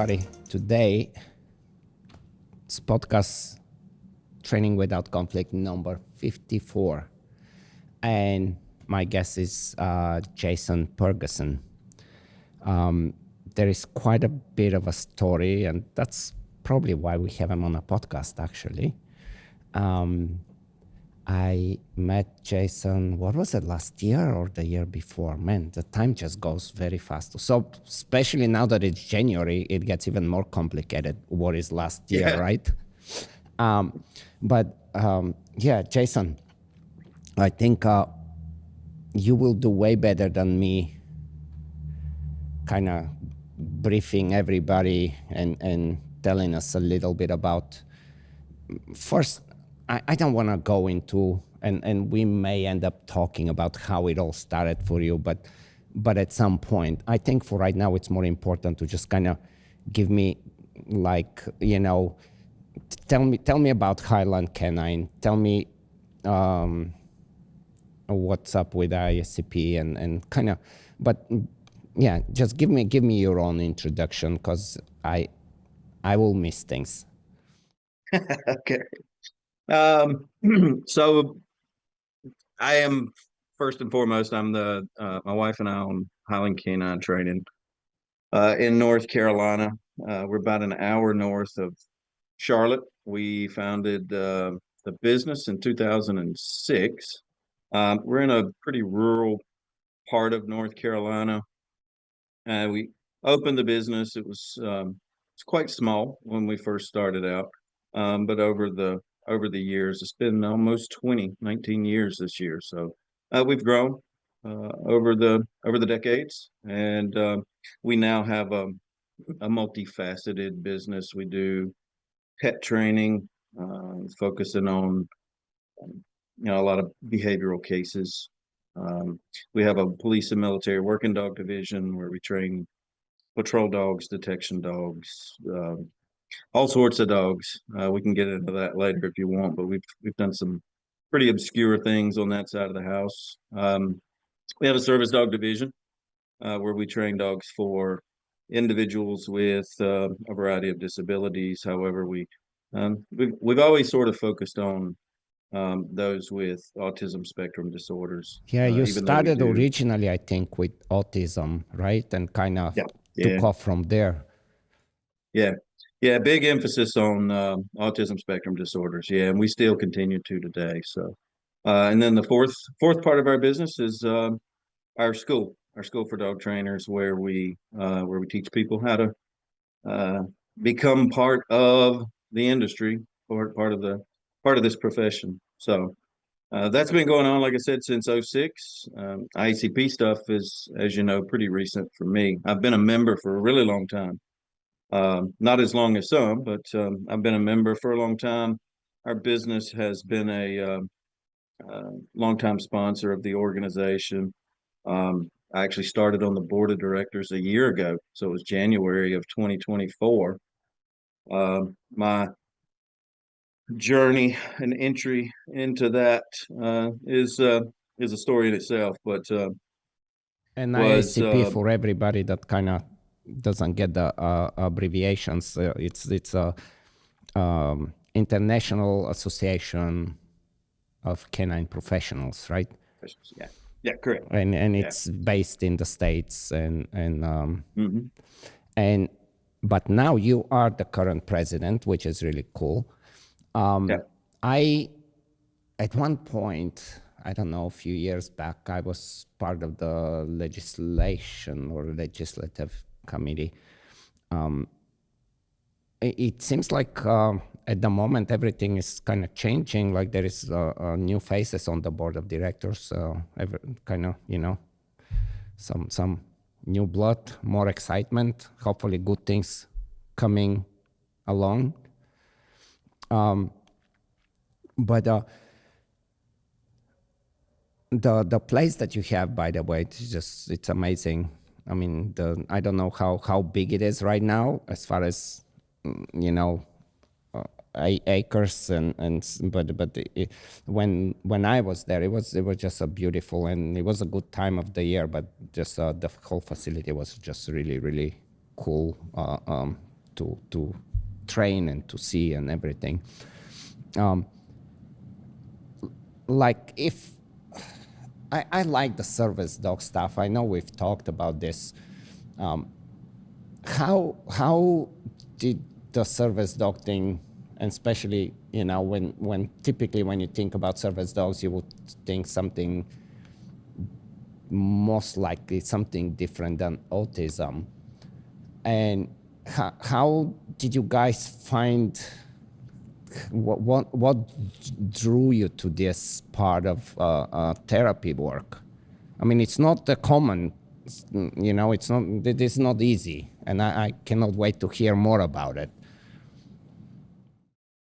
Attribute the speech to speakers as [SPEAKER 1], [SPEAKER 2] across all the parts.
[SPEAKER 1] everybody. Today, it's podcast Training Without Conflict number 54. And my guest is Jason Purgason. There is quite a bit of a story, and that's probably why we have him on a podcast, actually. I met Jason, what was it, last year or the year before? Man, the time just goes very fast. So especially now that it's January, it gets even more complicated. What is last year, right? Yeah, Jason, I think you will do way better than me kind of briefing everybody and telling us a little bit about, first, I don't want to go into, and we may end up talking about how it all started for you, but at some point, I think for right now, it's more important to just kind of give me, like, you know, tell me about Highland Canine. Tell me what's up with IACP and kind of, but yeah, just give me your own introduction, because I will miss things.
[SPEAKER 2] Okay. So I am, first and foremost, I'm the my wife and I own Highland Canine Training in North Carolina. We're about an hour north of Charlotte. We founded the business in 2006. We're in a pretty rural part of North Carolina. We opened the business. It's quite small when we first started out, but over the years, it's been almost 19 years this year. So we've grown over the decades, and we now have a multifaceted business. We do pet training, focusing on a lot of behavioral cases. We have a police and military working dog division where we train patrol dogs, detection dogs, all sorts of dogs. We can get into that later if you want, but we've done some pretty obscure things on that side of the house. We have a service dog division where we train dogs for individuals with a variety of disabilities. However, we've always sort of focused on those with autism spectrum disorders.
[SPEAKER 1] Yeah, you started originally, I think, with autism, right? And kind of took off from there.
[SPEAKER 2] Yeah, big emphasis on autism spectrum disorders. Yeah, and we still continue to today. So, and then the fourth part of our business is our school for dog trainers, where we teach people how to become part of the industry, or part of this profession. So that's been going on, like I said, since 2006. ICP stuff is, as you know, pretty recent for me. I've been a member for a really long time. Not as long as some, but I've been a member for a long time. Our business has been a longtime sponsor of the organization. I actually started on the board of directors a year ago, so it was January of 2024. My journey and entry into that is a story in itself, but
[SPEAKER 1] and IACP, for everybody that kind of doesn't get the abbreviations, it's a International Association of Canine Professionals, right?
[SPEAKER 2] Yeah, correct.
[SPEAKER 1] And it's based in the States, but now you are the current president, which is really cool. At one point, I don't know, a few years back, I was part of the legislation or legislative committee. It seems like at the moment everything is kind of changing. Like there is new faces on the board of directors, kind of, you know, some new blood, more excitement, hopefully good things coming along. But the place that you have, by the way, it's amazing. I mean, I don't know how big it is right now as far as, you know, acres but when I was there, it was just a beautiful, and it was a good time of the year, but just the whole facility was just really, really cool to train and to see and everything. Like if I like the service dog stuff. I know we've talked about this. How did the service dog thing, and especially when typically when you think about service dogs, you would think something most likely something different than autism. And how did you guys find what drew you to this part of therapy work? I mean, it's not a common, it's not easy, and I cannot wait to hear more about it.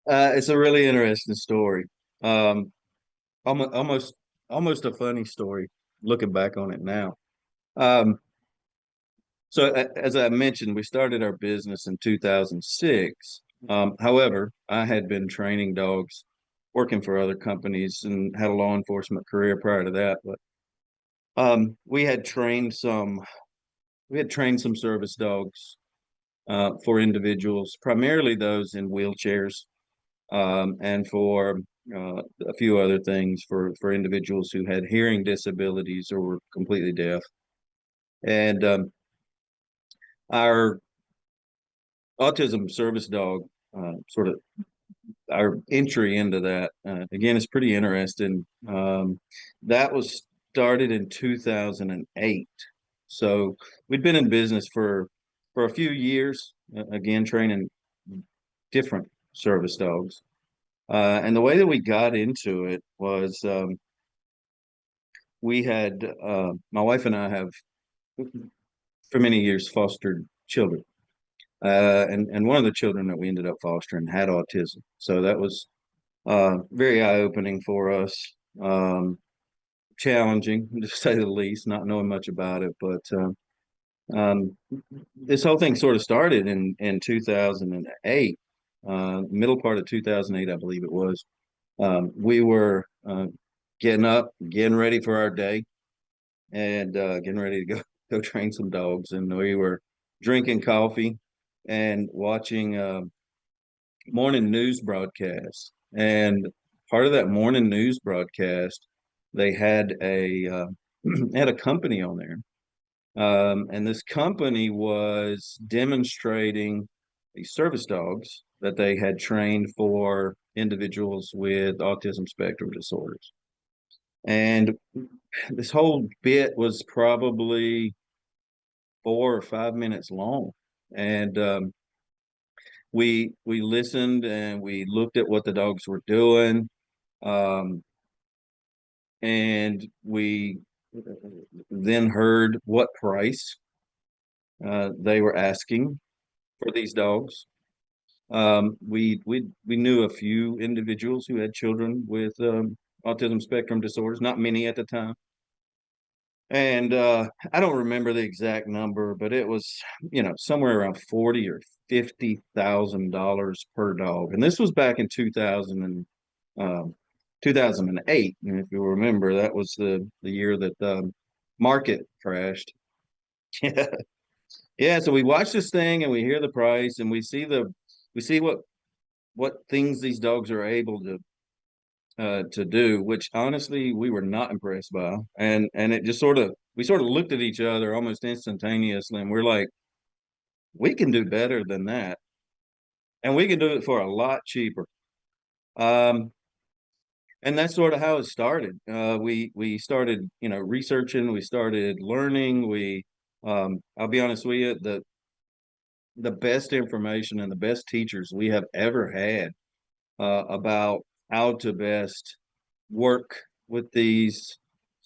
[SPEAKER 2] It's a really interesting story. Um, almost a funny story looking back on it now. Um, as I mentioned, we started our business in 2006. However, I had been training dogs, working for other companies, and had a law enforcement career prior to that. But we had trained some service dogs for individuals, primarily those in wheelchairs, and for a few other things for individuals who had hearing disabilities or were completely deaf. And our autism service dog, sort of our entry into that, again, is pretty interesting. That was started in 2008. So we'd been in business for a few years, again, training different service dogs. And the way that we got into it was we had my wife and I have for many years fostered children. And one of the children that we ended up fostering had autism. So that was very eye-opening for us. Challenging, to say the least, not knowing much about it. But this whole thing sort of started in 2008, middle part of 2008, I believe it was. We were getting up, getting ready for our day, and getting ready to go train some dogs. And we were drinking coffee and watching morning news broadcast. And part of that morning news broadcast, they had a had a company on there, and this company was demonstrating these service dogs that they had trained for individuals with autism spectrum disorders. And this whole bit was probably 4 or 5 minutes long. And we listened and we looked at what the dogs were doing. And we then heard what price they were asking for these dogs. We knew a few individuals who had children with autism spectrum disorders, not many at the time. And I don't remember the exact number, but it was, somewhere around $40,000 or $50,000 per dog. And this was back in 2008. And if you remember, that was the year that the market crashed. Yeah. Yeah. So we watch this thing and we hear the price and we see what things these dogs are able to do, which honestly we were not impressed by. And it just we sort of looked at each other almost instantaneously and we're like, we can do better than that. And we can do it for a lot cheaper. And that's sort of how it started. We started, researching, we started learning. I'll be honest with you, the best information and the best teachers we have ever had about how to best work with these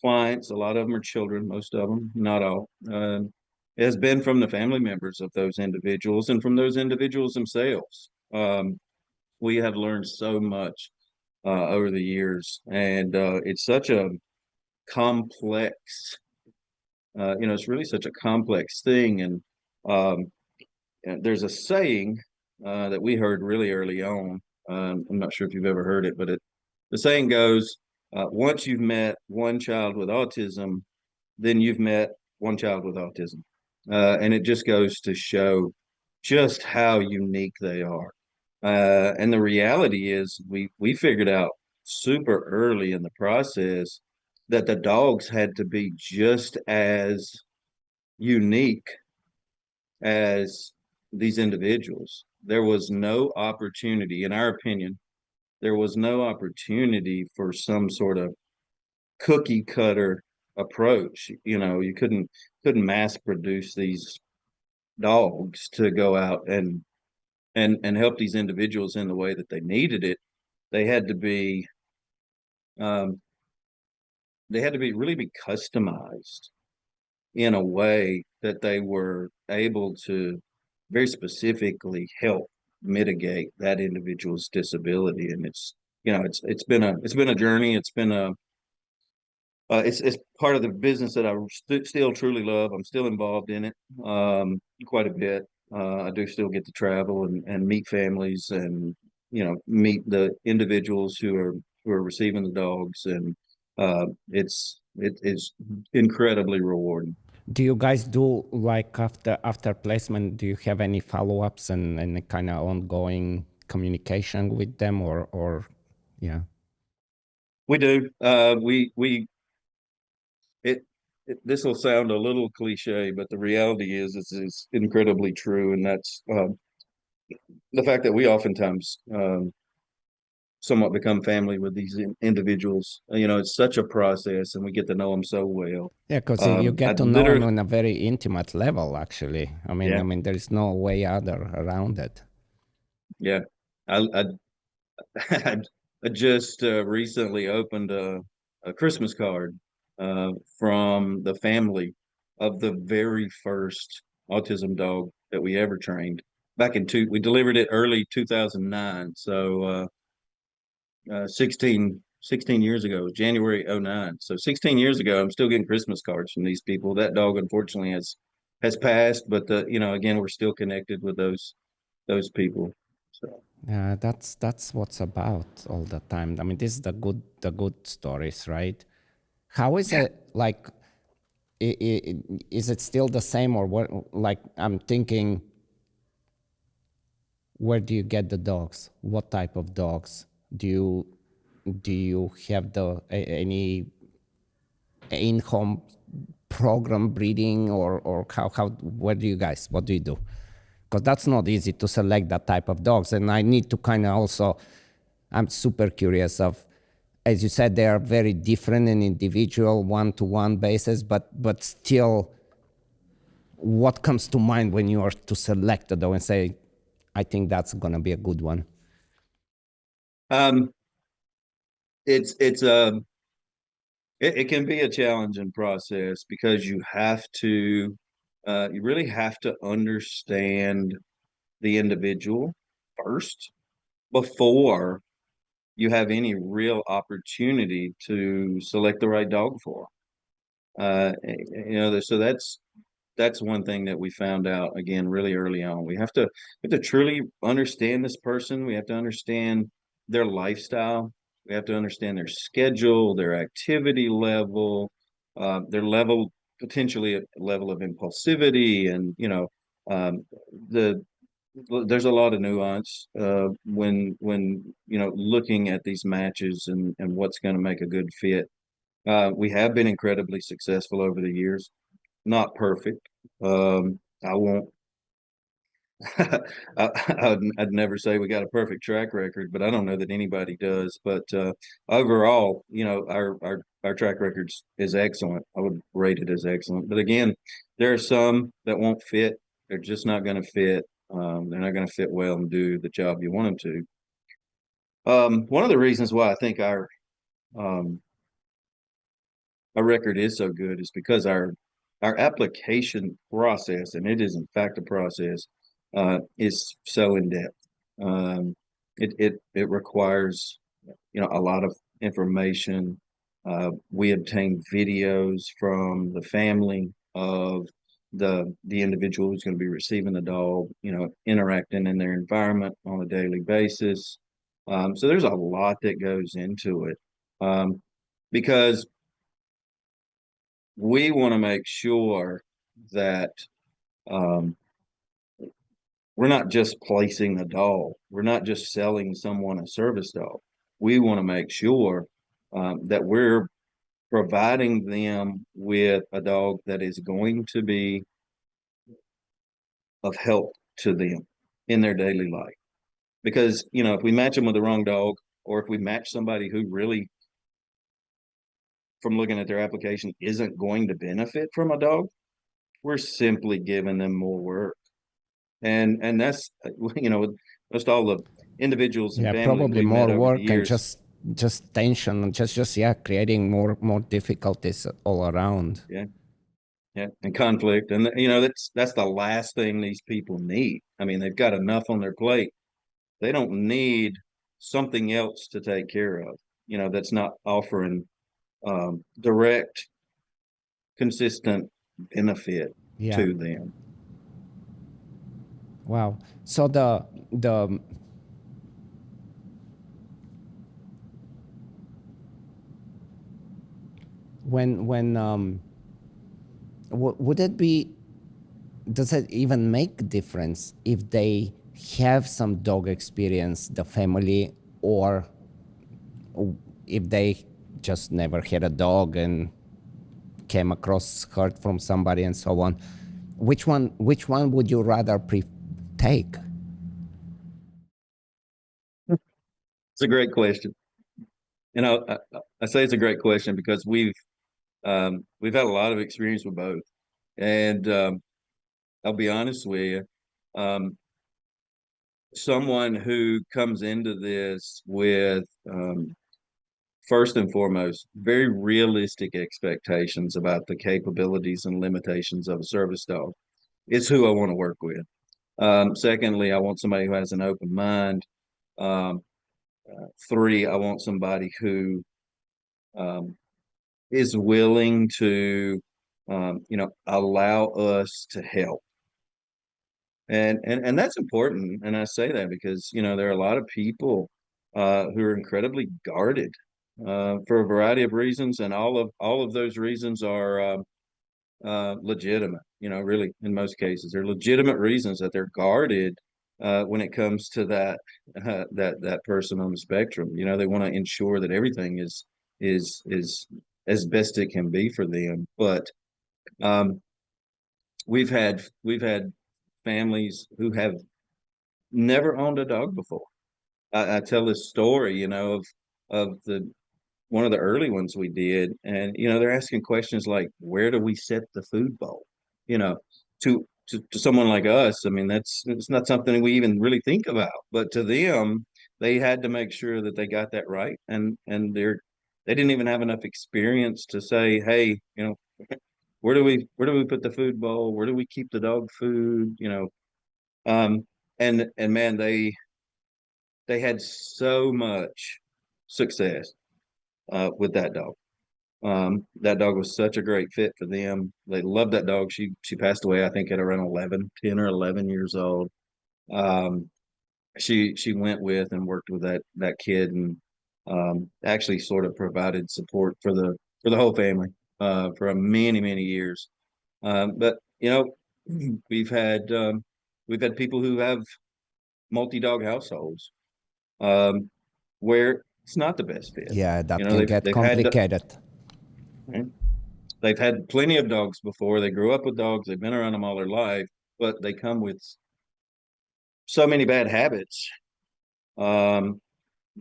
[SPEAKER 2] clients. A lot of them are children, most of them, not all. It has been from the family members of those individuals and from those individuals themselves. We have learned so much over the years, and it's such a complex, it's really such a complex thing. And there's a saying that we heard really early on. I'm not sure if you've ever heard it, but the saying goes, once you've met one child with autism, then you've met one child with autism. And it just goes to show just how unique they are. And the reality is we figured out super early in the process that the dogs had to be just as unique as these individuals. There was no opportunity, in our opinion, there was no opportunity for some sort of cookie cutter approach. You know, you couldn't mass produce these dogs to go out and help these individuals in the way that they needed it. They had to be um, they had to be really be customized in a way that they were able to very specifically help mitigate that individual's disability. And it's it's been a journey. It's been a it's part of the business that I still truly love. I'm still involved in it quite a bit. I do still get to travel and meet families and meet the individuals who are receiving the dogs, and it is incredibly rewarding.
[SPEAKER 1] Do you guys do like after placement? Do you have any follow ups and kind of ongoing communication with them, or yeah?
[SPEAKER 2] We do. We it, this will sound a little cliche, but the reality is it's incredibly true, and that's the fact that we oftentimes somewhat become family with these individuals. You know, it's such a process, and we get to know them so well.
[SPEAKER 1] Yeah, because you
[SPEAKER 2] I
[SPEAKER 1] get to know them
[SPEAKER 2] literally,
[SPEAKER 1] on a very intimate level. Actually,
[SPEAKER 2] yeah,
[SPEAKER 1] there is no way other around it.
[SPEAKER 2] yeah. I I just recently opened a Christmas card from the family of the very first autism dog that we ever trained back in we delivered it early 2009. So 16 years ago, January '09. So 16 years ago, I'm still getting Christmas cards from these people. That dog unfortunately has passed, but again, we're still connected with those people. So
[SPEAKER 1] Yeah, that's what's about all the time. This is the good stories, right? How is
[SPEAKER 2] yeah.
[SPEAKER 1] it like? Is it still the same, or what? Like, I'm thinking, where do you get the dogs? What type of dogs do you have any in-home program breeding, or how where do you guys, what do you do? Because that's not easy to select that type of dogs, and I need to kind of also, I'm super curious of, as you said, they are very different and individual one-to-one basis, but still, what comes to mind when you are to select a dog and say, I think that's gonna be a good one?
[SPEAKER 2] Um, it's it can be a challenging process because you really have to understand the individual first before you have any real opportunity to select the right dog for. So that's one thing that we found out again really early on. We have to truly understand this person. We have to understand their lifestyle. We have to understand their schedule, their activity level, their level potentially a level of impulsivity, and um, the there's a lot of nuance when looking at these matches and what's going to make a good fit. We have been incredibly successful over the years. Not perfect. I won't. I'd never say we got a perfect track record, but I don't know that anybody does. But overall, our track record is excellent. I would rate it as excellent. But again, there are some that won't fit. They're just not going to fit. They're not going to fit well and do the job you want them to. One of the reasons why I think um, our record is so good is because our application process, and it is in fact a process, is so in depth. It requires a lot of information. We obtain videos from the family of the individual who's going to be receiving the dog, interacting in their environment on a daily basis. So there's a lot that goes into it. Because we want to make sure that um, we're not just placing a dog. We're not just selling someone a service dog. We want to make sure that we're providing them with a dog that is going to be of help to them in their daily life. Because, if we match them with the wrong dog, or if we match somebody who really, from looking at their application, isn't going to benefit from a dog, we're simply giving them more work. And that's, most all the individuals and
[SPEAKER 1] Yeah,
[SPEAKER 2] families
[SPEAKER 1] probably
[SPEAKER 2] we've met
[SPEAKER 1] more
[SPEAKER 2] over the
[SPEAKER 1] work and
[SPEAKER 2] years.
[SPEAKER 1] just tension and just yeah, creating more difficulties all around.
[SPEAKER 2] Yeah. Yeah. And conflict. And, that's the last thing these people need. I mean, they've got enough on their plate. They don't need something else to take care of, that's not offering direct, consistent benefit
[SPEAKER 1] Yeah.
[SPEAKER 2] to them.
[SPEAKER 1] Wow. So the when would it be, does it even make a difference if they have some dog experience, the family, or if they just never had a dog and came across hurt from somebody and so on? Which one would you rather take?
[SPEAKER 2] It's a great question. I say it's a great question because we've had a lot of experience with both. And I'll be honest with you, someone who comes into this with first and foremost very realistic expectations about the capabilities and limitations of a service dog is who I want to work with. Secondly, I want somebody who has an open mind. Um, Three, I want somebody who um, is willing to, allow us to help. And that's important. And I say that because, there are a lot of people who are incredibly guarded for a variety of reasons, and all of those reasons are legitimate. Really, in most cases, they're legitimate reasons that they're guarded when it comes to that person on the spectrum. They want to ensure that everything is as best it can be for them. But um, we've had families who have never owned a dog before. I tell this story, of the one of the early ones we did, and they're asking questions like, "Where do we set the food bowl?" You know, to someone like us, I mean, it's not something we even really think about, but to them, they had to make sure that they got that right, and they didn't even have enough experience to say, "Hey, where do we put the food bowl? Where do we keep the dog food?" Um, and man, they had so much success with that dog. That dog was such a great fit for them. They loved that dog. She passed away, I think, at around 10 or 11 years old. Um, she went with and worked with that kid, and actually sort of provided support for the whole family for many many years. But we've had um, we've had people who have multi-dog households um, where it's not the best fit.
[SPEAKER 1] Yeah, that
[SPEAKER 2] You know,
[SPEAKER 1] can
[SPEAKER 2] they've
[SPEAKER 1] get
[SPEAKER 2] they've had
[SPEAKER 1] complicated.
[SPEAKER 2] they've had plenty of dogs before. They grew up with dogs. They've been around them all their life, but they come with so many bad habits um,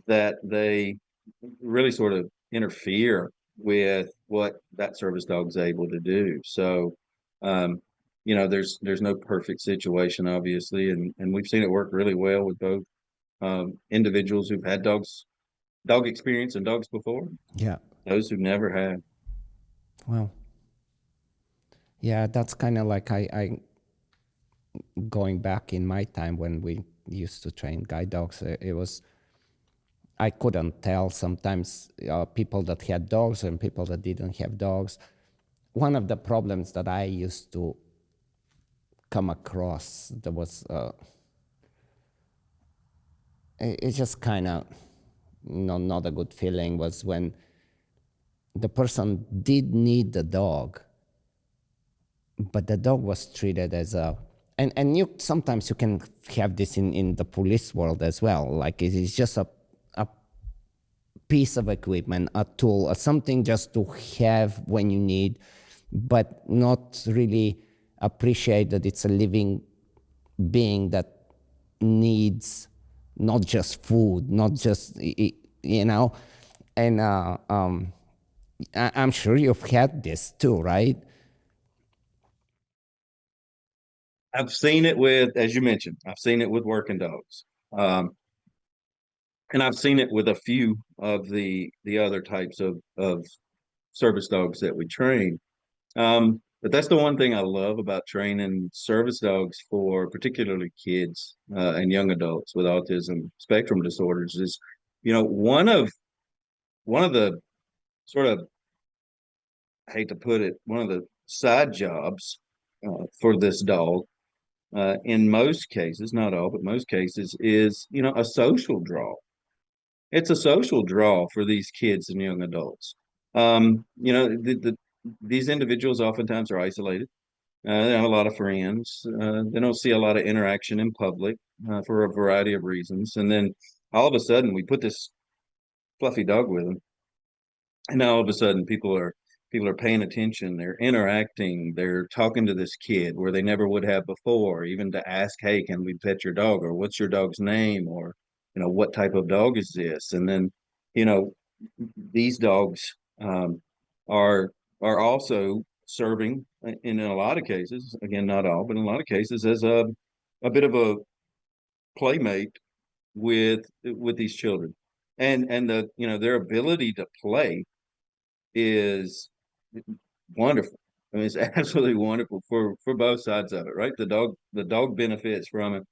[SPEAKER 2] that they really sort of interfere with what that service dog's able to do. So, um, there's no perfect situation, obviously, and we've seen it work really well with both individuals who've had dog experience and dogs before,
[SPEAKER 1] Yeah.
[SPEAKER 2] those who never have.
[SPEAKER 1] Well, yeah, that's kind of like I going back in my time when we used to train guide dogs. It was, I couldn't tell sometimes people that had dogs and people that didn't have dogs. One of the problems that I used to come across that was it's just kind of not a good feeling was when the person did need the dog, but the dog was treated as a, and you sometimes you can have this in the police world as well. Like it is just a piece of equipment, a tool, or something just to have when you need, but not really appreciate that it's a living being that needs not just food, not just you know, and I'm sure you've had this too, right?
[SPEAKER 2] I've seen it with, as you mentioned, I've seen it with working dogs. Um, and I've seen it with a few of the other types of service dogs that we train. But that's the one thing I love about training service dogs for particularly kids and young adults with autism spectrum disorders is, one of the sort of, I hate to put it, one of the side jobs for this dog, in most cases, not all, but most cases, is a social draw. It's a social draw for these kids and young adults. These individuals oftentimes are isolated. They don't have a lot of friends. They don't see a lot of interaction in public for a variety of reasons. And then all of a sudden, we put this fluffy dog with them, and now all of a sudden, people are paying attention. They're interacting. They're talking to this kid where they never would have before, even to ask, "Hey, can we pet your dog?" or "What's your dog's name?" or "What type of dog is this?" And then, you know, these dogs are also serving in a lot of cases, again, not all, but in a lot of cases, as a bit of a playmate with these children, and their ability to play is wonderful. I mean, it's absolutely wonderful for both sides of it, right? The dog benefits from it,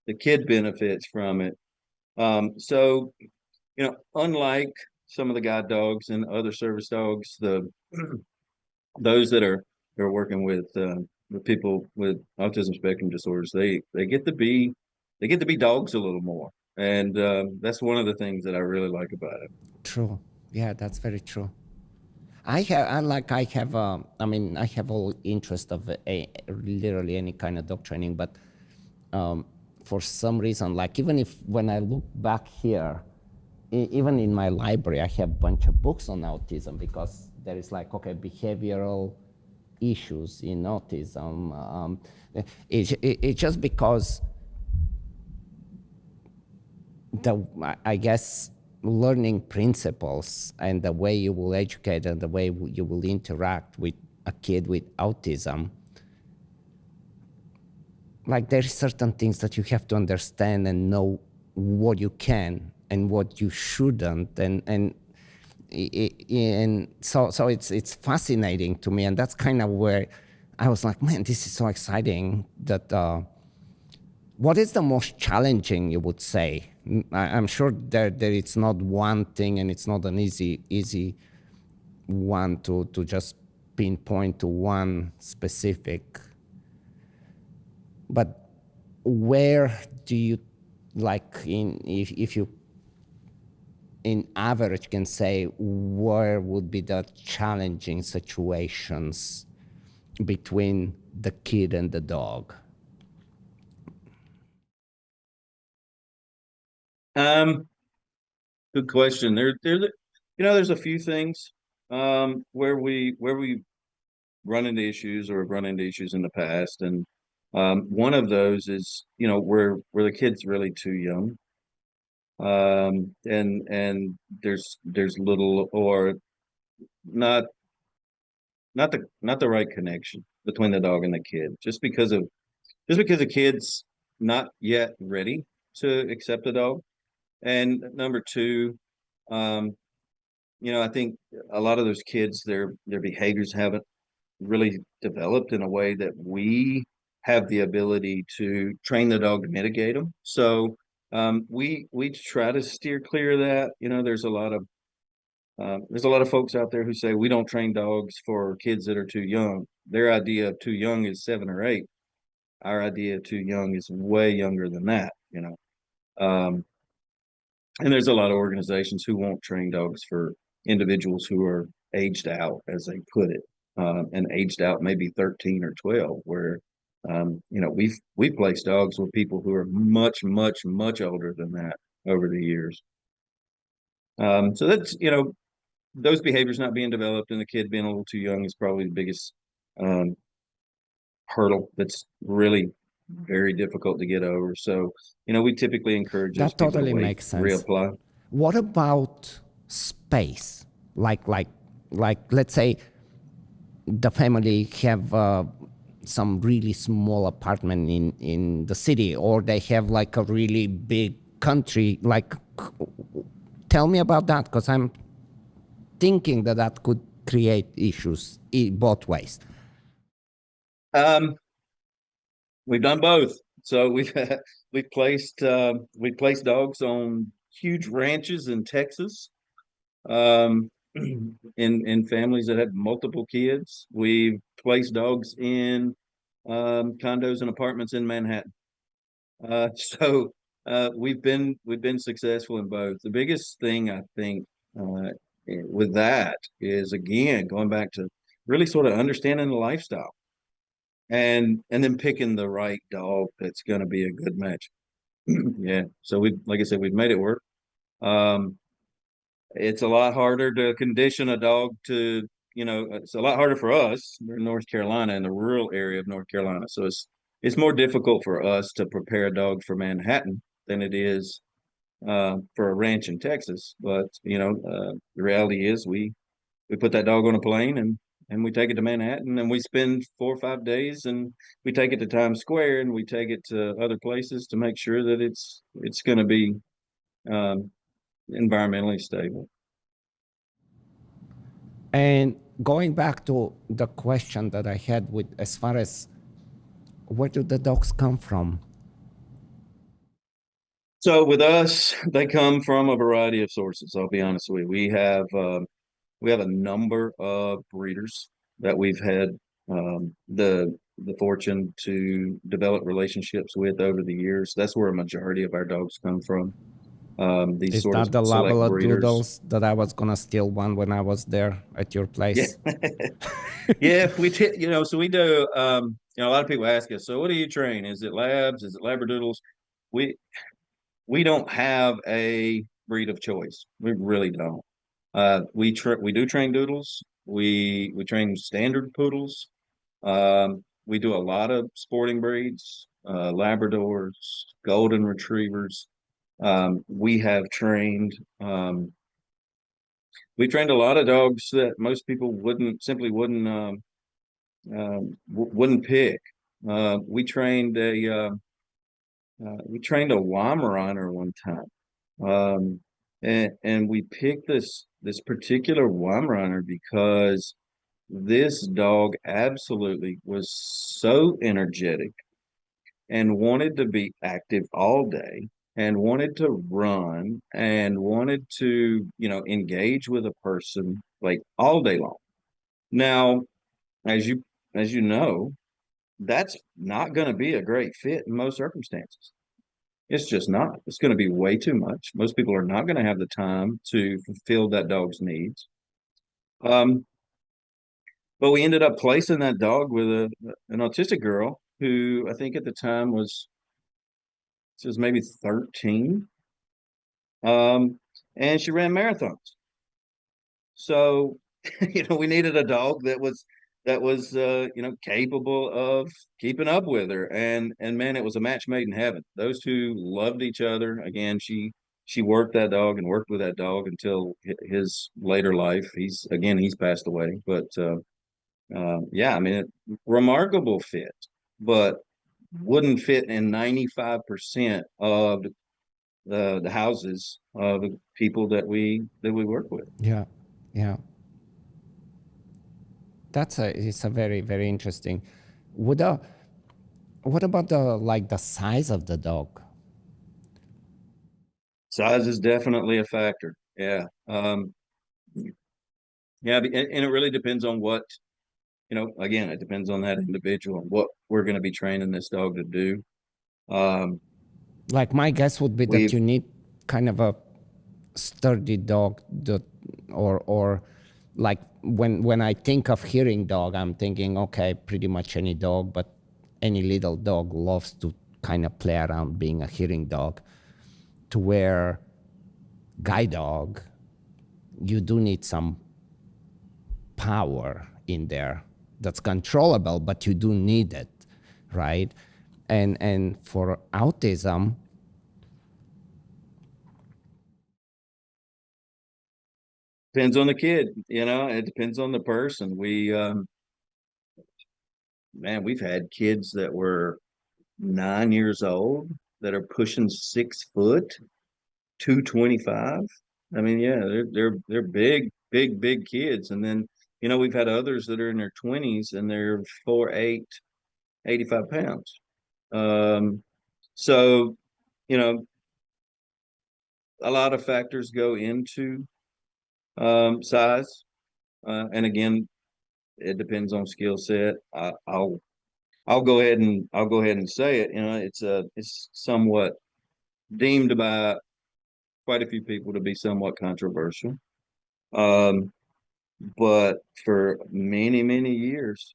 [SPEAKER 2] the kid benefits from it. So unlike some of the guide dogs and other service dogs, those that are working with people with autism spectrum disorders, they get to be dogs a little more, and that's one of the things that I really like about it.
[SPEAKER 1] True. Yeah, that's very true. I have all interest of literally any kind of dog training, but for some reason, like even if when I look back here, even in my library, I have a bunch of books on autism because there is like, okay, behavioral issues in autism. It's just because I guess learning principles and the way you will educate and the way you will interact with a kid with autism, like there's certain things that you have to understand and know what you can and what you shouldn't, and so it's fascinating to me, and that's kind of where I was like, man, this is so exciting. That what is the most challenging, you would say? I'm sure there it's not one thing, and it's not an easy one to just pinpoint to one specific. But where do you, like, if you in average can say, where would be the challenging situations between the kid and the dog?
[SPEAKER 2] Um, Good question. There's a few things where we run into issues or have run into issues in the past, and one of those is where the kid's really too young, and there's little or not not the right connection between the dog and the kid, just because the kid's not yet ready to accept the dog. And number two, um, I think a lot of those kids, their behaviors haven't really developed in a way that we have the ability to train the dog to mitigate them. So we try to steer clear of that. There's a lot of folks out there who say we don't train dogs for kids that are too young. Their idea of too young is 7 or 8. Our idea of too young is way younger than that. Um, and there's a lot of organizations who won't train dogs for individuals who are aged out, as they put it, and aged out maybe 13 or 12, where We've placed dogs with people who are much older than that over the years. So that's those behaviors not being developed and the kid being a little too young is probably the biggest um, hurdle that's really very difficult to get over. So, we typically encourage those
[SPEAKER 1] That
[SPEAKER 2] people to
[SPEAKER 1] totally
[SPEAKER 2] wait,
[SPEAKER 1] makes sense.
[SPEAKER 2] reapply.
[SPEAKER 1] What about space? Like let's say the family have some really small apartment in the city, or they have like a really big country. Like, tell me about that, because I'm thinking that could create issues both ways.
[SPEAKER 2] Um, we've done both. So we've placed dogs on huge ranches in Texas, um, in families that have multiple kids. We've placed dogs in condos and apartments in Manhattan. So we've been successful in both. The biggest thing I think with that is again going back to really sort of understanding the lifestyle and then picking the right dog that's going to be a good match. Yeah. So like I said, we've made it work. Um, it's a lot harder to condition a dog to, it's a lot harder for us. We're in North Carolina, in the rural area of North Carolina. So it's more difficult for us to prepare a dog for Manhattan than it is for a ranch in Texas. But, the reality is we put that dog on a plane and we take it to Manhattan and we spend 4 or 5 days and we take it to Times Square and we take it to other places to make sure that it's going to be um, environmentally stable.
[SPEAKER 1] And going back to the question that I had with as far as where do the dogs come from?
[SPEAKER 2] So with us, they come from a variety of sources. I'll be honest with you. We have a number of breeders that we've had the fortune to develop relationships with over the years. That's where a majority of our dogs come from. These
[SPEAKER 1] Is
[SPEAKER 2] sort of
[SPEAKER 1] that the
[SPEAKER 2] select breeders.
[SPEAKER 1] Labradoodles that I was gonna steal one when I was there at your
[SPEAKER 2] Yeah,
[SPEAKER 1] place?
[SPEAKER 2] yeah. So we do. A lot of people ask us, so what do you train? Is it labs? Is it labradoodles? We we don't have a breed of choice. We really don't. We do train doodles. We train standard poodles. We do a lot of sporting breeds, Labradors, golden retrievers. We have trained. We trained a lot of dogs that most people wouldn't pick. We trained a Weimaraner one time. And we picked this particular Weimaraner because this dog absolutely was so energetic and wanted to be active all day and wanted to run and wanted to, engage with a person like all day long. Now, as you as you know, that's not going to be a great fit in most circumstances. It's just not. It's going to be way too much. Most people are not going to have the time to fulfill that dog's needs. Um, but we ended up placing that dog with an autistic girl who I think at the time she was maybe 13. And she ran marathons. So, we needed a dog that was capable of keeping up with her. And man, it was a match made in heaven. Those two loved each other. Again, she worked that dog and worked with that dog until his later life. He's passed away. But yeah, I mean, remarkable fit, but wouldn't fit in 95% of the houses of the people that we work with.
[SPEAKER 1] Yeah, yeah. It's a very very interesting. Would what about the size of the dog?
[SPEAKER 2] Size is definitely a factor. Yeah. Yeah, and it really depends on again, it depends on that individual and what we're going to be training this dog to do. Um,
[SPEAKER 1] Like my guess would be that
[SPEAKER 2] we've
[SPEAKER 1] you need kind of a sturdy dog that, or like when I think of hearing dog, I'm thinking okay, pretty much any dog, but any little dog loves to kind of play around being a hearing dog, to where guide dog, you do need some power in there that's controllable, but you do need it, right? And for autism,
[SPEAKER 2] Depends on the kid, it depends on the person. Man, we've had kids that were 9 years old that are pushing 6 foot, 225. I mean, yeah, they're big, big, big kids. And then, we've had others that are in their 20s and they're 4'8", 85 pounds. So, you know, a lot of factors go into size. And again, it depends on skill set. I'll go ahead and say it. It's somewhat deemed by quite a few people to be somewhat controversial. Um, but for many, many years,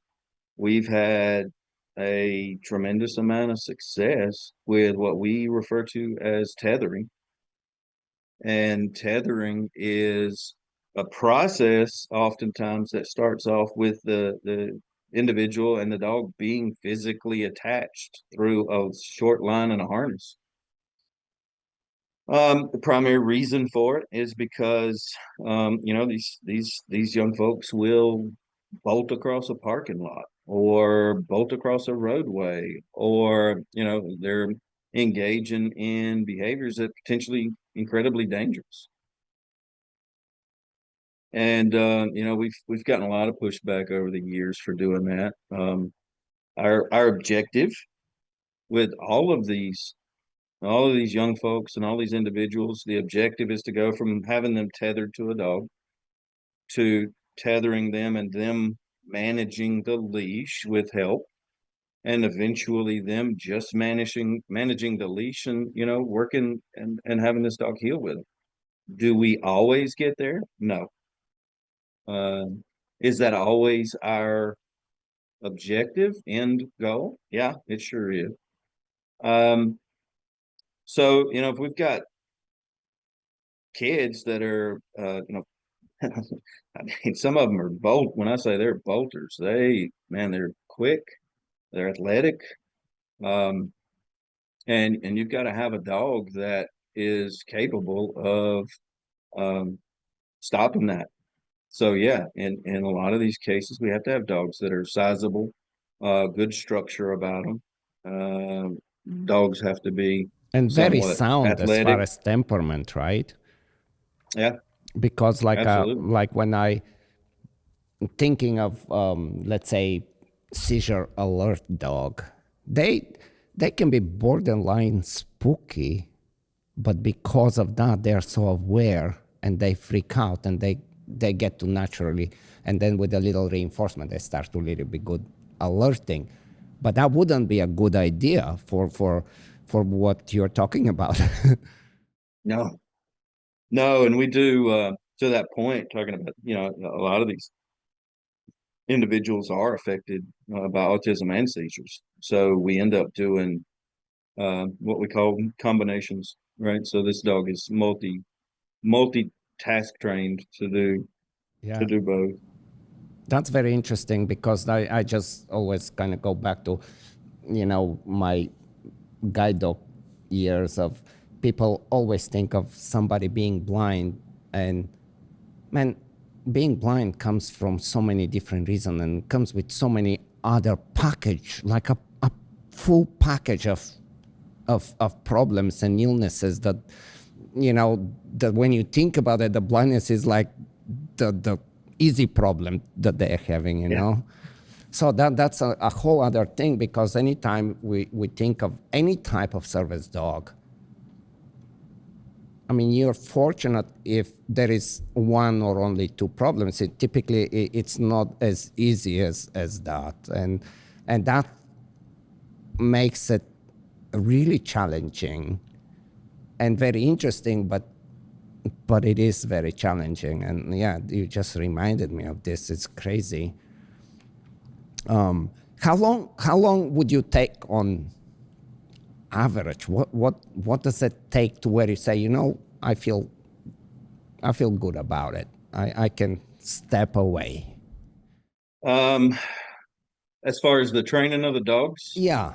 [SPEAKER 2] we've had a tremendous amount of success with what we refer to as tethering. And tethering is a process oftentimes that starts off with the individual and the dog being physically attached through a short line and a harness. The primary reason for it is because these young folks will bolt across a parking lot or bolt across a roadway, or they're engaging in behaviors that potentially incredibly dangerous. And we've gotten a lot of pushback over the years for doing that. Our objective with all of these young folks and all these individuals, the objective is to go from having them tethered to a dog to tethering them and them managing the leash with help, and eventually them just managing the leash and working and having this dog heal with them. Do we always get there? No. Uh, is that always our objective end goal? Yeah, it sure is. Um, so if we've got kids that are I mean, some of them are bolt. When I say they're bolters, they're quick, they're athletic, um, and you've got to have a dog that is capable of stopping that. So yeah, in a lot of these cases, we have to have dogs that are sizable, good structure about them. Dogs have to be
[SPEAKER 1] and very
[SPEAKER 2] somewhat
[SPEAKER 1] sound as far
[SPEAKER 2] athletic.
[SPEAKER 1] as temperament, right?
[SPEAKER 2] Yeah,
[SPEAKER 1] Because
[SPEAKER 2] absolutely.
[SPEAKER 1] like when I thinking of let's say seizure alert dog, they they can be borderline spooky, but because of that they're so aware and they freak out and they get to naturally, and then with a little reinforcement they start to really be good alerting. But that wouldn't be a good idea for what you're talking about.
[SPEAKER 2] No, no, and we do to that point talking about a lot of these individuals are affected by autism and seizures. So we end up doing what we call combinations, right? So this dog is multi-task trained to
[SPEAKER 1] Yeah,
[SPEAKER 2] do both.
[SPEAKER 1] that's very interesting because I just always kind of go back to my guide dog years of people always think of somebody being blind, and man, being blind comes from so many different reasons and comes with so many other package, like a full package of problems and illnesses that that when you think about it, the blindness is like the easy problem that they're having,
[SPEAKER 2] Yeah,
[SPEAKER 1] so that's a whole other thing, because anytime we think of any type of service dog, I mean, you're fortunate if there is one or only two problems. Typically, it's not as easy as that, and that makes it really challenging and very interesting. But it is very challenging, and yeah, you just reminded me of this. It's crazy. How long would you take on average? What does it take to where you say, I feel good about it. I can step away.
[SPEAKER 2] As far as the training of the dogs,
[SPEAKER 1] Yeah.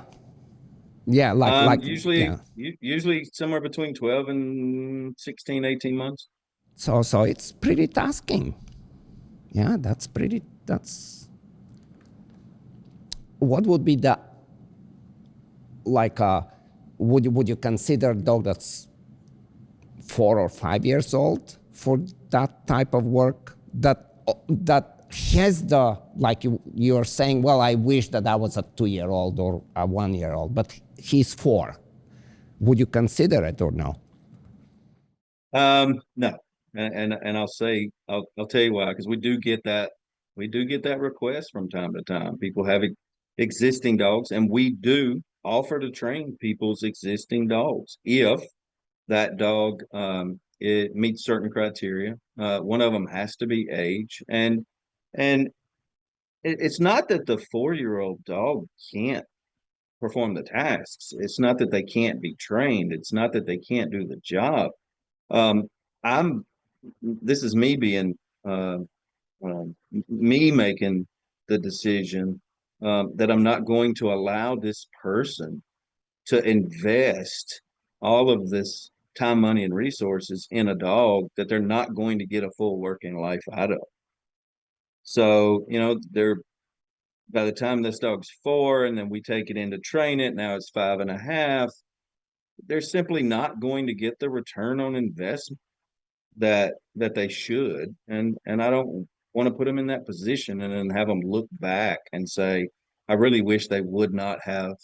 [SPEAKER 1] Yeah, like
[SPEAKER 2] usually
[SPEAKER 1] yeah.
[SPEAKER 2] usually somewhere between 12 and 16, 18 months.
[SPEAKER 1] So it's pretty tasking. Yeah, that's what would be the like would you consider a dog that's 4 or 5 years old for that type of work that has the, like you're saying, well, I wish that I was a 2-year-old or a 1-year-old, but he's 4. Would you consider it or no?
[SPEAKER 2] No, and I'll tell you why, because we do get that request from time to time. People have existing dogs, and we do offer to train people's existing dogs if that dog it meets certain criteria. One of them has to be age, and it's not that the 4-year-old dog can't perform the tasks. It's not that they can't be trained. It's not that they can't do the job. Um, I'm this is me being me making the decision that I'm not going to allow this person to invest all of this time, money, and resources in a dog that they're not going to get a full working life out of. So, they're by the time this dog's 4 and then we take it in to train it, now it's 5.5, they're simply not going to get the return on investment that they should. And I don't want to put them in that position and then have them look back and say, I really wish they would not have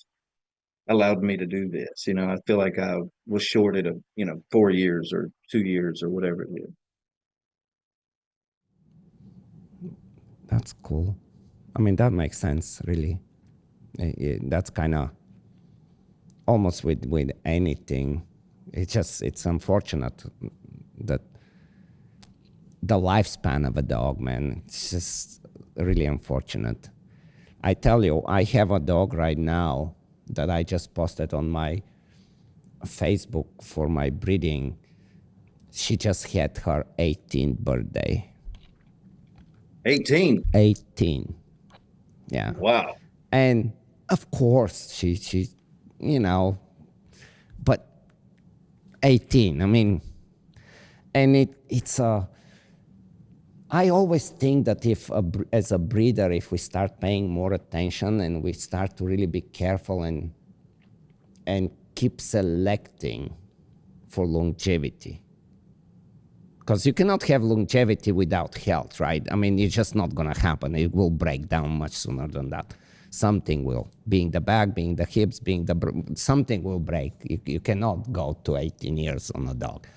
[SPEAKER 2] allowed me to do this. I feel like I was shorted of, 4 years or 2 years or whatever it is.
[SPEAKER 1] That's cool. I mean, that makes sense, really. That's kind of almost with anything. It's unfortunate that the lifespan of a dog, man, it's just really unfortunate. I tell you, I have a dog right now that I just posted on my Facebook for my breeding. She just had her 18th birthday.
[SPEAKER 2] 18.
[SPEAKER 1] 18. Yeah.
[SPEAKER 2] Wow.
[SPEAKER 1] And of course, she, but 18, I mean, and it's a, I always think that as a breeder, if we start paying more attention and we start to really be careful and keep selecting for longevity, because you cannot have longevity without health, right? I mean, it's just not going to happen. It will break down much sooner than that. Something will, being the back, being the hips, something will break. You cannot go to 18 years on a dog.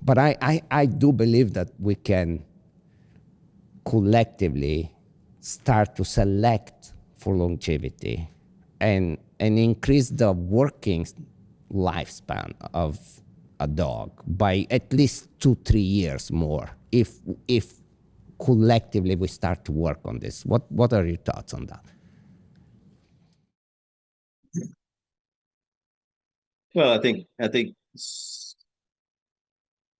[SPEAKER 1] But I do believe that we can collectively start to select for longevity and increase the working lifespan of a dog by at least 2-3 years more if collectively we start to work on this. What are your thoughts on that?
[SPEAKER 2] Well, I think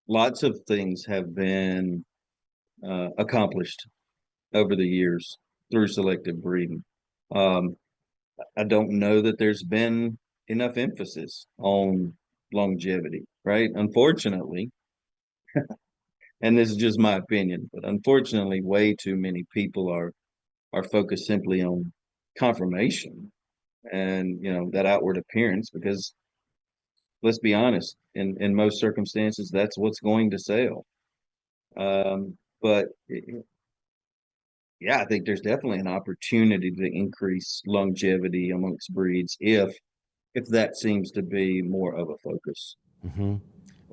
[SPEAKER 2] lots of things have been accomplished over the years through selective breeding. Um, I don't know that there's been enough emphasis on longevity, right? Unfortunately, and this is just my opinion, but unfortunately, way too many people are focused simply on confirmation and that outward appearance, because let's be honest, in most circumstances, that's what's going to sell. But yeah, I think there's definitely an opportunity to increase longevity amongst breeds if that seems to be more of a focus.
[SPEAKER 1] Mm-hmm.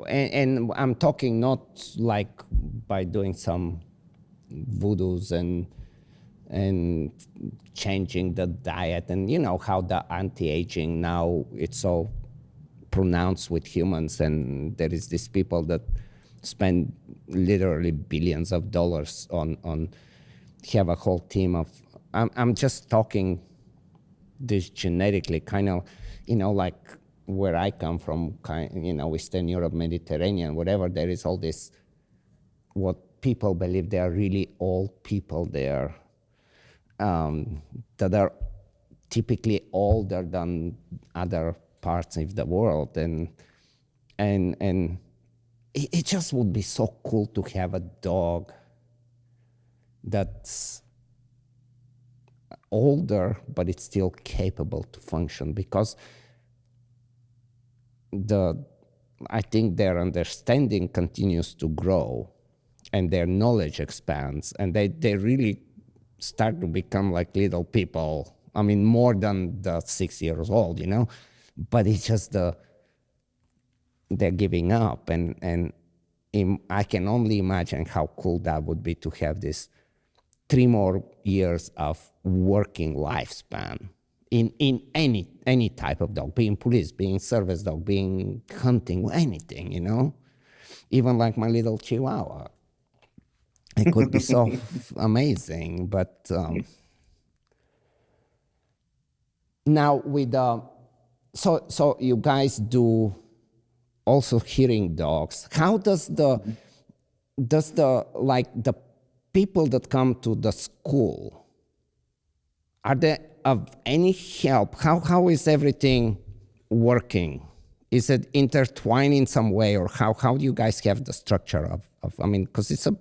[SPEAKER 1] And I'm talking not like by doing some voodoos and changing the diet, and how the anti-aging now it's so pronounced with humans, and there is these people that spend literally billions of dollars on have a whole team of I'm just talking this genetically, kind of, like where I come from, Western Europe, Mediterranean, whatever. There is all this, what people believe they are really old people there, that are typically older than other parts of the world, and it just would be so cool to have a dog that's older but it's still capable to function, because I think their understanding continues to grow and their knowledge expands, and they really start to become like little people. I mean, more than the 6 years old, but it's just they're giving up, and I can only imagine how cool that would be to have this 3 more years of working lifespan in any type of dog, being police, being service dog, being hunting, anything, even like my little Chihuahua. It could be so amazing. But now with so you guys do also hearing dogs. How does the people that come to the school, are they of any help? How is everything working? Is it intertwined in some way, or how do you guys have the structure of I mean, because it's a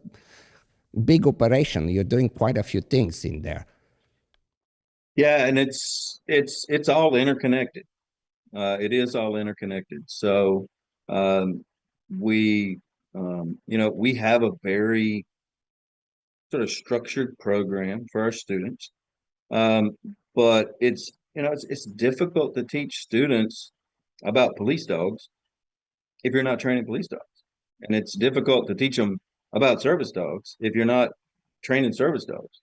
[SPEAKER 1] big operation. You're doing quite a few things in there.
[SPEAKER 2] Yeah, and it's all interconnected. It is all interconnected. So um, we we have a very sort of structured program for our students. Um, but it's difficult to teach students about police dogs if you're not training police dogs. And it's difficult to teach them about service dogs if you're not training service dogs.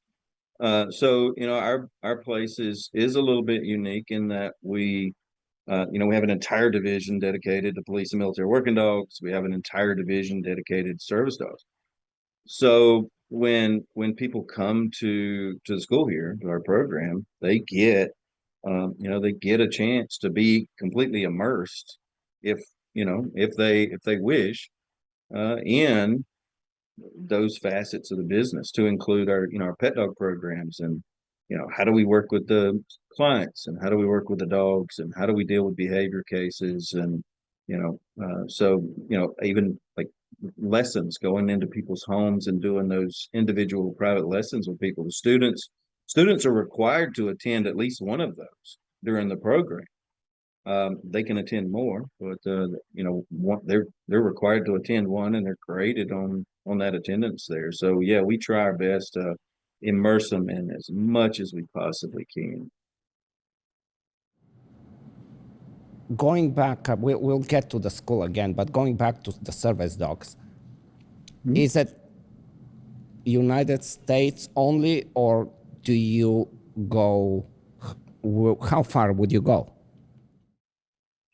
[SPEAKER 2] So our place is a little bit unique in that we have an entire division dedicated to police and military working dogs. We have an entire division dedicated to service dogs. So when people come to the school here to our program, they get a chance to be completely immersed if if they wish in those facets of the business, to include our pet dog programs, and how do we work with the clients, and how do we work with the dogs, and how do we deal with behavior cases, and even like lessons, going into people's homes and doing those individual private lessons with people. The students are required to attend at least one of those during the program. They can attend more, but they're required to attend one, and they're graded on that attendance there. So yeah, we try our best to immerse them in as much as we possibly can.
[SPEAKER 1] Going back, we'll get to the school again, but going back to the service dogs,
[SPEAKER 2] Mhm.
[SPEAKER 1] is it United States only, or do you go? How far would you go?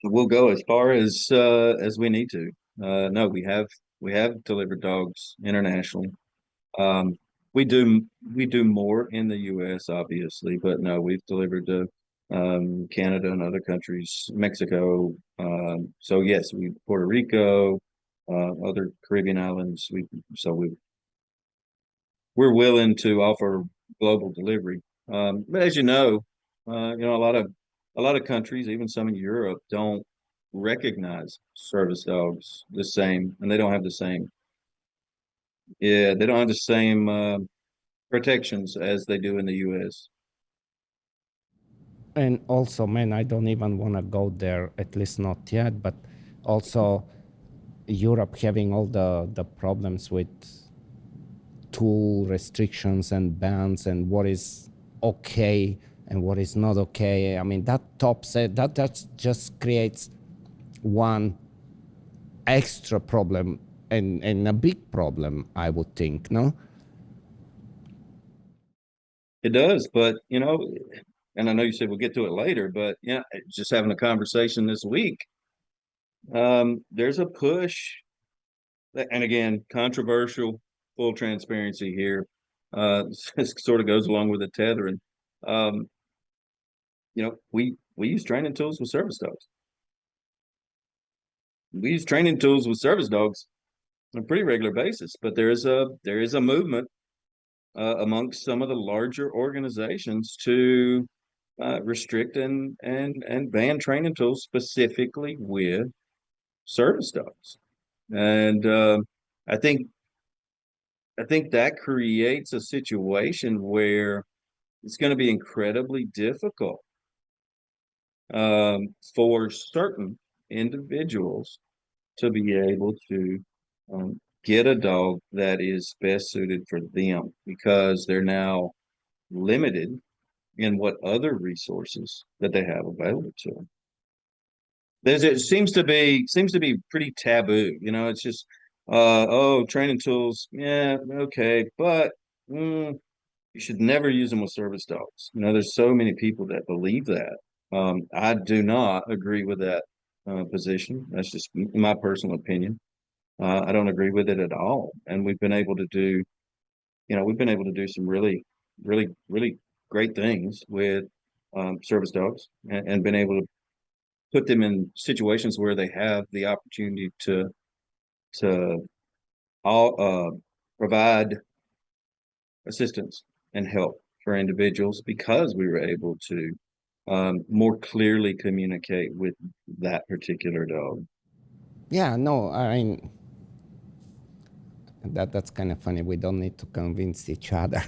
[SPEAKER 2] We'll go as far as we need to. No, we have delivered dogs internationally. Um, we do more in the U.S. obviously, but no, we've delivered to Canada and other countries, Mexico. So yes, we Puerto Rico, other Caribbean islands. We're willing to offer global delivery. But as a lot of countries, even some in Europe, don't recognize service dogs the same, and they don't have the same. Yeah, they don't have the same protections as they do in the U.S.
[SPEAKER 1] And also, man, I don't even want to go there, at least not yet. But also, Europe having all the problems with tool restrictions and bans, and what is okay and what is not okay. I mean, that top set that just creates one extra problem, and a big problem, I would think. No.
[SPEAKER 2] It does, but and I know you said we'll get to it later, but yeah, just having a conversation this week. There's a push, and again, controversial, full transparency here. It sort of goes along with the tethering. Um, we use training tools with service dogs. We use training tools with service dogs on a pretty regular basis, but there is a movement amongst some of the larger organizations to restrict and ban training tools specifically with service dogs. And I think I think that creates a situation where it's going to be incredibly difficult for certain individuals to be able to get a dog that is best suited for them because they're now limited in what other resources that they have available to them. It seems to be pretty taboo. It's just oh, training tools, yeah, okay, but you should never use them with service dogs. There's so many people that believe that. I do not agree with that position. That's just my personal opinion. I don't agree with it at all. And we've been able to do some really, really, really great things with service dogs and been able to put them in situations where they have the opportunity to all provide assistance and help for individuals because we were able to more clearly communicate with that particular dog.
[SPEAKER 1] Yeah, no, I mean, that's kind of funny. We don't need to convince each other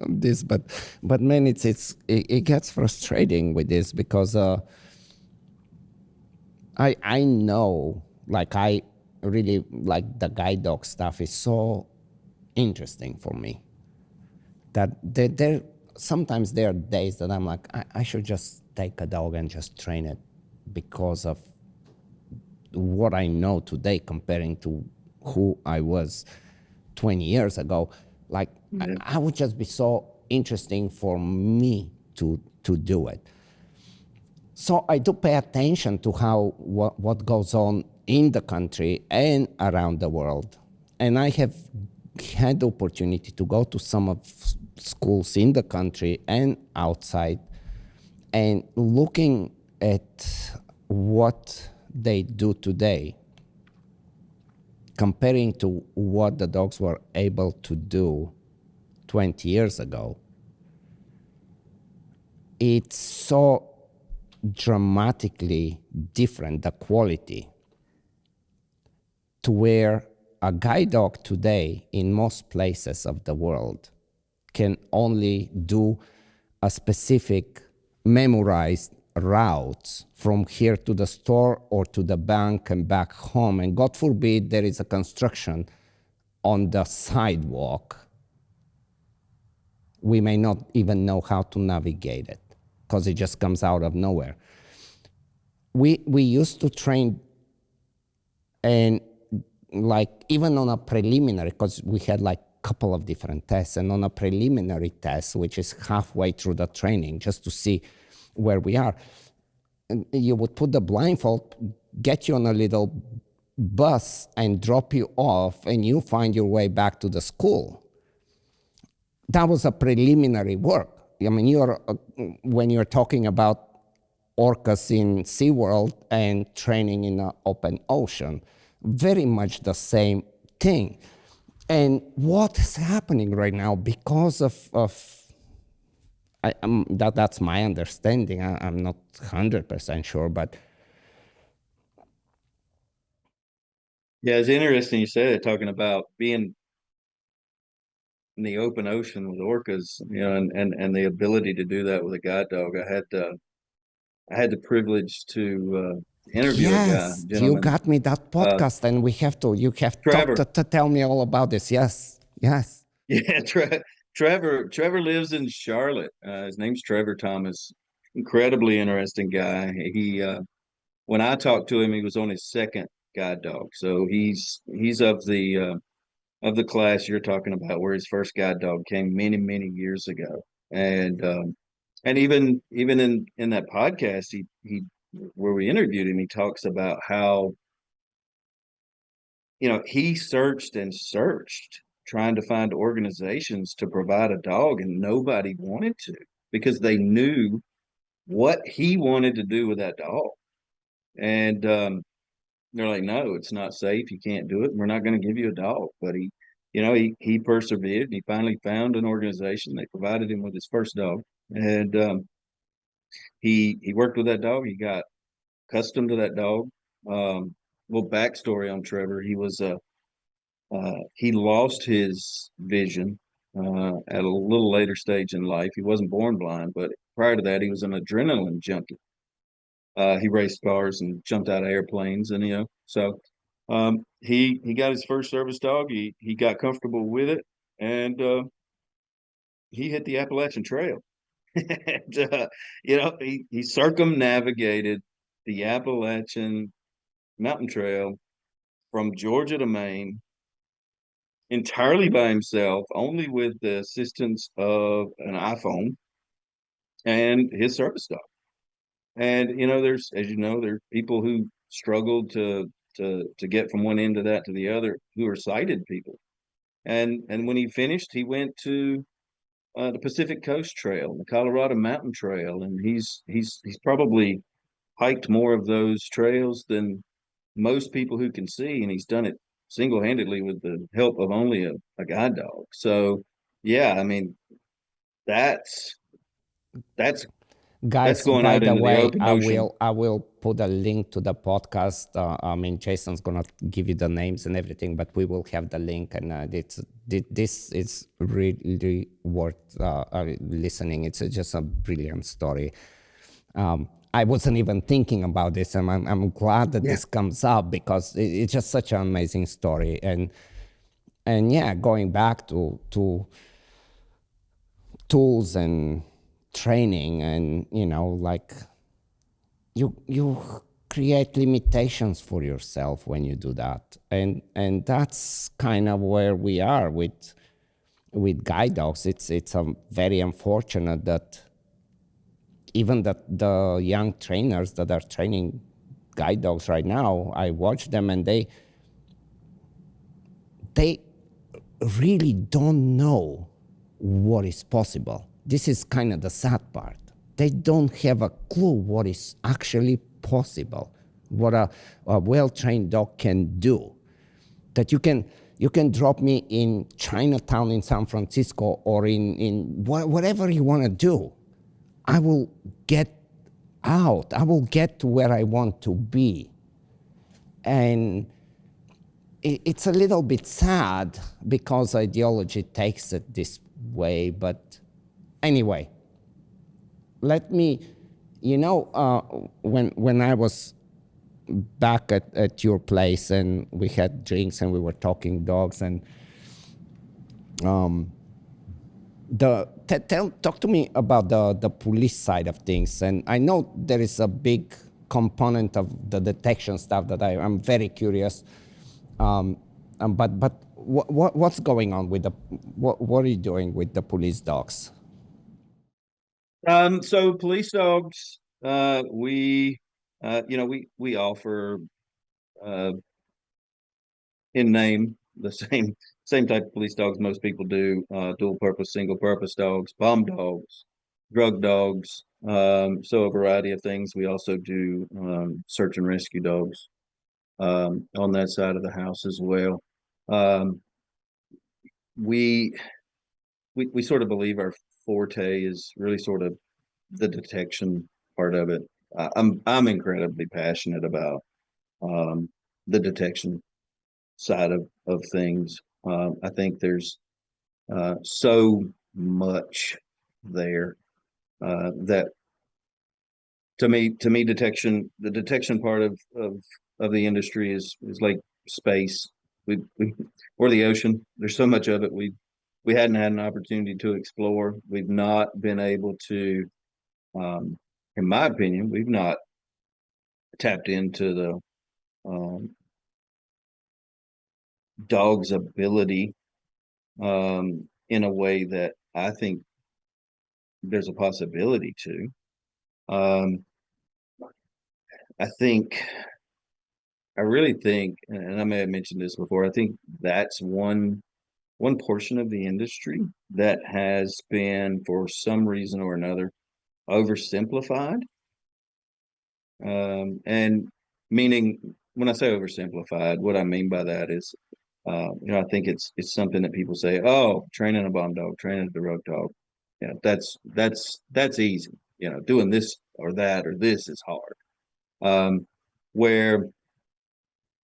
[SPEAKER 1] on this, but man, it gets frustrating with this because I know, like, I really like the guide dog stuff is so interesting for me that there sometimes there are days that I'm like, I should just take a dog and just train it because of what I know today comparing to who I was 20 years ago. Like,
[SPEAKER 2] Yeah.
[SPEAKER 1] I would just be so interesting for me to do it. So I do pay attention to what goes on in the country and around the world. And I have had the opportunity to go to some of schools in the country and outside and looking at what they do today, comparing to what the dogs were able to do 20 years ago, it's so dramatically different, the quality, to where a guide dog today in most places of the world can only do a specific memorized route from here to the store or to the bank and back home. And God forbid there is a construction on the sidewalk. We may not even know how to navigate it because it just comes out of nowhere. We used to train, and like even on a preliminary, because we had like a couple of different tests, and on a preliminary test, which is halfway through the training, just to see where we are, and you would put the blindfold, get you on a little bus and drop you off, and you find your way back to the school. That was a preliminary work. I mean, when you're talking about orcas in SeaWorld and training in an open ocean, very much the same thing. And what is happening right now because of that's my understanding. I'm not 100% sure, but
[SPEAKER 2] Yeah, it's interesting you said it, talking about being in the open ocean with orcas, and the ability to do that with a guide dog. I had the privilege to interview a
[SPEAKER 1] yes, you
[SPEAKER 2] gentleman,
[SPEAKER 1] got me that
[SPEAKER 2] uh,
[SPEAKER 1] podcast, and you have
[SPEAKER 2] Trevor.
[SPEAKER 1] to tell me all about this. Yes, yes.
[SPEAKER 2] Yeah, Trevor lives in Charlotte. His name's Trevor Thomas. Incredibly interesting guy. When I talked to him, he was on his second guide dog. So he's of the class you're talking about, where his first guide dog came many, many years ago. And even in that podcast, he where we interviewed him, he talks about how he searched and searched trying to find organizations to provide a dog, and nobody wanted to because they knew what he wanted to do with that dog. And they're like, no, it's not safe. You can't do it. We're not going to give you a dog. But he persevered, and he finally found an organization. They provided him with his first dog, and he worked with that dog. He got accustomed to that dog. Little backstory on Trevor: he lost his vision at a little later stage in life. He wasn't born blind, but prior to that, he was an adrenaline junkie. He raced cars and jumped out of airplanes, and so he got his first service dog. He got comfortable with it, and he hit the Appalachian Trail. And, he circumnavigated the Appalachian Mountain Trail from Georgia to Maine entirely by himself, only with the assistance of an iPhone and his service dog. And there's, as you know, there are people who struggle to get from one end of that to the other, who are sighted people. And when he finished, he went to the Pacific Coast Trail, the Colorado Mountain Trail, and he's probably hiked more of those trails than most people who can see, and he's done it single-handedly with the help of only a guide dog. So yeah, I mean, that's that's
[SPEAKER 1] Guys,
[SPEAKER 2] going
[SPEAKER 1] by
[SPEAKER 2] out
[SPEAKER 1] the
[SPEAKER 2] into the
[SPEAKER 1] way,
[SPEAKER 2] open
[SPEAKER 1] I
[SPEAKER 2] ocean.
[SPEAKER 1] will I will put a link to the podcast. I mean, Jason's gonna give you the names and everything, but we will have the link, and this is really worth listening. It's just a brilliant story. I wasn't even thinking about this, and I'm glad that
[SPEAKER 2] Yeah.
[SPEAKER 1] this comes up because it's just such an amazing story. And yeah, going back to tools and training, and like you create limitations for yourself when you do that, and that's kind of where we are with guide dogs. It's very unfortunate that even that the young trainers that are training guide dogs right now, I watch them, and they really don't know what is possible. This is kind of the sad part. They don't have a clue what is actually possible, what a well-trained dog can do. That you can drop me in Chinatown in San Francisco, or in whatever you want to do. I will get out. I will get to where I want to be. And it's a little bit sad because ideology takes it this way. But anyway, let me, when I was back at your place and we had drinks and we were talking dogs, and talk to me about the police side of things. And I know there is a big component of the detection stuff that I'm very curious. But what's going on with what are you doing with the police dogs?
[SPEAKER 2] So police dogs, we offer uh, in name the same type of police dogs most people do: dual purpose, single purpose dogs, bomb dogs, drug dogs. So a variety of things. We also do search and rescue dogs on that side of the house as well. Um, we we sort of believe our forte is really sort of the detection part of it. I'm incredibly passionate about the detection side of things. I think there's so much there that to me the detection part of the industry is like space. We or the ocean. There's so much of it we hadn't had an opportunity to explore. We've not been able to, in my opinion, we've not tapped into the dog's ability in a way that I think there's a possibility to. Um, I really think, and I may have mentioned this before, I think that's one one portion of the industry that has been, for some reason or another, oversimplified. And meaning, when I say oversimplified, what I mean by that is, I think it's something that people say, oh, training a bomb dog, training a drug dog, that's easy. Doing this or that or this is hard. Where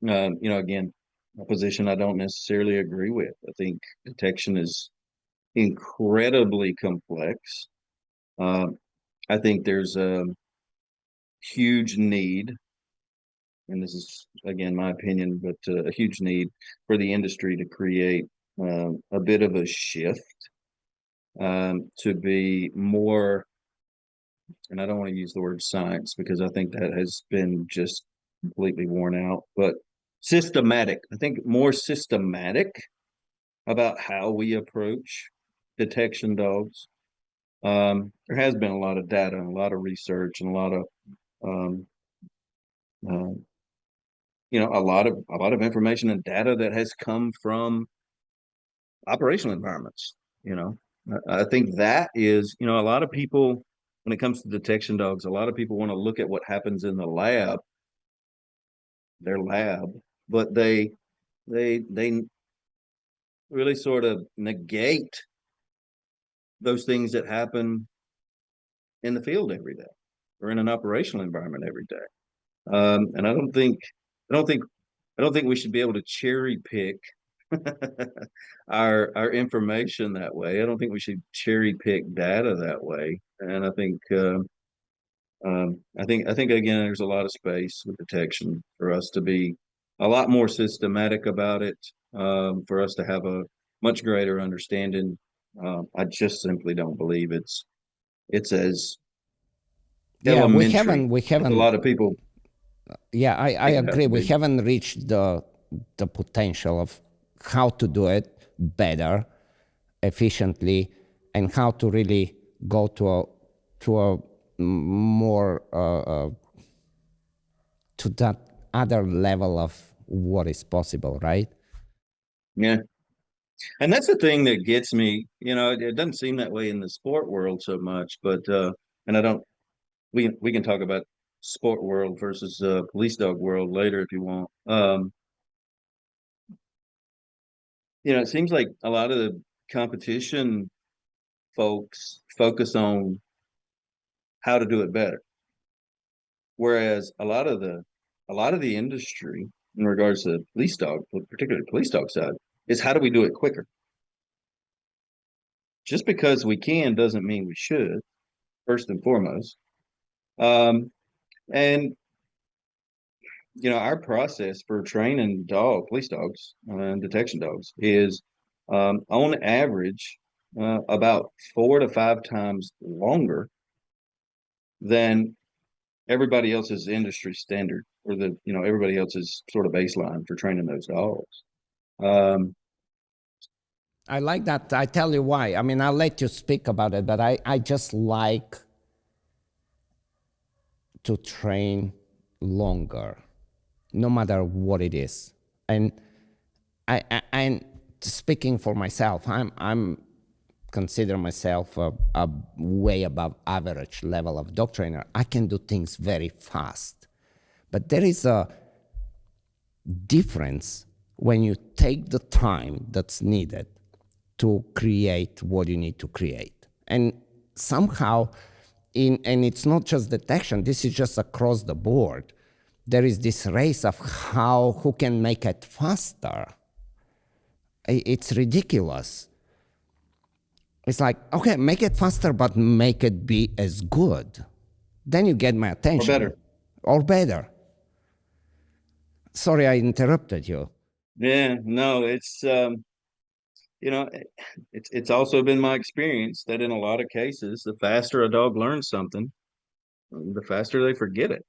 [SPEAKER 2] again, a position I don't necessarily agree with. I think detection is incredibly complex. I think there's a huge need, and this is again my opinion, but a huge need for the industry to create a bit of a shift to be more, and I don't want to use the word science because I think that has been just completely worn out, but systematic. I think more systematic about how we approach detection dogs. There has been a lot of data and a lot of research and a lot of um, uh, a lot of information and data that has come from operational environments. You know, I think that is, a lot of people, when it comes to detection dogs, a lot of people want to look at what happens in the lab, their lab, but they really sort of negate those things that happen in the field every day or in an operational environment every day. And I don't think we should be able to cherry pick our information that way. I don't think we should cherry pick data that way. And I think again, there's a lot of space with detection for us to be a lot more systematic about it, for us to have a much greater understanding. I just simply don't believe it's as
[SPEAKER 1] Yeah, we
[SPEAKER 2] elementary
[SPEAKER 1] haven't we
[SPEAKER 2] as a
[SPEAKER 1] haven't
[SPEAKER 2] lot of people
[SPEAKER 1] yeah, I
[SPEAKER 2] make it out
[SPEAKER 1] agree.
[SPEAKER 2] to
[SPEAKER 1] We
[SPEAKER 2] be.
[SPEAKER 1] haven't reached the potential of how to do it better, efficiently, and how to really go to a more to that other level of what is possible, right?
[SPEAKER 2] Yeah. And that's the thing that gets me, it doesn't seem that way in the sport world so much, but and I don't we can talk about sport world versus police dog world later if you want. It seems like a lot of the competition folks focus on how to do it better, whereas a lot of the industry in regards to police dog, particularly police dog side, is how do we do it quicker? Just because we can doesn't mean we should, first and foremost. Um, and our process for training police dogs, and detection dogs is, on average, about 4 to 5 times longer than everybody else's industry standard, or everybody else's sort of baseline for training those dogs. Um,
[SPEAKER 1] I like that. I tell you why. I mean, I'll let you speak about it, but I just like to train longer, no matter what it is. And and speaking for myself, I'm consider myself a way above average level of dog trainer. I can do things very fast, but there is a difference when you take the time that's needed to create what you need to create. And somehow, and it's not just detection, this is just across the board. There is this race of who can make it faster. It's ridiculous. It's like, okay, make it faster, but make it be as good. Then you get my
[SPEAKER 2] or
[SPEAKER 1] attention.
[SPEAKER 2] better.
[SPEAKER 1] Or better. Sorry, I interrupted you.
[SPEAKER 2] Yeah, no, you know, it's also been my experience that in a lot of cases, the faster a dog learns something, the faster they forget it.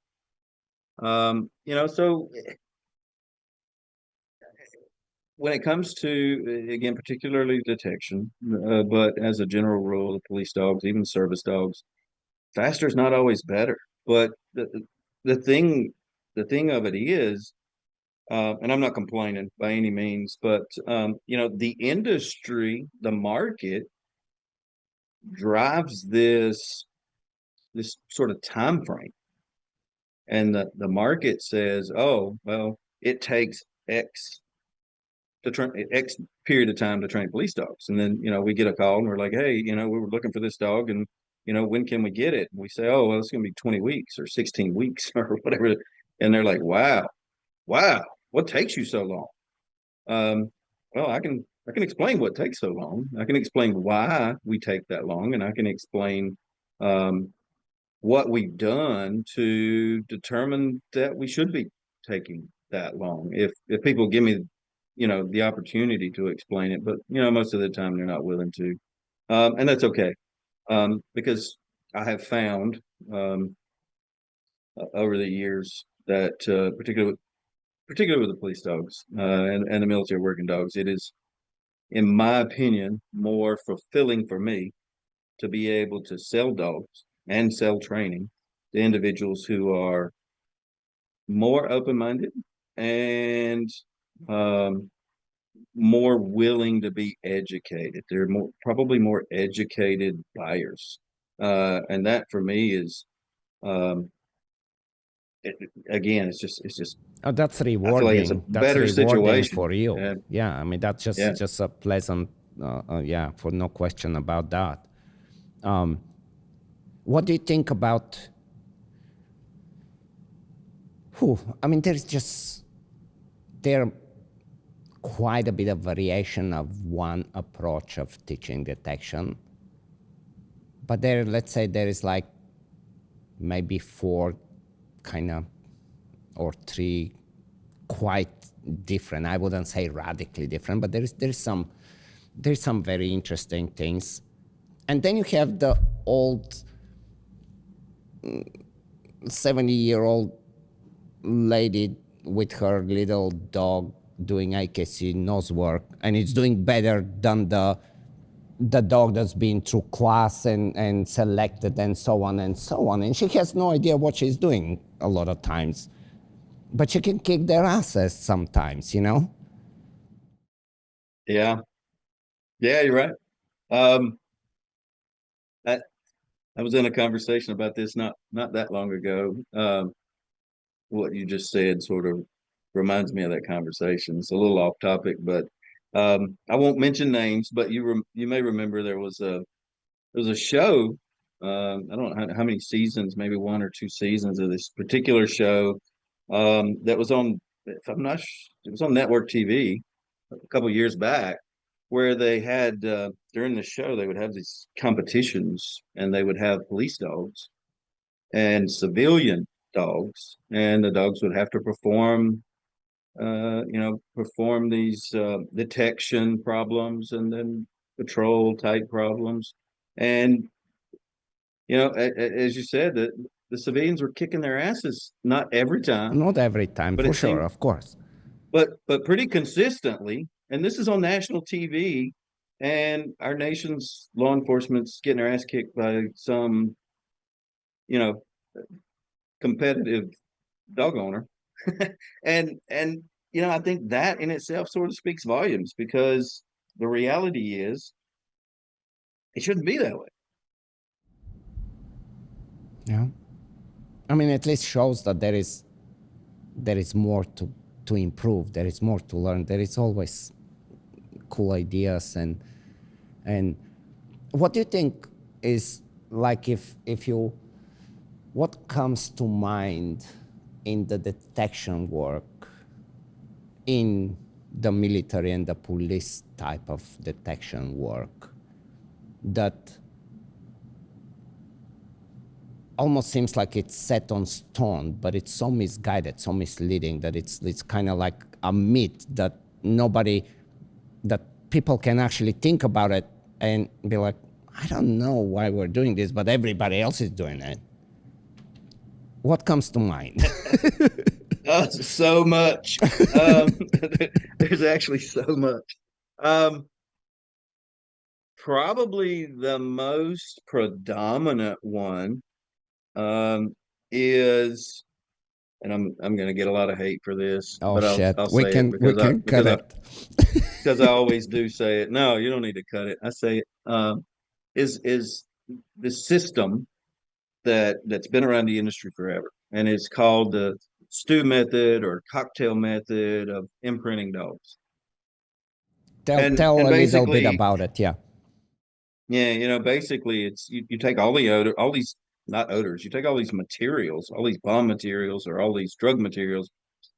[SPEAKER 2] So when it comes to, again, particularly detection, but as a general rule, the police dogs, even service dogs, faster is not always better. But the thing of it is, and I'm not complaining by any means, but the industry, the market drives this sort of time frame, and the market says, oh, well, it takes X to train X period of time to train police dogs, and then we get a call and we're like, hey, we were looking for this dog, and when can we get it? And we say, oh, well, it's going to be 20 weeks or 16 weeks or whatever, and they're like, wow, what takes you so long? Um, well, I can explain what takes so long. I can explain why we take that long, and I can explain um, what we've done to determine that we should be taking that long. If people give me, the opportunity to explain it, but most of the time they're not willing to, and that's okay, because I have found over the years that particularly with the police dogs and the military working dogs, it is, in my opinion, more fulfilling for me to be able to sell dogs and sell training to individuals who are more open-minded and um, more willing to be educated. They're probably more educated buyers, and that for me is, um, it, again, it's just
[SPEAKER 1] Oh, that's
[SPEAKER 2] I feel like it's a
[SPEAKER 1] rewarding. That's
[SPEAKER 2] better
[SPEAKER 1] rewarding
[SPEAKER 2] situation.
[SPEAKER 1] for you.
[SPEAKER 2] And
[SPEAKER 1] Yeah, I mean that's
[SPEAKER 2] yeah,
[SPEAKER 1] just a pleasant. Yeah, for no question about that. Um, what do you think about? Whew, I mean, there quite a bit of variation of one approach of teaching detection, but let's say there is like maybe four kind of or three quite different. I wouldn't say radically different, but there's some very interesting things. And then you have the old 70-year-old lady with her little dog doing IKC nose work, and it's doing better than the dog that's been through class and selected and so on and so on. And she has no idea what she's doing a lot of times. But she can kick their asses sometimes, you know?
[SPEAKER 2] yeah, yeah, you're right. Um, I, I was in a conversation about this not that long ago. What you just said sort of reminds me of that conversation. It's a little off topic, but I won't mention names. But you may remember there was a show. I don't know how many seasons, maybe one or two seasons of this particular show that was on. If I'm not, it was on network TV a couple years back, where they had during the show they would have these competitions, and they would have police dogs and civilian dogs, and the dogs would have to perform these detection problems and then patrol type problems. And as you said, that the civilians were kicking their asses, not every time,
[SPEAKER 1] Not every time,
[SPEAKER 2] but
[SPEAKER 1] for
[SPEAKER 2] it
[SPEAKER 1] sure,
[SPEAKER 2] seemed,
[SPEAKER 1] of course.
[SPEAKER 2] but pretty consistently. And this is on national TV, and our nation's law enforcement's getting their ass kicked by some, you know, competitive dog owner. And I think that in itself sort of speaks volumes, because the reality is it shouldn't be that way.
[SPEAKER 1] Yeah. I mean, at least shows that there is more to improve. There is more to learn. There is always cool ideas and what do you think is like if you what comes to mind in the detection work in the military and the police type of detection work that almost seems like it's set on stone, but it's so misguided, so misleading that it's kind of like a myth that that people can actually think about it and be like, I don't know why we're doing this, but everybody else is doing it. What comes to mind?
[SPEAKER 2] So much. Um, there's actually so much. Um, Probably the most predominant one is and I'm going to get a lot of hate for this,
[SPEAKER 1] Oh
[SPEAKER 2] but
[SPEAKER 1] shit,
[SPEAKER 2] I'll
[SPEAKER 1] we
[SPEAKER 2] say it
[SPEAKER 1] can we can cut it.
[SPEAKER 2] because I always do say it. No, you don't need to cut it. I say it. Is the system that's been around the industry forever, and it's called the stew method or cocktail method of imprinting dogs.
[SPEAKER 1] Tell
[SPEAKER 2] And
[SPEAKER 1] a little bit
[SPEAKER 2] basically,
[SPEAKER 1] about it. Yeah.
[SPEAKER 2] yeah, basically it's you take all the odor, all these not odors, you take all these materials, all these bomb materials or all these drug materials,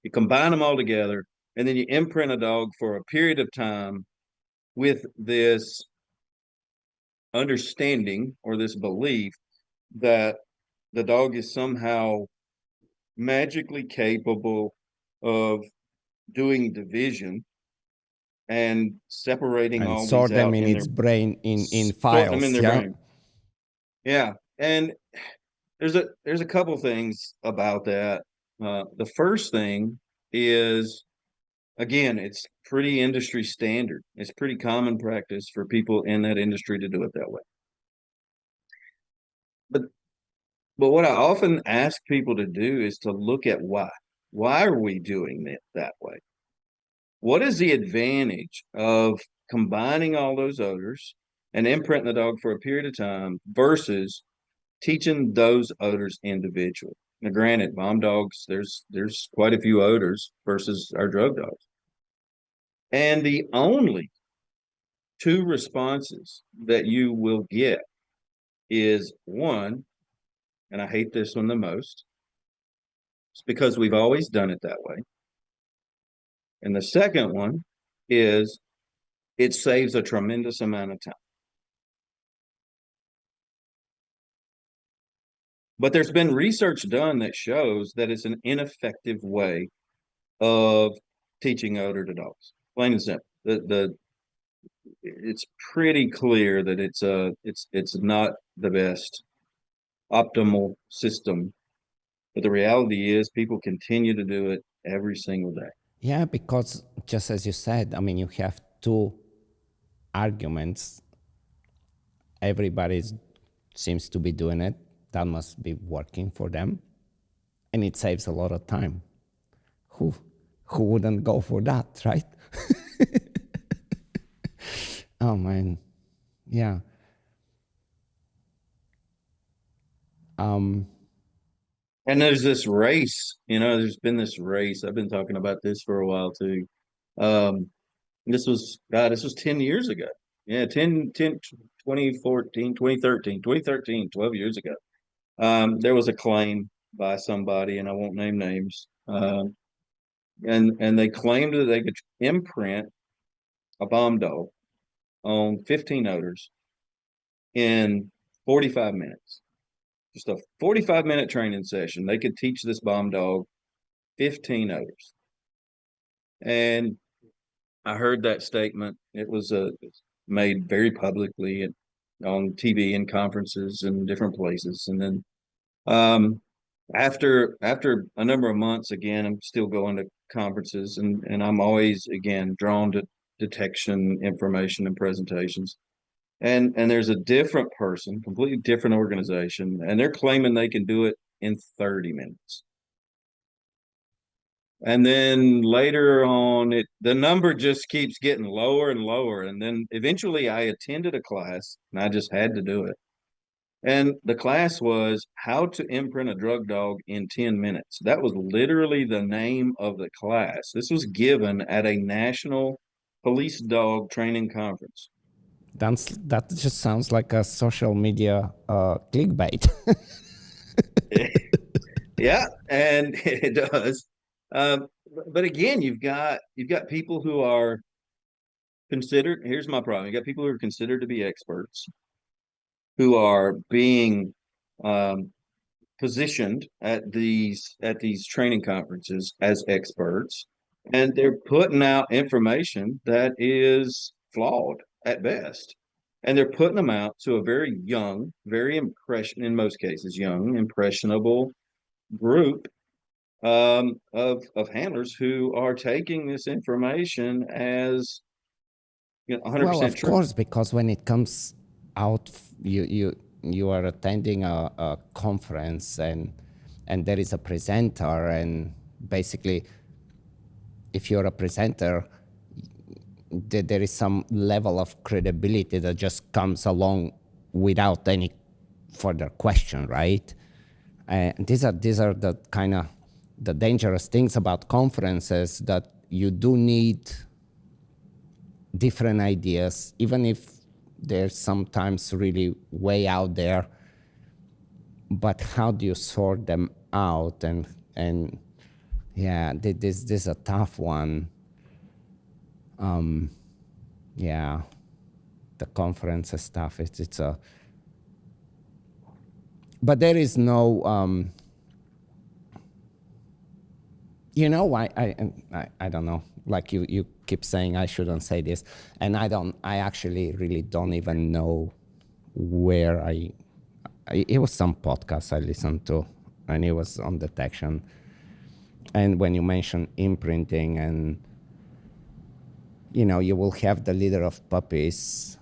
[SPEAKER 2] you combine them all together, and then you imprint a dog for a period of time with this understanding or this belief that the dog is somehow magically capable of doing division and separating
[SPEAKER 1] And
[SPEAKER 2] all these
[SPEAKER 1] sort them
[SPEAKER 2] out
[SPEAKER 1] in
[SPEAKER 2] in their
[SPEAKER 1] its brain in
[SPEAKER 2] sorting them in
[SPEAKER 1] files.
[SPEAKER 2] their
[SPEAKER 1] Yeah.
[SPEAKER 2] brain. Yeah, and there's a couple things about that. The first thing is, again, it's pretty industry standard. It's pretty common practice for people in that industry to do it that way. But but what I often ask people to do is to look at why. Why are we doing it that way? What is the advantage of combining all those odors and imprinting the dog for a period of time versus teaching those odors individually? Now, granted, bomb dogs, there's quite a few odors versus our drug dogs. And the only two responses that you will get is one, and I hate this one the most, it's because we've always done it that way. And the second one is it saves a tremendous amount of time. But there's been research done that shows that it's an ineffective way of teaching odor to dogs. Plain and simple. The it's pretty clear that it's not the best optimal system. But the reality is people continue to do it every single day.
[SPEAKER 1] Yeah, because just as you said, I mean, you have two arguments. Everybody seems to be doing it. That must be working for them, and it saves a lot of time. Who who wouldn't go for that, right? Oh man, yeah.
[SPEAKER 2] And there's this race, there's been this race. I've been talking about this for a while too. Um, this was 10 years ago. Yeah, 2014, 2013, 2013, 12 years ago. There was a claim by somebody, and I won't name names. And they claimed that they could imprint a bomb dog on 15 odors in 45 minutes. Just a 45-minute training session. They could teach this bomb dog 15 odors. And I heard that statement. It was made very publicly on TV and conferences and different places. And then after a number of months, again, I'm still going to conferences, and I'm always again drawn to detection information and presentations. And there's a different person, completely different organization, and they're claiming they can do it in 30 minutes. And then later on, the number just keeps getting lower and lower. And then eventually I attended a class and I just had to do it. And the class was how to imprint a drug dog in 10 minutes. That was literally the name of the class. This was given at a national police dog training conference.
[SPEAKER 1] That just sounds like a social media clickbait.
[SPEAKER 2] Yeah, and it does. But again, you've got people who are considered. Here's my problem: you got people who are considered to be experts, who are being um, positioned at these training conferences as experts, and they're putting out information that is flawed at best, and they're putting them out to a very young, very in most cases, young, impressionable group of handlers who are taking this information as
[SPEAKER 1] Well,
[SPEAKER 2] 100%
[SPEAKER 1] of
[SPEAKER 2] true.
[SPEAKER 1] course, because when it comes out, you are attending a conference, and and there is a presenter, and basically, if you're a presenter, there is some level of credibility that just comes along without any further question, right? And these are the kind of the dangerous things about conferences, that you do need different ideas, even if they're sometimes really way out there. But how do you sort them out? And yeah, this is a tough one. Yeah, the conference stuff. It's a. But there is no. You know, I don't know. Like you keep saying I shouldn't say this, and I actually really don't even know where it was some podcast I listened to, and it was on detection. And when you mention imprinting, and you will have the litter of puppies,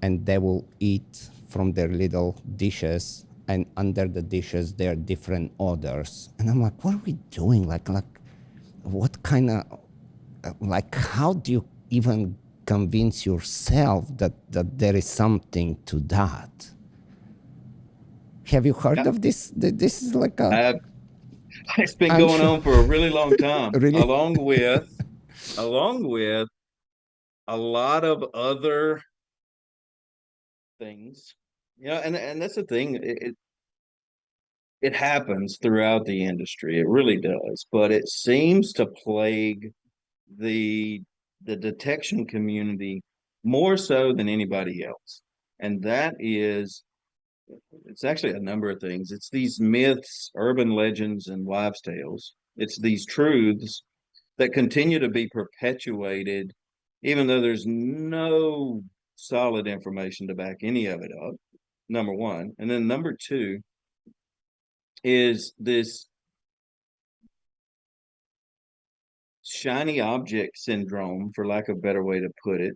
[SPEAKER 1] and they will eat from their little dishes, and under the dishes there are different odors. And I'm like, what are we doing? Like what kind of, like, how do you even convince yourself that there is something to that? Have you heard of this? This is like a.
[SPEAKER 2] It's been
[SPEAKER 1] I'm
[SPEAKER 2] going
[SPEAKER 1] sure.
[SPEAKER 2] on for a really long time,
[SPEAKER 1] Really?
[SPEAKER 2] along with a lot of other things. And that's the thing. It happens throughout the industry. It really does, but it seems to plague the the detection community more so than anybody else. And that is, it's actually a number of things. It's these myths, urban legends, and wives' tales. It's these truths that continue to be perpetuated, even though there's no solid information to back any of it up. Number one. And then number two is this shiny object syndrome, for lack of a better way to put it.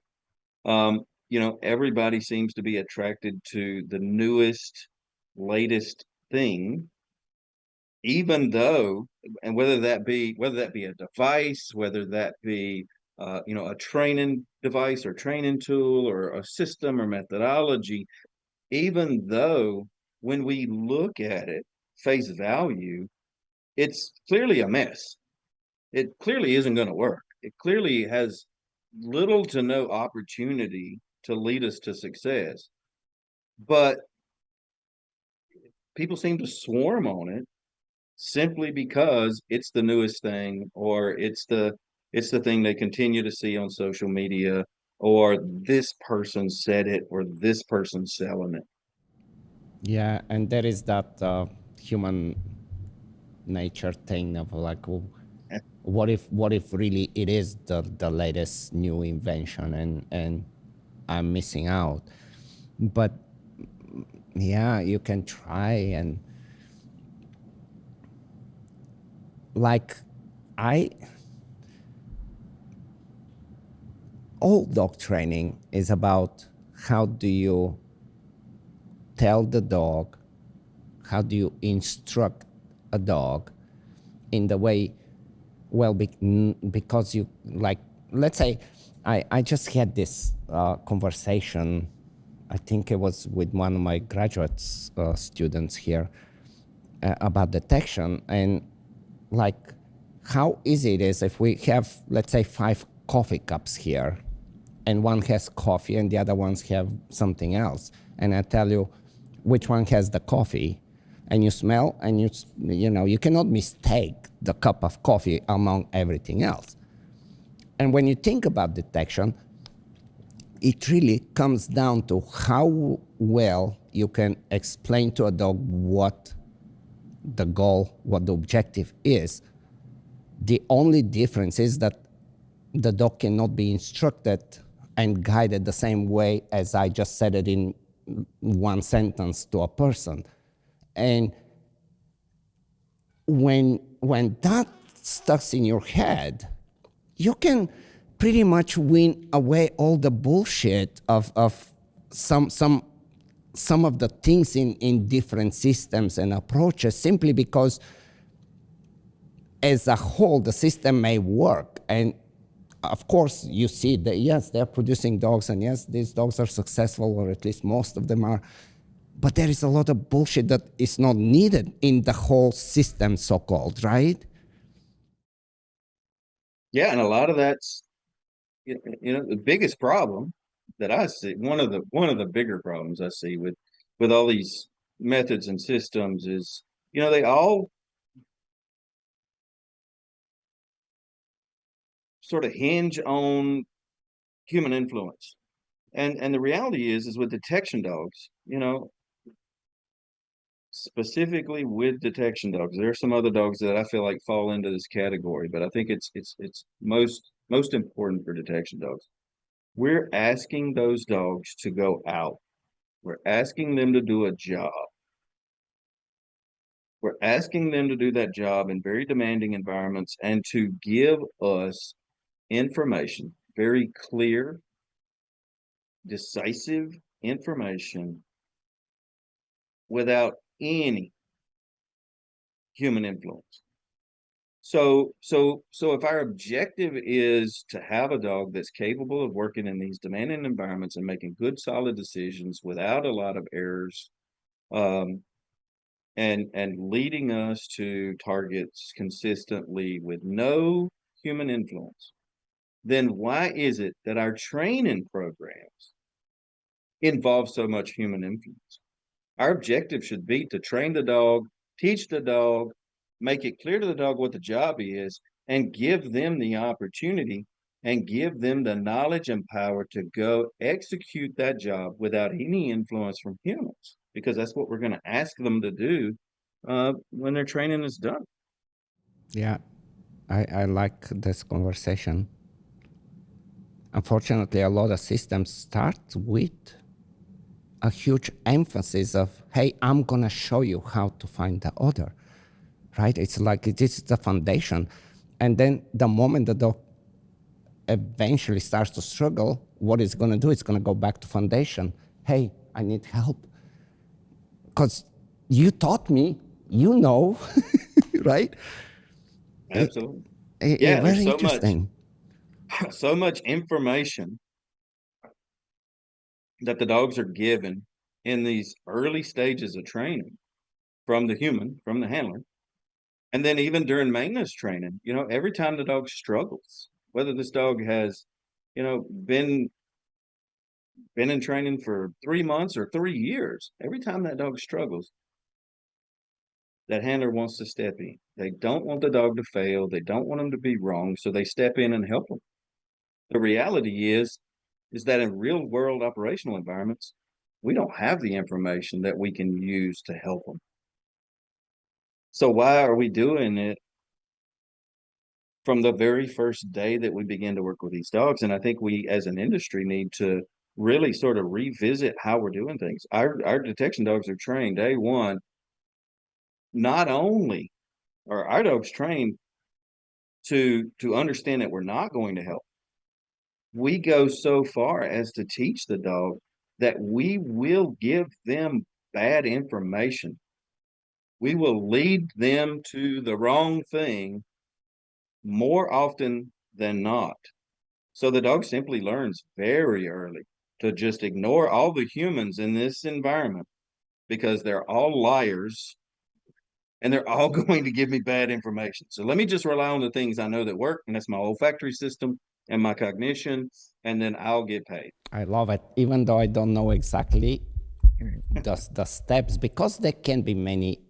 [SPEAKER 2] Everybody seems to be attracted to the newest, latest thing, even though, and whether that be a device, whether that be a training device or training tool or a system or methodology, even though when we look at it face value, it's clearly a mess. It clearly isn't going to work. It clearly has little to no opportunity to lead us to success. But people seem to swarm on it simply because it's the newest thing, or it's the thing they continue to see on social media, or this person said it, or this person's selling it.
[SPEAKER 1] Yeah, and there is that human nature thing of like, well, what if really it is the latest new invention, and I'm missing out. But yeah, you can try, and like I all dog training is about how do you tell the dog, how do you instruct a dog in the way, well, because you, like, let's say I just had this conversation, I think it was with one of my graduate students here, about detection, and like how easy it is if we have, let's say, 5 coffee cups here, and one has coffee and the other ones have something else, and I tell you which one has the coffee, and you smell, and you cannot mistake the cup of coffee among everything else. And when you think about detection, it really comes down to how well you can explain to a dog what the goal, what the objective is. The only difference is that the dog cannot be instructed and guided the same way as I just said it in one sentence to a person. And when that stuck in your head, you can pretty much win away all the bullshit of some some of the things in different systems and approaches, simply because as a whole, the system may work. And of course, you see that, yes, they're producing dogs, and yes, these dogs are successful, or at least most of them are. But there is a lot of bullshit that is not needed in the whole system, so-called, right?
[SPEAKER 2] Yeah, and a lot of that's the biggest problem that I see. One of the bigger problems I see with all these methods and systems is, they all sort of hinge on human influence. And the reality is with detection dogs, specifically with detection dogs, there are some other dogs that I feel like fall into this category, but I think it's most important for detection dogs. We're asking those dogs to go out. We're asking them to do a job. We're asking them to do that job in very demanding environments and to give us information, very clear, decisive information without any human influence. So if our objective is to have a dog that's capable of working in these demanding environments and making good, solid decisions without a lot of errors, and leading us to targets consistently with no human influence, then why is it that our training programs involve so much human influence? Our objective should be to train the dog, teach the dog, make it clear to the dog what the job is, and give them the opportunity and give them the knowledge and power to go execute that job without any influence from humans, because that's what we're going to ask them to do when their training is done.
[SPEAKER 1] Yeah, I like this conversation. Unfortunately, a lot of systems start with a huge emphasis of, hey, I'm going to show you how to find the other, right? It's like this is the foundation. And then the moment the dog eventually starts to struggle, what it's going to do, it's going to go back to foundation. Hey, I need help. Because you taught me, right?
[SPEAKER 2] Absolutely.
[SPEAKER 1] Yeah,
[SPEAKER 2] There's
[SPEAKER 1] very interesting.
[SPEAKER 2] so much information that the dogs are given in these early stages of training from the human, from the handler. And then even during maintenance training, every time the dog struggles, whether this dog has, been in training for 3 months or 3 years, every time that dog struggles, that handler wants to step in. They don't want the dog to fail. They don't want him to be wrong. So they step in and help him. The reality is that in real world operational environments, we don't have the information that we can use to help them. So why are we doing it from the very first day that we begin to work with these dogs? And I think we as an industry need to really sort of revisit how we're doing things. Our detection dogs are trained day one. Not only are our dogs trained to understand that we're not going to help, we go so far as to teach the dog that we will give them bad information. We will lead them to the wrong thing more often than not. So the dog simply learns very early to just ignore all the humans in this environment because they're all liars and they're all going to give me bad information. So let me just rely on the things I know that work, and that's my olfactory system and my cognition, and then I'll get paid.
[SPEAKER 1] I love it, even though I don't know exactly the steps, because there can be many,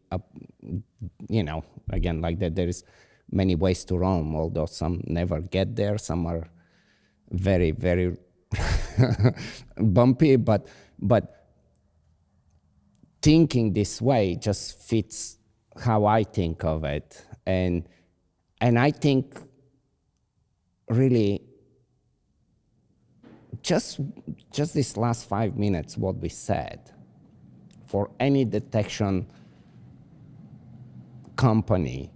[SPEAKER 1] again, like that, there is many ways to roam, although some never get there, some are very, very bumpy, but thinking this way just fits how I think of it. And I think really just this last 5 minutes, what we said, for any detection company,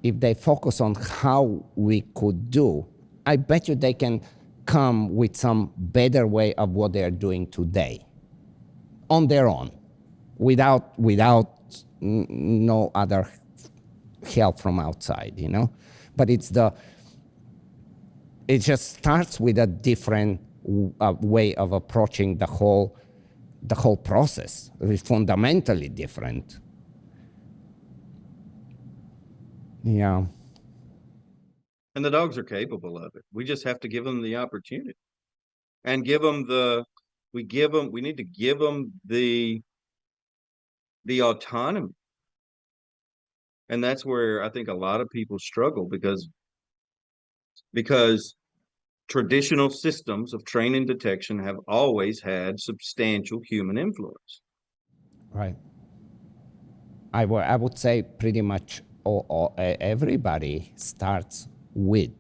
[SPEAKER 1] if they focus on how we could do, I bet you they can come with some better way of what they're doing today. on their own, without no other help from outside, you know. But it just starts with a different way of approaching the whole process. It's fundamentally different. Yeah.
[SPEAKER 2] And the dogs are capable of it. We just have to give them the opportunity and give them we need to give them the autonomy. And that's where I think a lot of people struggle because traditional systems of training detection have always had substantial human influence.
[SPEAKER 1] Right. I would say pretty much everybody starts with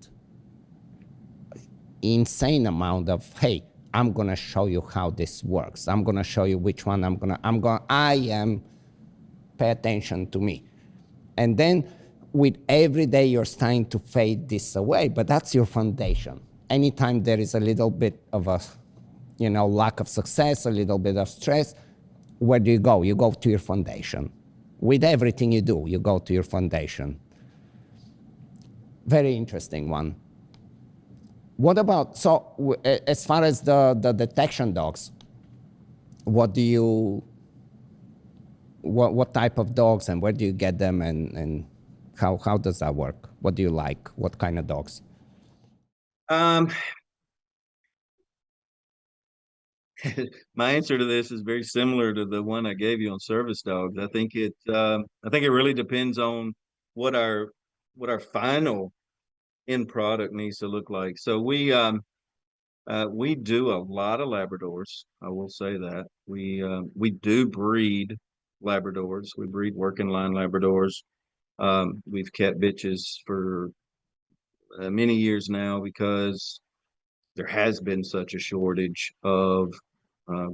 [SPEAKER 1] insane amount of, hey, I'm gonna show you how this works. I'm gonna show you which one pay attention to me. And then with every day you're starting to fade this away, but that's your foundation. Anytime there is a little bit of a, lack of success, a little bit of stress, where do you go? You go to your foundation. With everything you do, you go to your foundation. Very interesting one. What about, as far as the detection dogs, what type of dogs and where do you get them, and how does that work? What do you like? What kind of dogs?
[SPEAKER 2] My answer to this is very similar to the one I gave you on service dogs. I think it really depends on what our final end product needs to look like. So we do a lot of Labradors. I will say that we do breed Labradors. We breed working line Labradors. We've kept bitches for many years now because there has been such a shortage of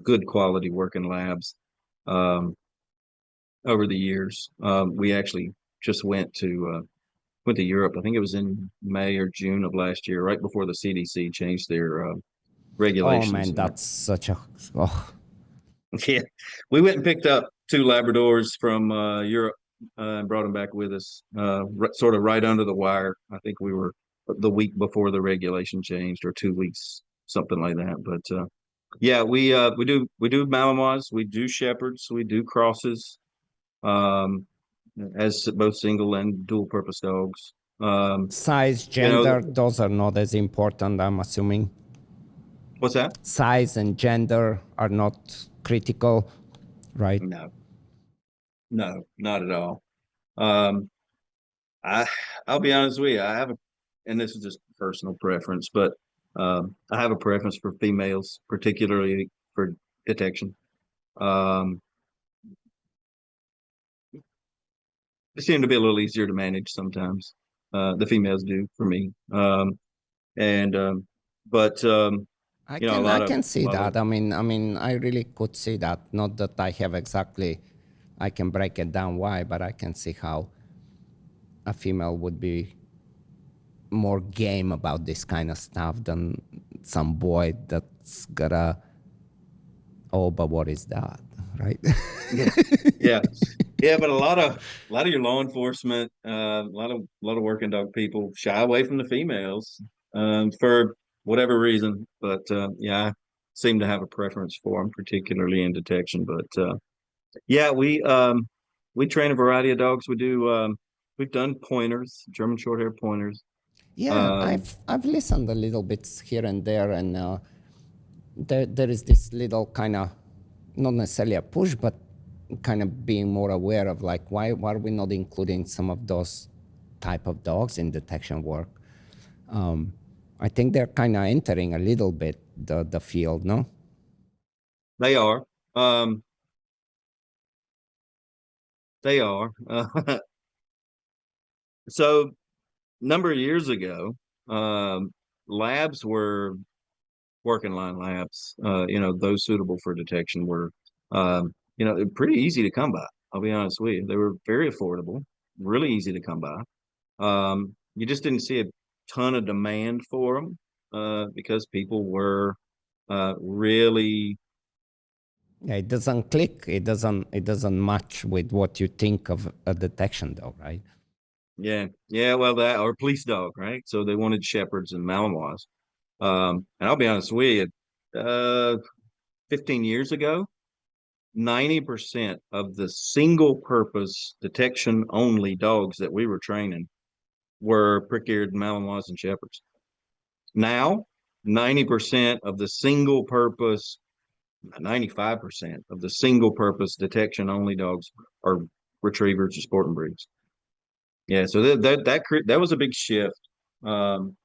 [SPEAKER 2] good quality working labs over the years. We actually just went to Europe. I think it was in May or June of last year, right before the CDC changed their regulations.
[SPEAKER 1] Oh man, that's such a
[SPEAKER 2] Yeah, we went and picked up two Labradors from Europe and brought them back with us, sort of right under the wire. I think we were the week before the regulation changed, or 2 weeks, something like that. But yeah, we do Malinois, we do Shepherds, we do crosses, as both single and dual purpose dogs.
[SPEAKER 1] Size, gender, those are not as important, I'm assuming.
[SPEAKER 2] What's that?
[SPEAKER 1] Size and gender are not critical, right?
[SPEAKER 2] No, not at all. I'll be honest with you. And this is just personal preference, but I have a preference for females, particularly for detection. They seem to be a little easier to manage sometimes. The females do for me. And but
[SPEAKER 1] I
[SPEAKER 2] you know,
[SPEAKER 1] can see that. I mean, I really could see that. Not that I have exactly, I can break it down why, but I can see how a female would be more game about this kind of stuff than some boy that's got but what is that, right?
[SPEAKER 2] yeah. But a lot of your law enforcement, a lot of working dog people shy away from the females for whatever reason. But yeah, I seem to have a preference for them, particularly in detection. But yeah, we train a variety of dogs. We've done pointers, German short hair pointers.
[SPEAKER 1] Yeah, I've listened a little bit here and there, and there is this little kind of, not necessarily a push, but kind of being more aware of like why are we not including some of those type of dogs in detection work. I think they're kind of entering a little bit the field, no?
[SPEAKER 2] They are. They are. So number of years ago, labs were working line labs. Those suitable for detection were, pretty easy to come by. I'll be honest with you. They were very affordable, really easy to come by. You just didn't see a ton of demand for them because people were really
[SPEAKER 1] Yeah, it doesn't click. It doesn't match with what you think of a detection dog, right?
[SPEAKER 2] Yeah, yeah. Well, that or police dog, right? So they wanted shepherds and Malinois. And I'll be honest with you, 15 years ago, 90% of the single purpose detection only dogs that we were training were prick-eared Malinois and shepherds. Now, 90% of the single purpose, 95% of the single purpose detection only dogs are retrievers or sporting breeds. Yeah, so that was a big shift. Um,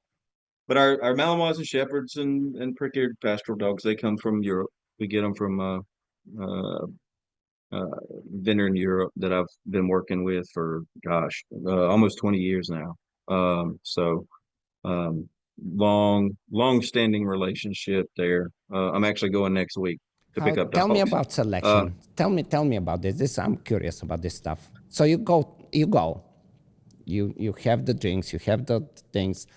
[SPEAKER 2] but our Malinois and shepherds and prick-eared pastoral dogs, they come from Europe. We get them from uh, vendor in Europe that I've been working with for gosh, almost 20 years now. So um, long standing relationship there. I'm actually going next week to
[SPEAKER 1] How?
[SPEAKER 2] pick up
[SPEAKER 1] Tell me
[SPEAKER 2] dogs.
[SPEAKER 1] about
[SPEAKER 2] Uh,
[SPEAKER 1] selection. Tell me about this. I'm curious about this stuff. So you have the drinks, you have the things,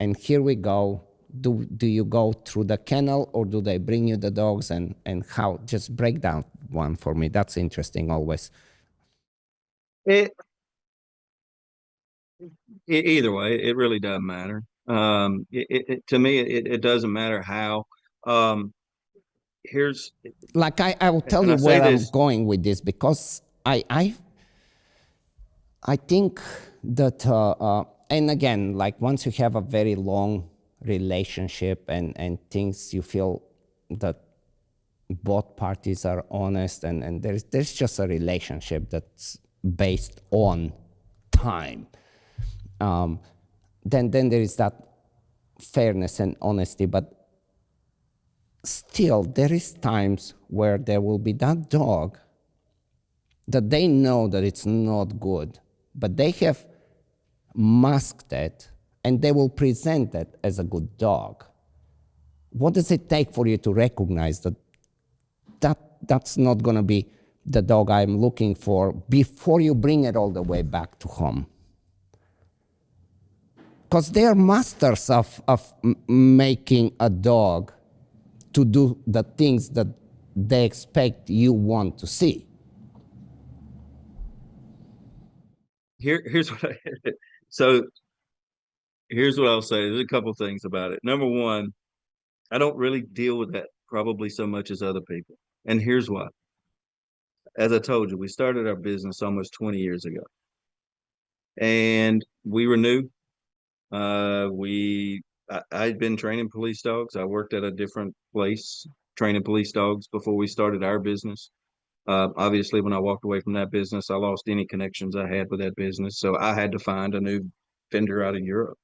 [SPEAKER 1] and here we go. Do you go through the kennel, or do they bring you the dogs, and how? Just break down one for me. That's interesting always.
[SPEAKER 2] it, Either way, it really doesn't matter. To me, it doesn't matter how. Um, here's
[SPEAKER 1] Like I will tell
[SPEAKER 2] and
[SPEAKER 1] you
[SPEAKER 2] I say
[SPEAKER 1] where I'm
[SPEAKER 2] this.
[SPEAKER 1] going with this, because I think that, and again, like once you have a very long relationship, and things, you feel that both parties are honest, and there's just a relationship that's based on time. Um, then there is that fairness and honesty, but still there is times where there will be that dog that they know that it's not good, but they have masked it, and they will present it as a good dog. What does it take for you to recognize that's not going to be the dog I'm looking for before you bring it all the way back to home? Because they are masters of making a dog to do the things that they expect you want to see.
[SPEAKER 2] Here's what so here's what I'll say. There's a couple things about it. Number one, I don't really deal with that probably so much as other people. And here's why. As I told you, we started our business almost 20 years ago. And we were new. I'd been training police dogs. I worked at a different place training police dogs before we started our business. Obviously, when I walked away from that business, I lost any connections I had with that business. So I had to find a new vendor out of Europe.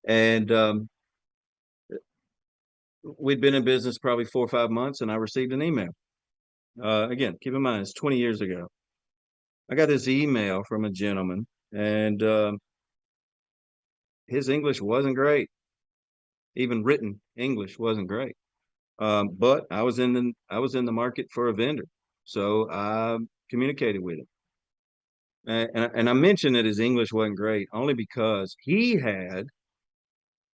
[SPEAKER 2] And we'd been in business probably 4 or 5 months, and I received an email. Again, keep in mind, it's 20 years ago. I got this email from a gentleman, and his English wasn't great. Even written English wasn't great. But I was in the market for a vendor, so I communicated with him. And I mentioned that his English wasn't great only because he had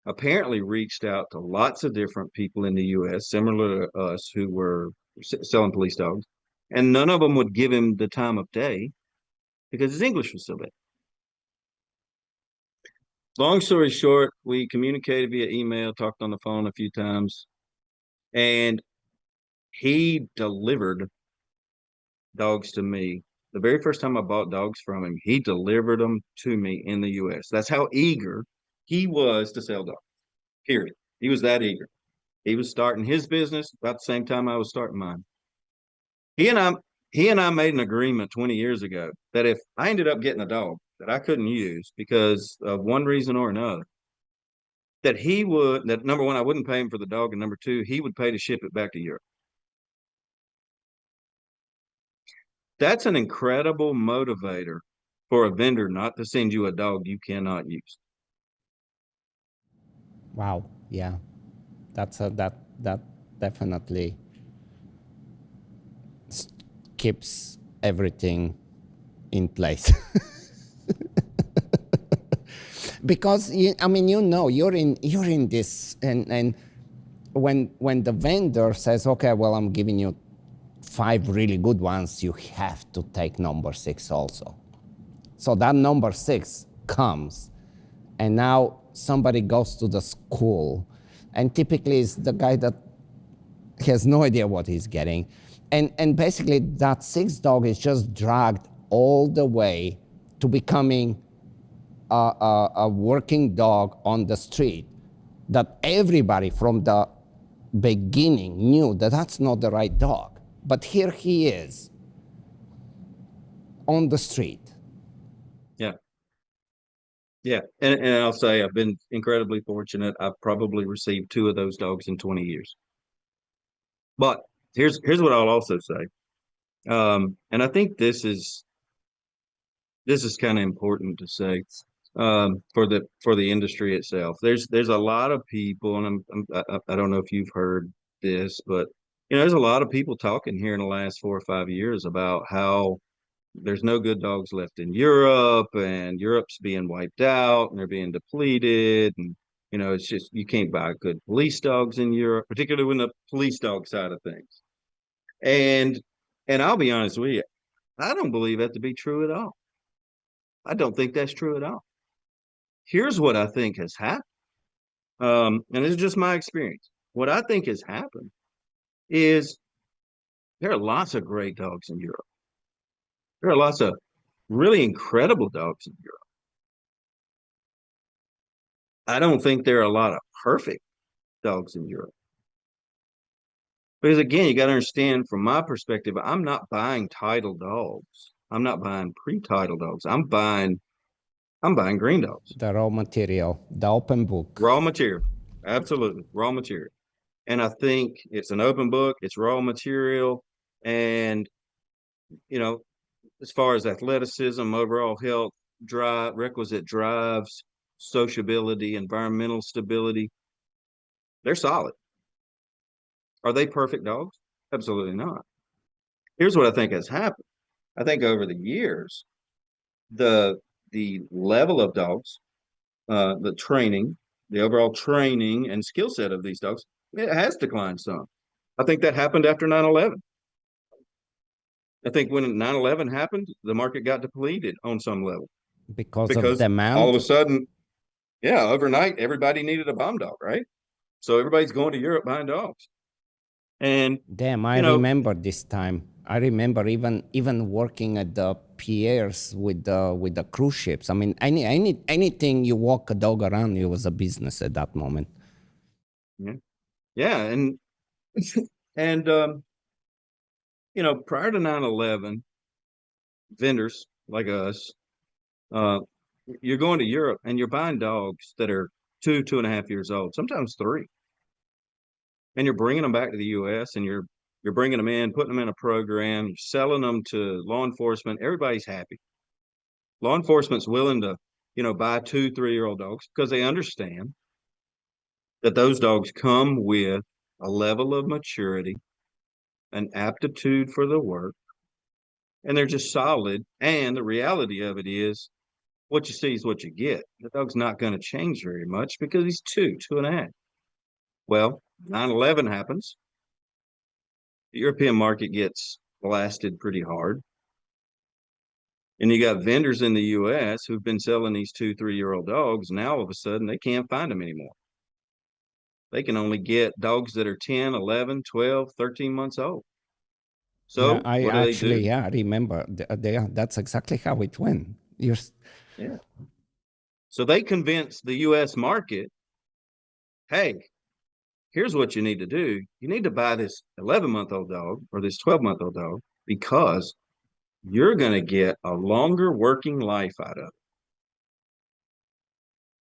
[SPEAKER 2] apparently reached out to lots of different people in the U.S., similar to us, who were selling police dogs, and none of them would give him the time of day because his English was so bad. Long story short, we communicated via email, talked on the phone a few times, and he delivered dogs to me. The very first time I bought dogs from him, he delivered them to me in the U.S. That's how eager he was to sell dogs, period. He was that eager. He was starting his business about the same time I was starting mine. He and I he and I made an agreement 20 years ago that if I ended up getting a dog that I couldn't use because of one reason or another, that number one, I wouldn't pay him for the dog, and number two, he would pay to ship it back to Europe. That's an incredible motivator for a vendor not to send you a dog you cannot use.
[SPEAKER 1] Wow. Yeah. That definitely keeps everything in place. Because I mean, you're in this, and when the vendor says, okay, well, I'm giving you 5 really good ones, you have to take number 6 also. So that number 6 comes, and now somebody goes to the school, and typically it's the guy that has no idea what he's getting. And basically that 6th dog is just dragged all the way to becoming a working dog on the street that everybody from the beginning knew that that's not the right dog. But here he is on the street.
[SPEAKER 2] Yeah. Yeah. And I'll say I've been incredibly fortunate. I've probably received 2 of those dogs in 20 years. But here's what I'll also say. And I think this is kind of important to say for the industry itself. There's a lot of people, and I don't know if you've heard this, but there's a lot of people talking here in the last 4 or 5 years about how there's no good dogs left in Europe, and Europe's being wiped out, and they're being depleted, and it's just you can't buy good police dogs in Europe, particularly when the police dog side of things. And I'll be honest with you, I don't believe that to be true at all. I don't think that's true at all. Here's what I think has happened. And this is just my experience. What I think has happened is there are lots of great dogs in Europe. There are lots of really incredible dogs in Europe. I don't think there are a lot of perfect dogs in Europe. Because again, you got to understand from my perspective, I'm not buying title dogs. I'm not buying pre-title dogs. I'm buying green dogs.
[SPEAKER 1] The raw material, the open book.
[SPEAKER 2] Raw material. Absolutely. Raw material. And I think it's an open book, it's raw material. And, as far as athleticism, overall health, requisite drives, sociability, environmental stability, they're solid. Are they perfect dogs? Absolutely not. Here's what I think has happened. I think over the years, the level of dogs, the training, the overall training and skill set of these dogs, it has declined some. I think that happened after 9/11. I think when 9/11 happened, the market got depleted on some level.
[SPEAKER 1] Because of demand?
[SPEAKER 2] All of a sudden, yeah, overnight, everybody needed a bomb dog, right? So everybody's going to Europe buying dogs. And
[SPEAKER 1] damn, I remember this time. I remember even working at the piers with the cruise ships. I mean, anything you walk a dog around, it was a business at that moment.
[SPEAKER 2] Yeah, and and prior to 9/11, vendors like us, you're going to Europe and you're buying dogs that are 2.5 years old, sometimes 3, and you're bringing them back to the U.S. and you're bringing them in, putting them in a program, you're selling them to law enforcement. Everybody's happy. Law enforcement's willing to, buy 2-3-year-old dogs because they understand that those dogs come with a level of maturity, an aptitude for the work, and they're just solid. And the reality of it is, what you see is what you get. The dog's not going to change very much because he's 2.5. Well, 9/11 happens. The European market gets blasted pretty hard. And you got vendors in the U.S. who've been selling these 2-3-year-old dogs. Now, all of a sudden, they can't find them anymore. They can only get dogs that are 10, 11, 12, 13 months old. So
[SPEAKER 1] yeah, I
[SPEAKER 2] what do
[SPEAKER 1] actually,
[SPEAKER 2] they do?
[SPEAKER 1] Yeah, I remember. That's exactly how it went.
[SPEAKER 2] Yeah. So they convince the U.S. market, hey, here's what you need to do. You need to buy this 11-month-old dog or this 12-month-old dog because you're going to get a longer working life out of it.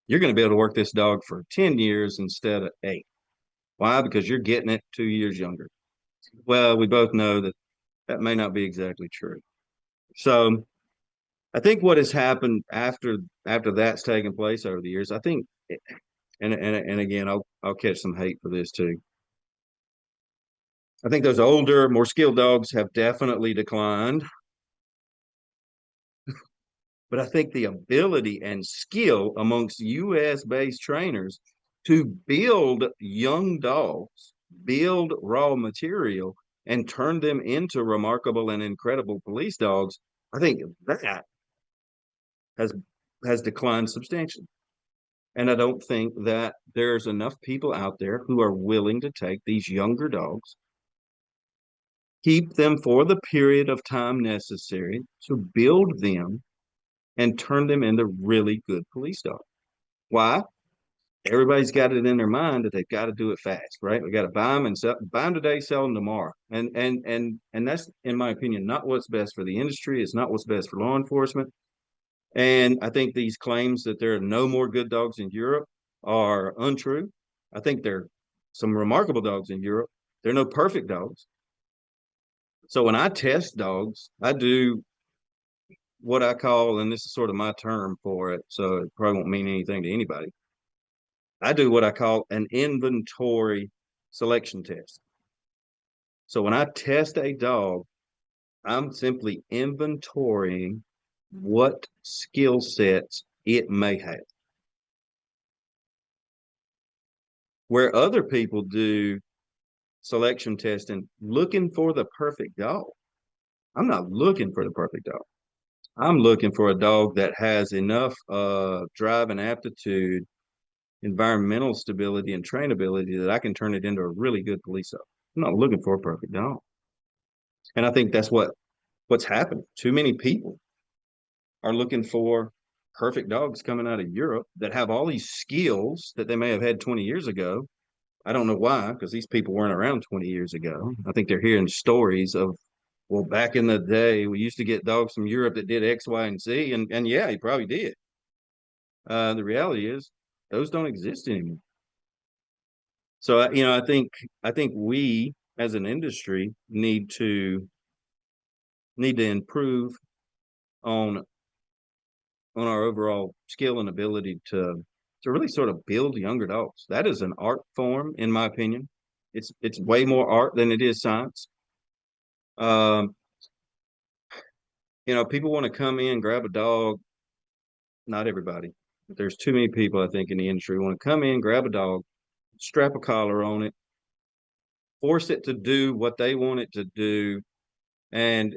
[SPEAKER 2] You're going to be able to work this dog for 10 years instead of 8. Why? Because you're getting it 2 years younger. Well, we both know that may not be exactly true. So I think what has happened after that's taken place over the years, I think, and again, I'll catch some hate for this too. I think those older, more skilled dogs have definitely declined. But I think the ability and skill amongst US-based trainers to build young dogs, build raw material, and turn them into remarkable and incredible police dogs, I think that has declined substantially. And I don't think that there's enough people out there who are willing to take these younger dogs, keep them for the period of time necessary to build them and turn them into really good police dogs. Why? Everybody's got it in their mind that they've got to do it fast, right? We got to buy them and buy them today, sell them tomorrow. And that's, in my opinion, not what's best for the industry. It's not what's best for law enforcement. And I think these claims that there are no more good dogs in Europe are untrue. I think there are some remarkable dogs in Europe. There are no perfect dogs. So when I test dogs, I do what I call, and this is sort of my term for it, so it probably won't mean anything to anybody. I do what I call an inventory selection test. So when I test a dog, I'm simply inventorying what skill sets it may have. Where other people do selection testing looking for the perfect dog, I'm not looking for the perfect dog. I'm looking for a dog that has enough drive and aptitude, environmental stability, and trainability that I can turn it into a really good police dog. I'm not looking for a perfect dog. And I think that's what's happening. Too many people are looking for perfect dogs coming out of Europe that have all these skills that they may have had 20 years ago. I don't know why, because these people weren't around 20 years ago. I think they're hearing stories of, well, back in the day, we used to get dogs from Europe that did X, Y, and Z. And yeah, he probably did. The reality is those don't exist anymore. So, I think we as an industry need to improve on our overall skill and ability to really sort of build younger dogs. That is an art form, in my opinion. It's way more art than it is science. People want to come in, grab a dog. Not everybody, but there's too many people, I think, in the industry who want to come in, grab a dog, strap a collar on it, force it to do what they want it to do, and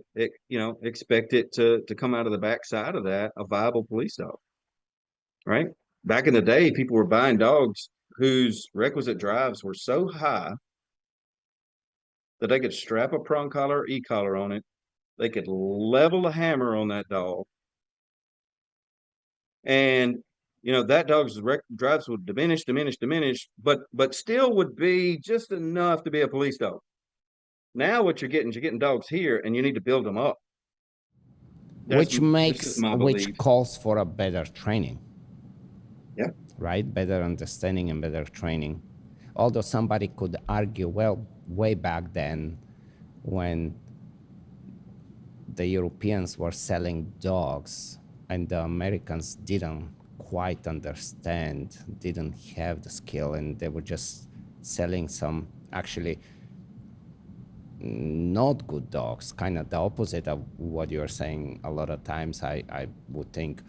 [SPEAKER 2] expect it to come out of the backside of that a viable police dog. Right? Back in the day, people were buying dogs whose requisite drives were so high that they could strap a prong collar or e-collar on it. They could level a hammer on that dog. And, that dog's drives would diminish, but still would be just enough to be a police dog. Now what you're getting dogs here, and you need to build them up.
[SPEAKER 1] Which calls for a better training.
[SPEAKER 2] Yeah.
[SPEAKER 1] Right? Better understanding and better training. Although somebody could argue, well, way back then when the Europeans were selling dogs and the Americans didn't quite understand, didn't have the skill, and they were just selling some actually not good dogs, kind of the opposite of what you're saying. A lot of times I would think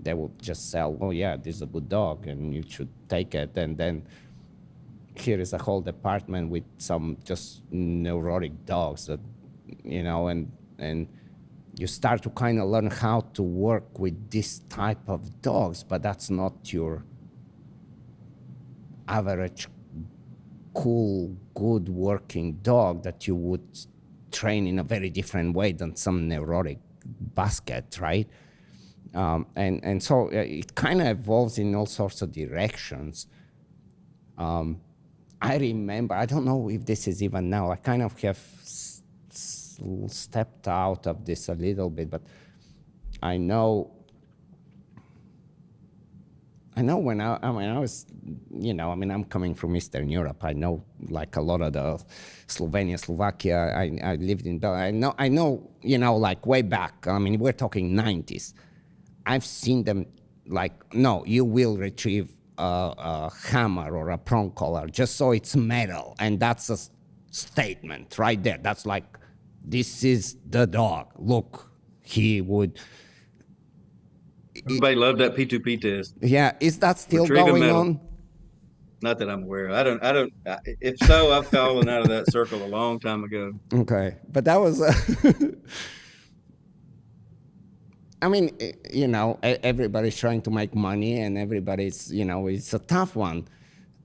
[SPEAKER 1] they would just sell, oh yeah, this is a good dog and you should take it. And then here is a whole department with some just neurotic dogs that, and you start to kind of learn how to work with this type of dogs, but that's not your average cool, good working dog that you would train in a very different way than some neurotic basket, right? And so it kind of evolves in all sorts of directions. I remember, I don't know if this is even now, I kind of have stepped out of this a little bit, but I know when I was, I'm coming from Eastern Europe. I know like a lot of the Slovenia, Slovakia. I lived in Belgium. I know, like way back. We're talking 90s. I've seen them like, no, you will retrieve a hammer or a prong collar just so it's metal. And that's a statement right there. That's like, this is the dog. Look, he would.
[SPEAKER 2] Everybody loved that P2P test.
[SPEAKER 1] Yeah, is that still going on?
[SPEAKER 2] Not that I'm aware of. If so, I've fallen out of that circle a long time ago.
[SPEAKER 1] Okay, but that was. I mean, everybody's trying to make money, and everybody's, it's a tough one.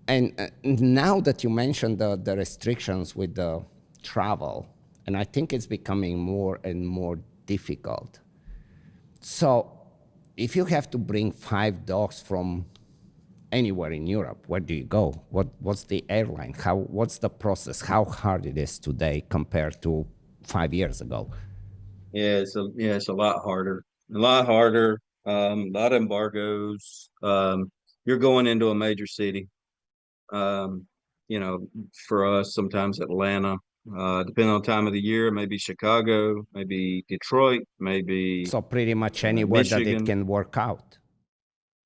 [SPEAKER 1] And now that you mentioned the restrictions with the travel, and I think it's becoming more and more difficult. So, if you have to bring 5 dogs from anywhere in Europe, where do you go? What's the airline? What's the process? How hard it is today compared to 5 years ago?
[SPEAKER 2] It's a lot harder. A lot harder. A lot of embargoes. You're going into a major city. Um, for us, sometimes Atlanta. Depending on the time of the year, maybe Chicago, maybe Detroit, maybe
[SPEAKER 1] So pretty much anywhere that it
[SPEAKER 2] Michigan.
[SPEAKER 1] can work out.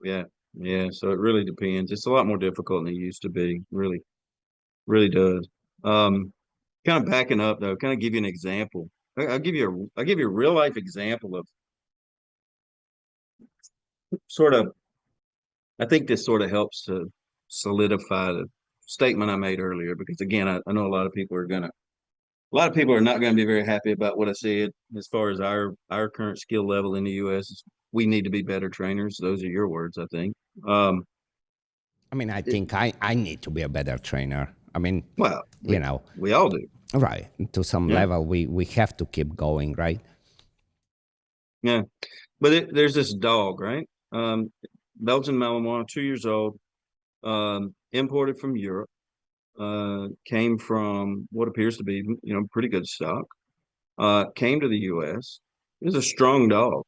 [SPEAKER 2] Yeah, yeah. So it really depends. It's a lot more difficult than it used to be. Really, really does. Kind of backing up though, kind of give you an example. I'll give you a real life example of sort of. I think this sort of helps to solidify the statement I made earlier because again, I know a lot of people are not going to be very happy about what I said as far as our current skill level in the U.S. We need to be better trainers. Those are your words, I think. Um,
[SPEAKER 1] I mean, I
[SPEAKER 2] it,
[SPEAKER 1] think I need to be a better trainer. I mean,
[SPEAKER 2] well,
[SPEAKER 1] you know,
[SPEAKER 2] we all do.
[SPEAKER 1] right. To some
[SPEAKER 2] Yeah,
[SPEAKER 1] level, we have to keep going, right?
[SPEAKER 2] yeah. But there's this dog, right? Belgian Malinois, 2 years old, imported from Europe, came from what appears to be, pretty good stock. Came to the U.S. It was a strong dog.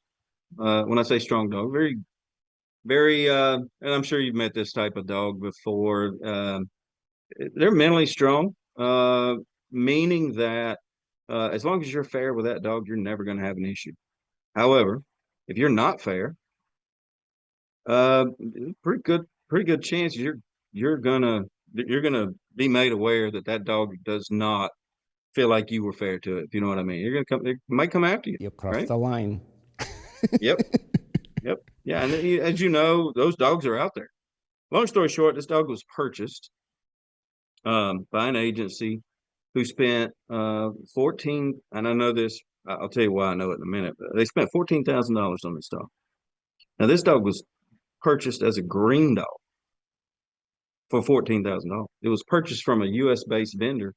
[SPEAKER 2] When I say strong dog, very, very, and I'm sure you've met this type of dog before. They're mentally strong, meaning that as long as you're fair with that dog, you're never going to have an issue. However, if you're not fair, uh, pretty good chance you're gonna you're gonna be made aware that that dog does not feel like you were fair to it. If you know what I mean, you're gonna come. They might come after you,
[SPEAKER 1] You cross
[SPEAKER 2] right?
[SPEAKER 1] the line.
[SPEAKER 2] Yep, yep, yeah. And as you know, those dogs are out there. Long story short, this dog was purchased by an agency who spent 14. And I know this. I'll tell you why I know it in a minute. But they spent $14,000 on this dog. Now, this dog was purchased as a green dog for $14,000. It was purchased from a U.S. based vendor.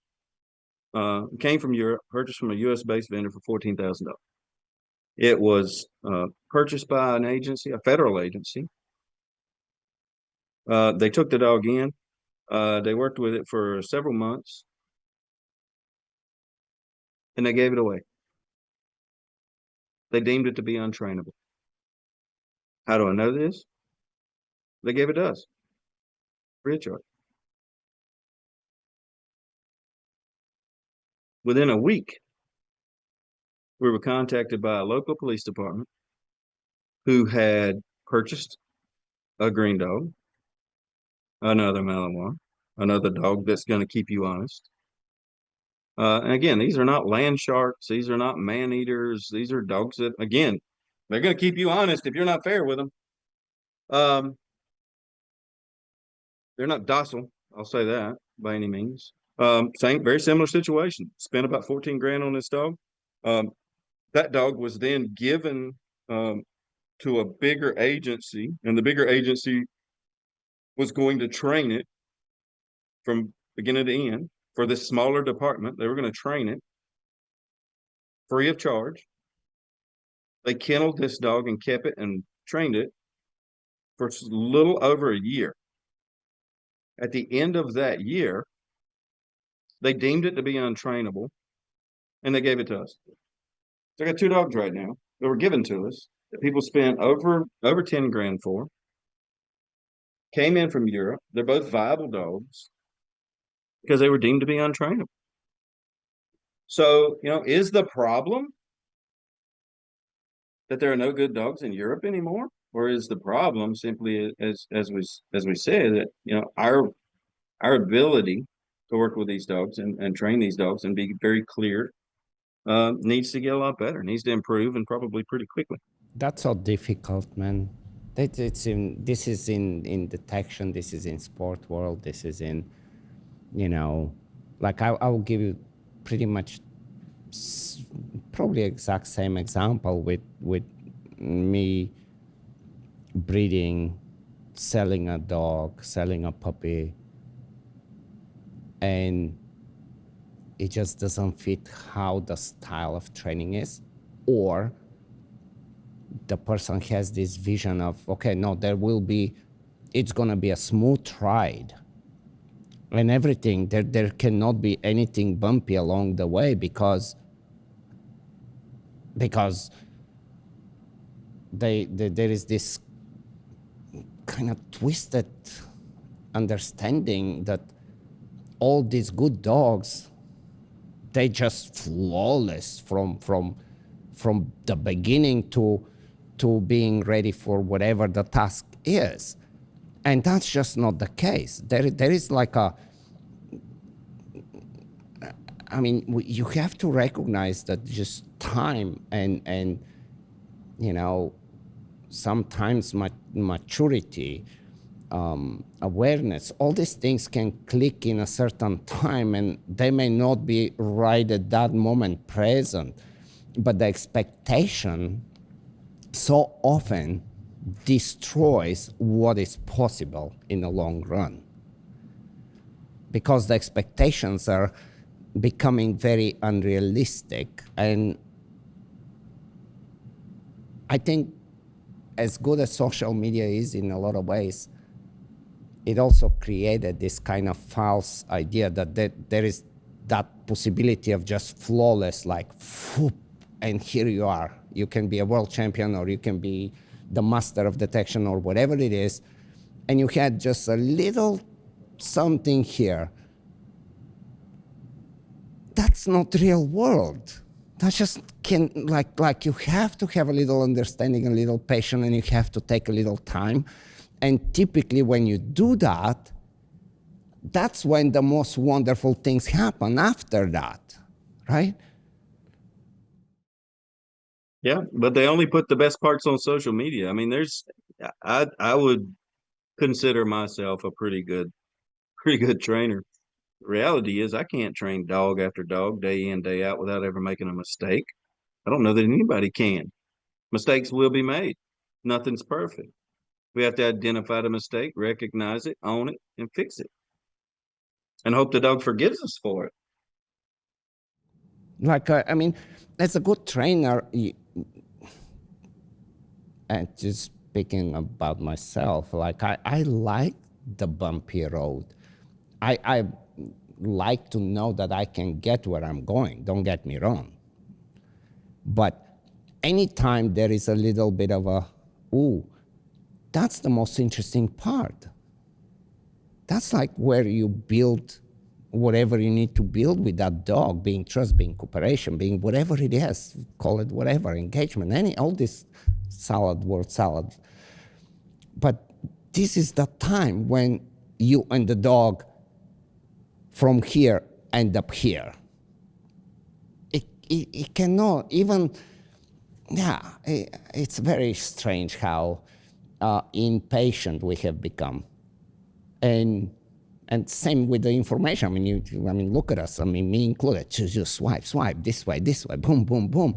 [SPEAKER 2] Came from Europe, purchased from a U.S. based vendor for $14,000. It was purchased by an agency, a federal agency. They took the dog in. They worked with it for several months, and they gave it away. They deemed it to be untrainable. How do I know this? They gave it to us, free of charge. Within a week, we were contacted by a local police department who had purchased a green dog, another Malinois, another dog that's going to keep you honest. And again, these are not land sharks. These are not man eaters. These are dogs that, again, they're going to keep you honest if you're not fair with them. Um, they're not docile. I'll say that by any means. Very similar situation. Spent about 14 grand on this dog. Um, that dog was then given to a bigger agency, and the bigger agency was going to train it from beginning to end for this smaller department. They were going to train it free of charge. They kenneled this dog and kept it and trained it for a little over a year. At the end of that year, they deemed it to be untrainable and they gave it to us. So I got 2 dogs right now that were given to us that people spent over 10 grand for. Came in from Europe. They're both viable dogs because they were deemed to be untrainable. So, is the problem that there are no good dogs in Europe anymore? Or is the problem simply as we said that, our ability to work with these dogs and train these dogs and be very clear needs to get a lot better, needs to improve and probably pretty quickly.
[SPEAKER 1] That's so difficult, man. It's in, this is in detection, this is in sport world, this is in, you know, like I will give you pretty much probably exact same example with me breeding, selling a dog, selling a puppy, and it just doesn't fit how the style of training is, or the person has this vision of, okay, no, there will be, it's going to be a smooth ride and everything. There cannot be anything bumpy along the way because there is this kind of twisted understanding that all these good dogs, they just flawless from the beginning to being ready for whatever the task is. And that's just not the case. There is like a, I mean, you have to recognize that just time and you know, sometimes maturity, awareness, all these things can click in a certain time and they may not be right at that moment present, but the expectation so often destroys what is possible in the long run, because the expectations are becoming very unrealistic. And I think as good as social media is in a lot of ways, it also created this kind of false idea that there is that possibility of just flawless, like, whoop, and here you are. You can be a world champion, or you can be the master of detection, or whatever it is, and you had just a little something here. That's not real world. That just can, like you have to have a little understanding, a little patience, and you have to take a little time. And typically when you do that, that's when the most wonderful things happen after that, right?
[SPEAKER 2] Yeah, but they only put the best parts on social media. I mean, I would consider myself a pretty good trainer. The reality is I can't train dog after dog, day in, day out, without ever making a mistake. I don't know that anybody can. Mistakes will be made. Nothing's perfect. We have to identify the mistake, recognize it, own it, and fix it, and hope the dog forgives us for it.
[SPEAKER 1] Like, I mean, as a good trainer, and just speaking about myself, like I like the bumpy road. I like to know that I can get where I'm going. Don't get me wrong. But anytime there is a little bit of a, ooh, that's the most interesting part. That's like where you build whatever you need to build with that dog, being trust, being cooperation, being whatever it is, call it whatever, engagement, all this word salad. But this is the time when you and the dog from here end up here. It cannot even, yeah, it's very strange how impatient we have become. And same with the information. I mean, look at us. I mean, me included. Just swipe, this way, boom, boom, boom,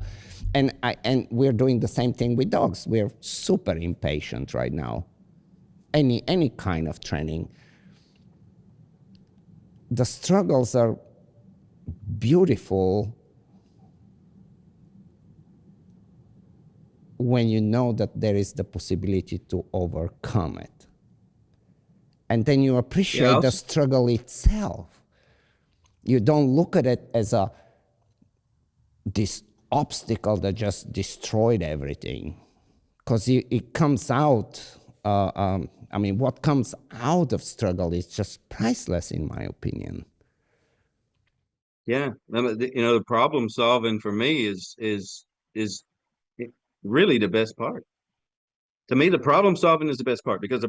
[SPEAKER 1] and we're doing the same thing with dogs. We're super impatient right now. Any kind of training. The struggles are beautiful when you know that there is the possibility to overcome it. And then you appreciate the struggle itself. You don't look at it as this obstacle that just destroyed everything. Because it comes out, I mean, what comes out of struggle is just priceless, in my opinion.
[SPEAKER 2] Yeah, the problem solving for me is really the best part. To me, the problem solving is the best part because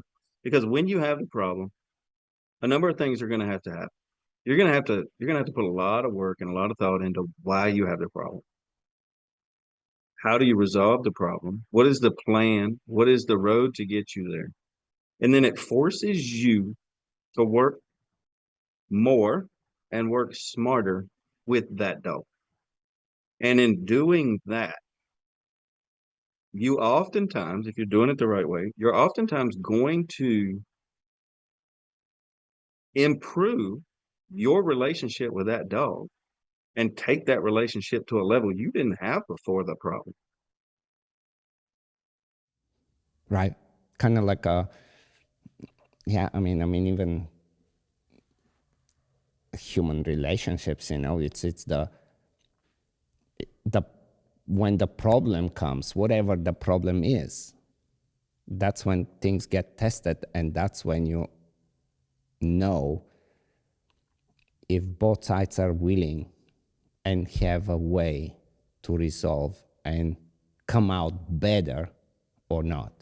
[SPEAKER 2] when you have the problem, a number of things are going to have to happen. You're going to have to put a lot of work and a lot of thought into why you have the problem. How do you resolve the problem? What is the plan? What is the road to get you there? And then it forces you to work more and work smarter with that dog. And in doing that, you oftentimes, if you're doing it the right way, you're oftentimes going to improve your relationship with that dog and take that relationship to a level you didn't have before the problem.
[SPEAKER 1] Right. Kind of like a, yeah, I mean, even human relationships, it's the when the problem comes, whatever the problem is, that's when things get tested, and that's when you know if both sides are willing and have a way to resolve and come out better or not.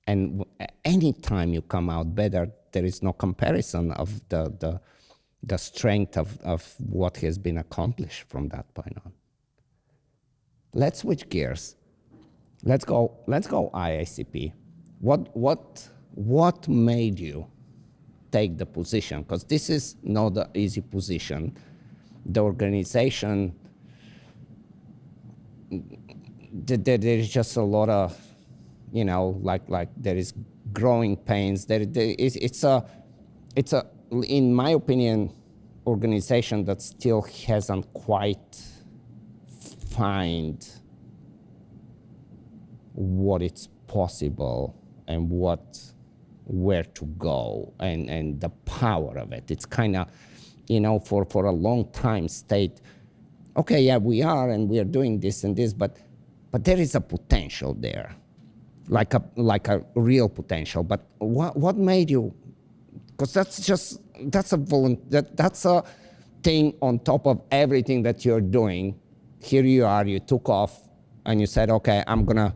[SPEAKER 1] And anytime you come out better, there is no comparison of the strength of what has been accomplished from that point on. Let's switch gears. Let's go IACP. What made you take the position? Because this is not an easy position. The organization, there is just a lot of, like there is growing pains. It's a, in my opinion, organization that still hasn't quite find what it's possible and where to go and the power of it. It's kind of, for a long time stayed, okay, yeah, we are and we are doing this and this, but there is a potential there, like a real potential. But what made you? Because that's a thing on top of everything that you're doing. Here you are, you took off, and you said, okay, I'm gonna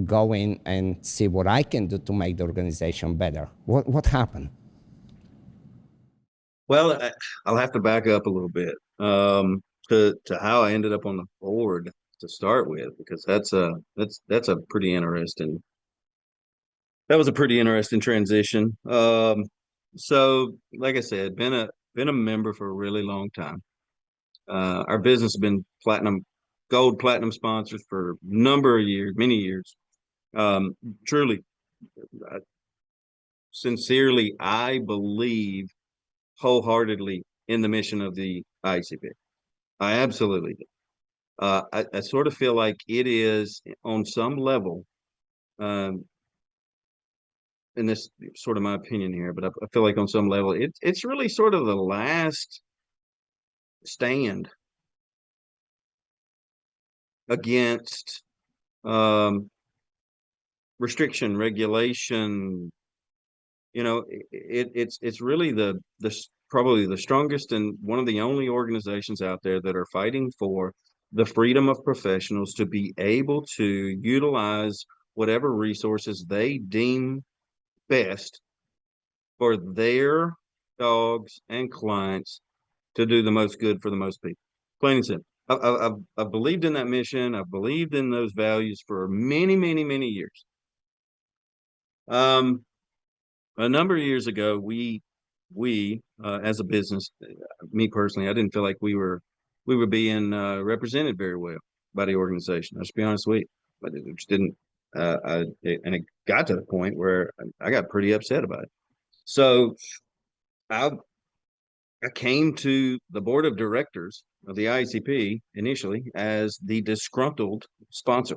[SPEAKER 1] go in and see what I can do to make the organization better. What happened?
[SPEAKER 2] Well, I'll have to back up a little bit to how I ended up on the board to start with, because that's a pretty interesting. That was a pretty interesting transition. So like I said, been a member for a really long time. Our business has been gold platinum sponsors for a number of years, many years. Truly, uh, sincerely, I believe wholeheartedly in the mission of the ICP. I absolutely do. I sort of feel like it is on some level, um, and this is sort of my opinion here, but I feel like on some level, it's really sort of the last stand against um, restriction, regulation. It's really the probably the strongest and one of the only organizations out there that are fighting for the freedom of professionals to be able to utilize whatever resources they deem best for their dogs and clients to do the most good for the most people. Plain and simple. I've believed in that mission. I've believed in those values for many, many, many years. Um, a number of years ago, we as a business, me personally, I didn't feel like we were being represented very well by the organization. Let's be honest with you, but it just didn't. And it got to the point where I got pretty upset about it. So I I came to the board of directors of the ICP initially as the disgruntled sponsor.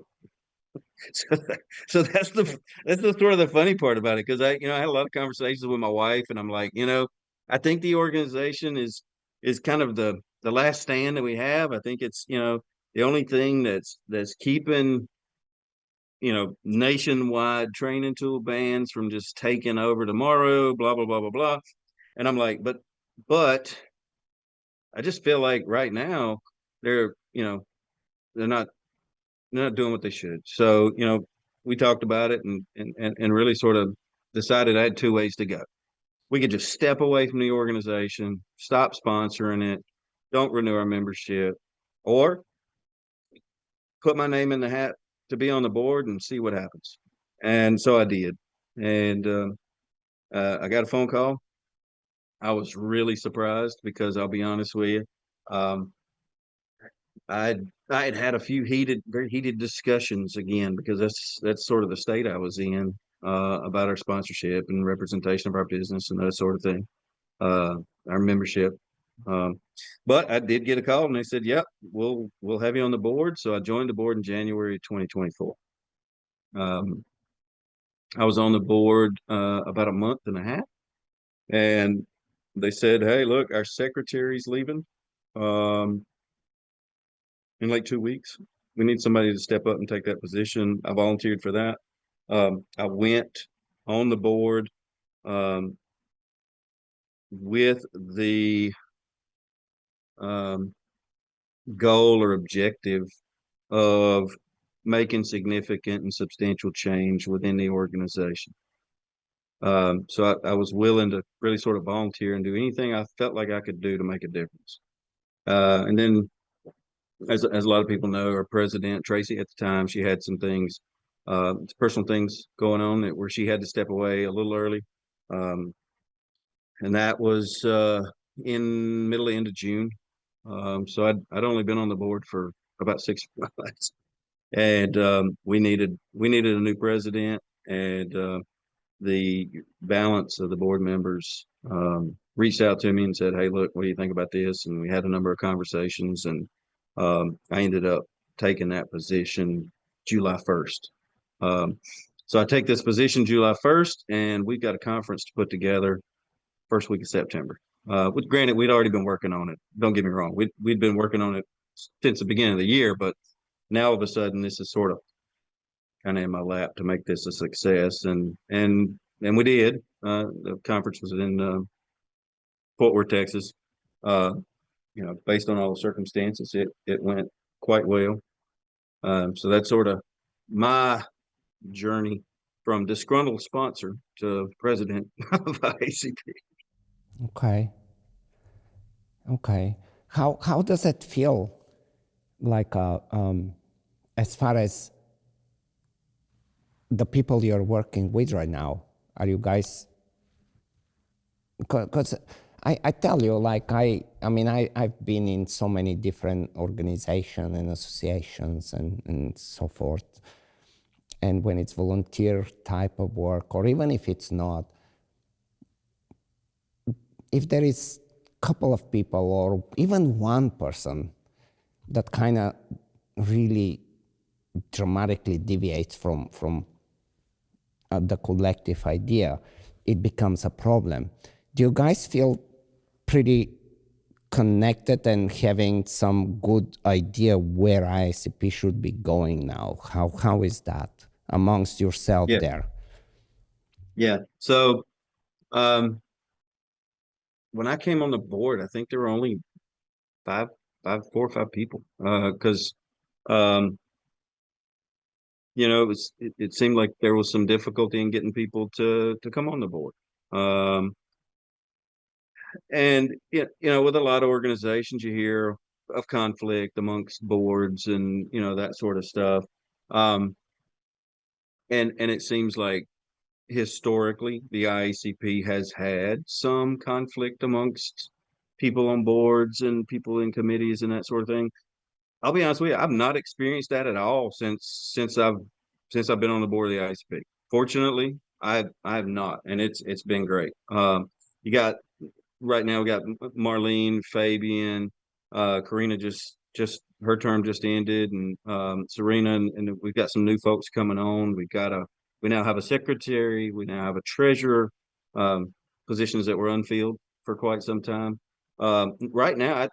[SPEAKER 2] So, so that's the sort of the funny part about it, because I had a lot of conversations with my wife, and I'm like, I think the organization is kind of the last stand that we have. I think it's the only thing that's keeping nationwide training tool bans from just taking over tomorrow. Blah blah blah blah blah. And I'm like, but I just feel like right now they're they're not doing what they should. So, we talked about it and really sort of decided I had two ways to go. We could just step away from the organization, stop sponsoring it, don't renew our membership, or put my name in the hat to be on the board and see what happens. And so I did. And I got a phone call. I was really surprised because I'll be honest with you. Um, I had had a few very heated discussions again because that's sort of the state I was in about our sponsorship and representation of our business and that sort of thing, uh, our membership. Um, but I did get a call and they said, "Yep, we'll have you on the board." So I joined the board in January 2024. Um, I was on the board about a month and a half, and they said, "Hey, look, our secretary's leaving um, in like 2 weeks. We need somebody to step up and take that position." I volunteered for that. I went on the board um, with the um, goal or objective of making significant and substantial change within the organization. So I was willing to really sort of volunteer and do anything I felt like I could do to make a difference. And then, as a lot of people know, our president, Tracy, at the time, she had some things, personal things going on where she had to step away a little early. Um, and that was in middle end of June. So I'd only been on the board for about 6 months, and we needed a new president, and the balance of the board members reached out to me and said, "Hey, look, what do you think about this?" And we had a number of conversations, and I ended up taking that position July 1st. So I take this position July 1st, and we've got a conference to put together first week of September. With granted, we'd already been working on it. Don't get me wrong, we'd been working on it since the beginning of the year, but now all of a sudden this is sort of kind of in my lap to make this a success, and we did. The conference was in Fort Worth, Texas. Uh, based on all the circumstances, it went quite well. So that's sort of my journey from disgruntled sponsor to president of IACP.
[SPEAKER 1] Okay. Okay. How does it feel like as far as the people you're working with right now? Are you guys, because I tell you, like I've been in so many different organizations and associations and so forth. And when it's volunteer type of work, or even if it's not, if there is a couple of people or even one person that kind of really dramatically deviates from the collective idea, it becomes a problem. Do you guys feel pretty connected and having some good idea where ICP should be going now? How is that amongst yourself
[SPEAKER 2] Yeah,
[SPEAKER 1] there?
[SPEAKER 2] yeah. So um, when I came on the board, I think there were only five, 4 or 5 people. Because it seemed like there was some difficulty in getting people to come on the board. Um, and with a lot of organizations, you hear of conflict amongst boards and that sort of stuff. Um, and it seems like historically the IACP has had some conflict amongst people on boards and people in committees and that sort of thing. I'll be honest with you, I've not experienced that at all since I've been on the board of the ICP. Fortunately, I have not, and it's been great. You got right now we got Marlene, Fabian, Karina just her term just ended, and Serena, and we've got some new folks coming on. We now have a secretary, we now have a treasurer, positions that were unfilled for quite some time. Right now,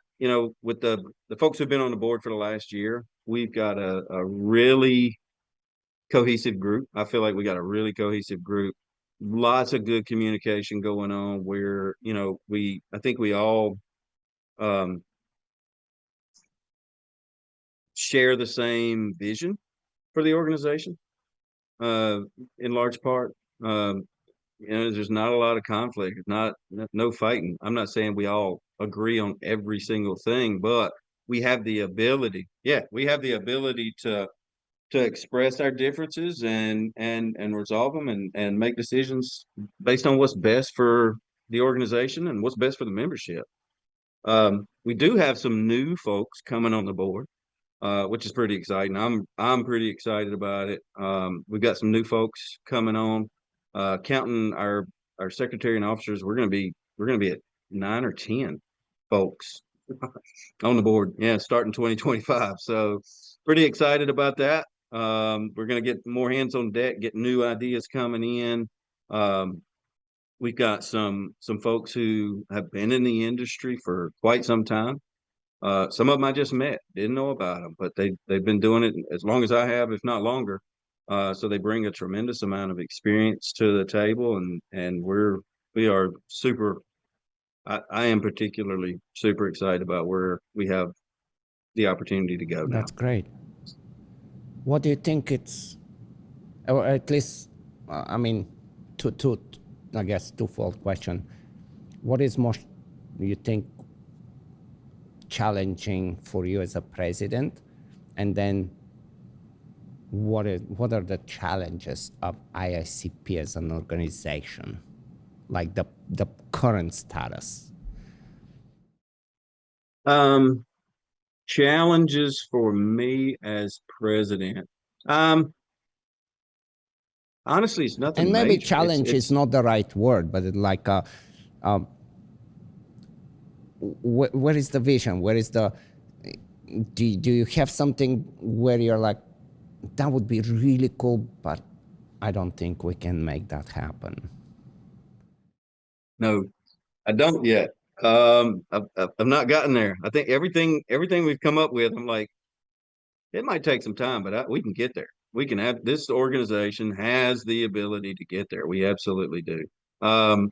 [SPEAKER 2] with the folks who've been on the board for the last year, we've got a really cohesive group. I feel like we got a really cohesive group. Lots of good communication going on where, I think we all um, share the same vision for the organization, uh, in large part. Um, there's not a lot of conflict, no fighting. I'm not saying we all agree on every single thing, but we have the ability, yeah, we have the ability to express our differences and resolve them and make decisions based on what's best for the organization and what's best for the membership. We do have some new folks coming on the board, which is pretty exciting. I'm pretty excited about it. We've got some new folks coming on. Counting our secretary and officers, we're gonna be at 9 or 10 folks on the board. Yeah, starting 2025. So pretty excited about that. We're gonna get more hands on deck, get new ideas coming in. We've got some folks who have been in the industry for quite some time. Some of them I just met, didn't know about them, but they've been doing it as long as I have, if not longer. So they bring a tremendous amount of experience to the table, and we are super. I am particularly super excited about where we have the opportunity to go now.
[SPEAKER 1] That's great. What do you think it's, or at least, I mean, I guess twofold question. What is most, you think, challenging for you as a president? And then what are the challenges of IACP as an organization, like the current status?
[SPEAKER 2] Challenges for me as president. Honestly, it's nothing
[SPEAKER 1] And maybe
[SPEAKER 2] major.
[SPEAKER 1] challenge is not the right word, but it's like where is the vision? Where is the, do you have something where you're like, that would be really cool, but I don't think we can make that happen?
[SPEAKER 2] No, I don't yet. I've not gotten there. I think everything we've come up with, I'm like, it might take some time, but we can get there. We can have, this organization has the ability to get there. We absolutely do. Um,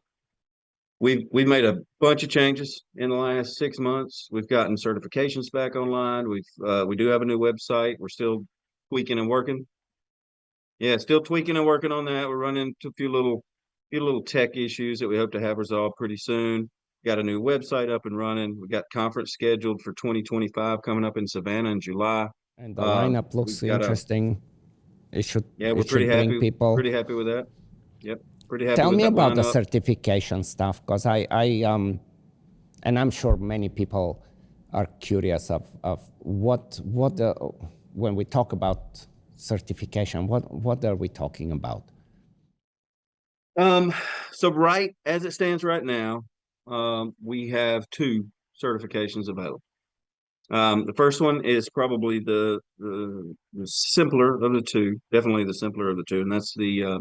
[SPEAKER 2] we've made a bunch of changes in the last 6 months. We've gotten certifications back online. We do have a new website. We're still tweaking and working. Yeah, still tweaking and working on that. We're running into a few little tech issues that we hope to have resolved pretty soon. Got a new website up and running. We got conference scheduled for 2025 coming up in Savannah in July.
[SPEAKER 1] And the lineup looks
[SPEAKER 2] We've got a
[SPEAKER 1] interesting. It should
[SPEAKER 2] Yeah, we're
[SPEAKER 1] it should bring people.
[SPEAKER 2] pretty happy with that. Yep, pretty happy
[SPEAKER 1] Tell
[SPEAKER 2] with
[SPEAKER 1] me
[SPEAKER 2] that
[SPEAKER 1] about the
[SPEAKER 2] lineup.
[SPEAKER 1] certification stuff, because and I'm sure many people are curious of what when we talk about certification, what are we talking about?
[SPEAKER 2] Um, so right as it stands right now, we have two certifications available. The first one is probably the simpler of the two, definitely the simpler of the two, and that's the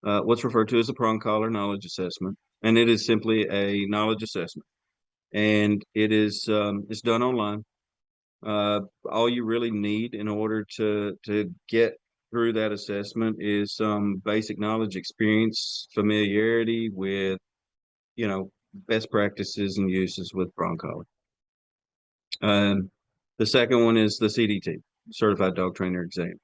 [SPEAKER 2] what's referred to as a prong collar knowledge assessment, and it is simply a knowledge assessment, and it's done online. All you really need in order to get through that assessment is some basic knowledge, experience, familiarity with, best practices and uses with prong collar. The second one is the CDT, Certified Dog Trainer Exam.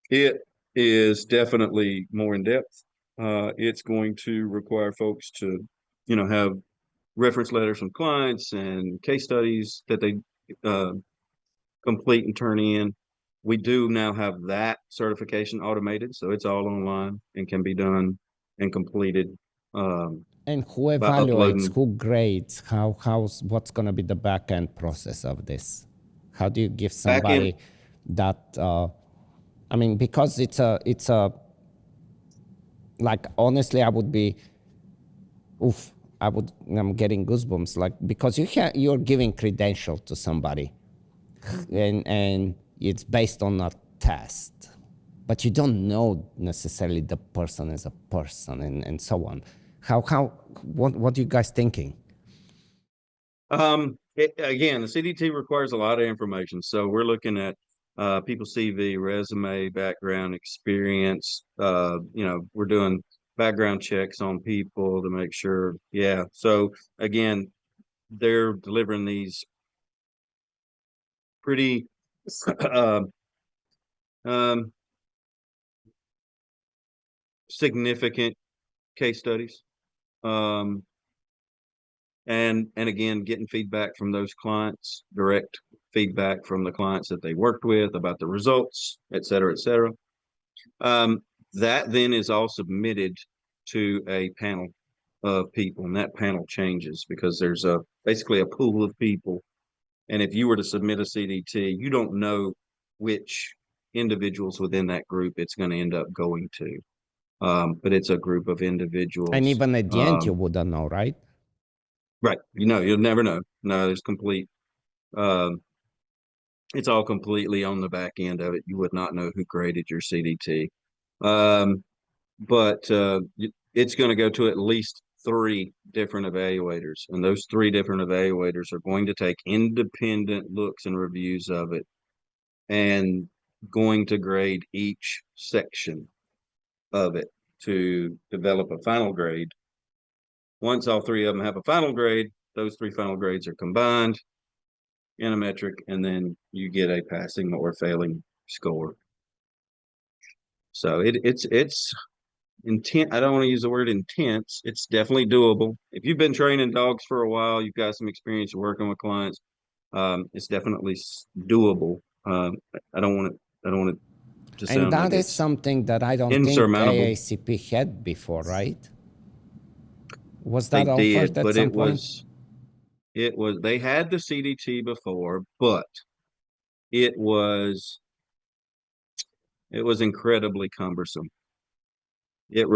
[SPEAKER 2] It is definitely more in depth. It's going to require folks to, have reference letters from clients and case studies that they complete and turn in. We do now have that certification automated, so it's all online and can be done and completed
[SPEAKER 1] And who
[SPEAKER 2] by
[SPEAKER 1] evaluates,
[SPEAKER 2] uploading
[SPEAKER 1] who grades, what's going to be the back end process of this? How do you give
[SPEAKER 2] back in.
[SPEAKER 1] somebody that? I mean, because it's a like, honestly, I would be, oof, I'm getting goosebumps, like, because you're giving credential to somebody, and it's based on a test, but you don't know necessarily the person as a person, and so on. What are you guys thinking?
[SPEAKER 2] Again, the CDT requires a lot of information, so we're looking at people's CV, resume, background, experience. We're doing background checks on people to make sure. Yeah. So again, they're delivering these pretty uh, um, significant case studies. Um, and again, getting feedback from those clients, direct feedback from the clients that they worked with about the results, et cetera, et cetera. That then is all submitted to a panel of people, and that panel changes because there's basically a pool of people. And if you were to submit a CDT, you don't know which individuals within that group it's going to end up going to. But it's a group of individuals.
[SPEAKER 1] And even at the end, you wouldn't know, right?
[SPEAKER 2] Right. You'll never know. No, there's complete, it's all completely on the back end of it. You would not know who graded your CDT. But it's going to go to at least 3 different evaluators, and those 3 different evaluators are going to take independent looks and reviews of it and going to grade each section of it to develop a final grade. Once all 3 of them have a final grade, those 3 final grades are combined in a metric, and then you get a passing or failing score. So it's intense. I don't want to use the word intense. It's definitely doable. If you've been training dogs for a while, you've got some experience working with clients. It's definitely doable. I don't want it to sound
[SPEAKER 1] and that
[SPEAKER 2] like
[SPEAKER 1] is
[SPEAKER 2] it's
[SPEAKER 1] something that I don't think
[SPEAKER 2] insurmountable.
[SPEAKER 1] IACP had before, right? Was
[SPEAKER 2] They
[SPEAKER 1] that offered
[SPEAKER 2] did,
[SPEAKER 1] at
[SPEAKER 2] but
[SPEAKER 1] some point?
[SPEAKER 2] they had the CDT before, but it was incredibly cumbersome. It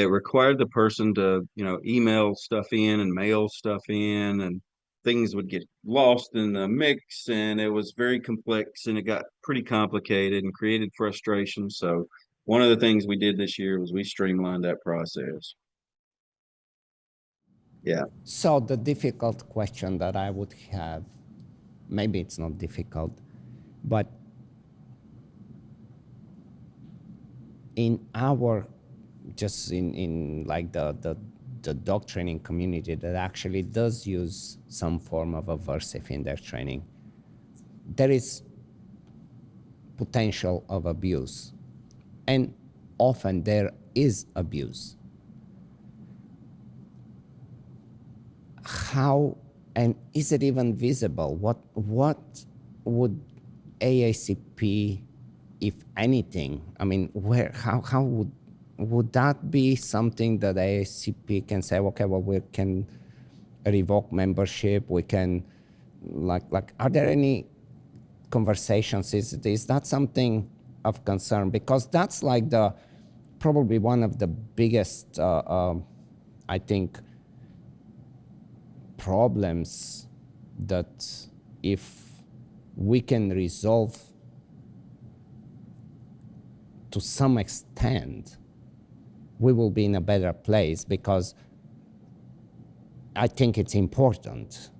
[SPEAKER 2] required the person to, email stuff in and mail stuff in, and things would get lost in the mix, and it was very complex, and it got pretty complicated and created frustration. So one of the things we did this year was we streamlined that process. Yeah.
[SPEAKER 1] So the difficult question that I would have, maybe it's not difficult, but in our, just in like the dog training community that actually does use some form of aversive in their training, there is potential of abuse, and often there is abuse. How, and is it even visible? What would AACP, if anything, I mean, how would that be something that AACP can say, okay, well, we can revoke membership, we can, like, are there any conversations? Is that something of concern? Because that's like probably one of the biggest, I think, problems that if we can resolve to some extent, we will be in a better place, because I think it's important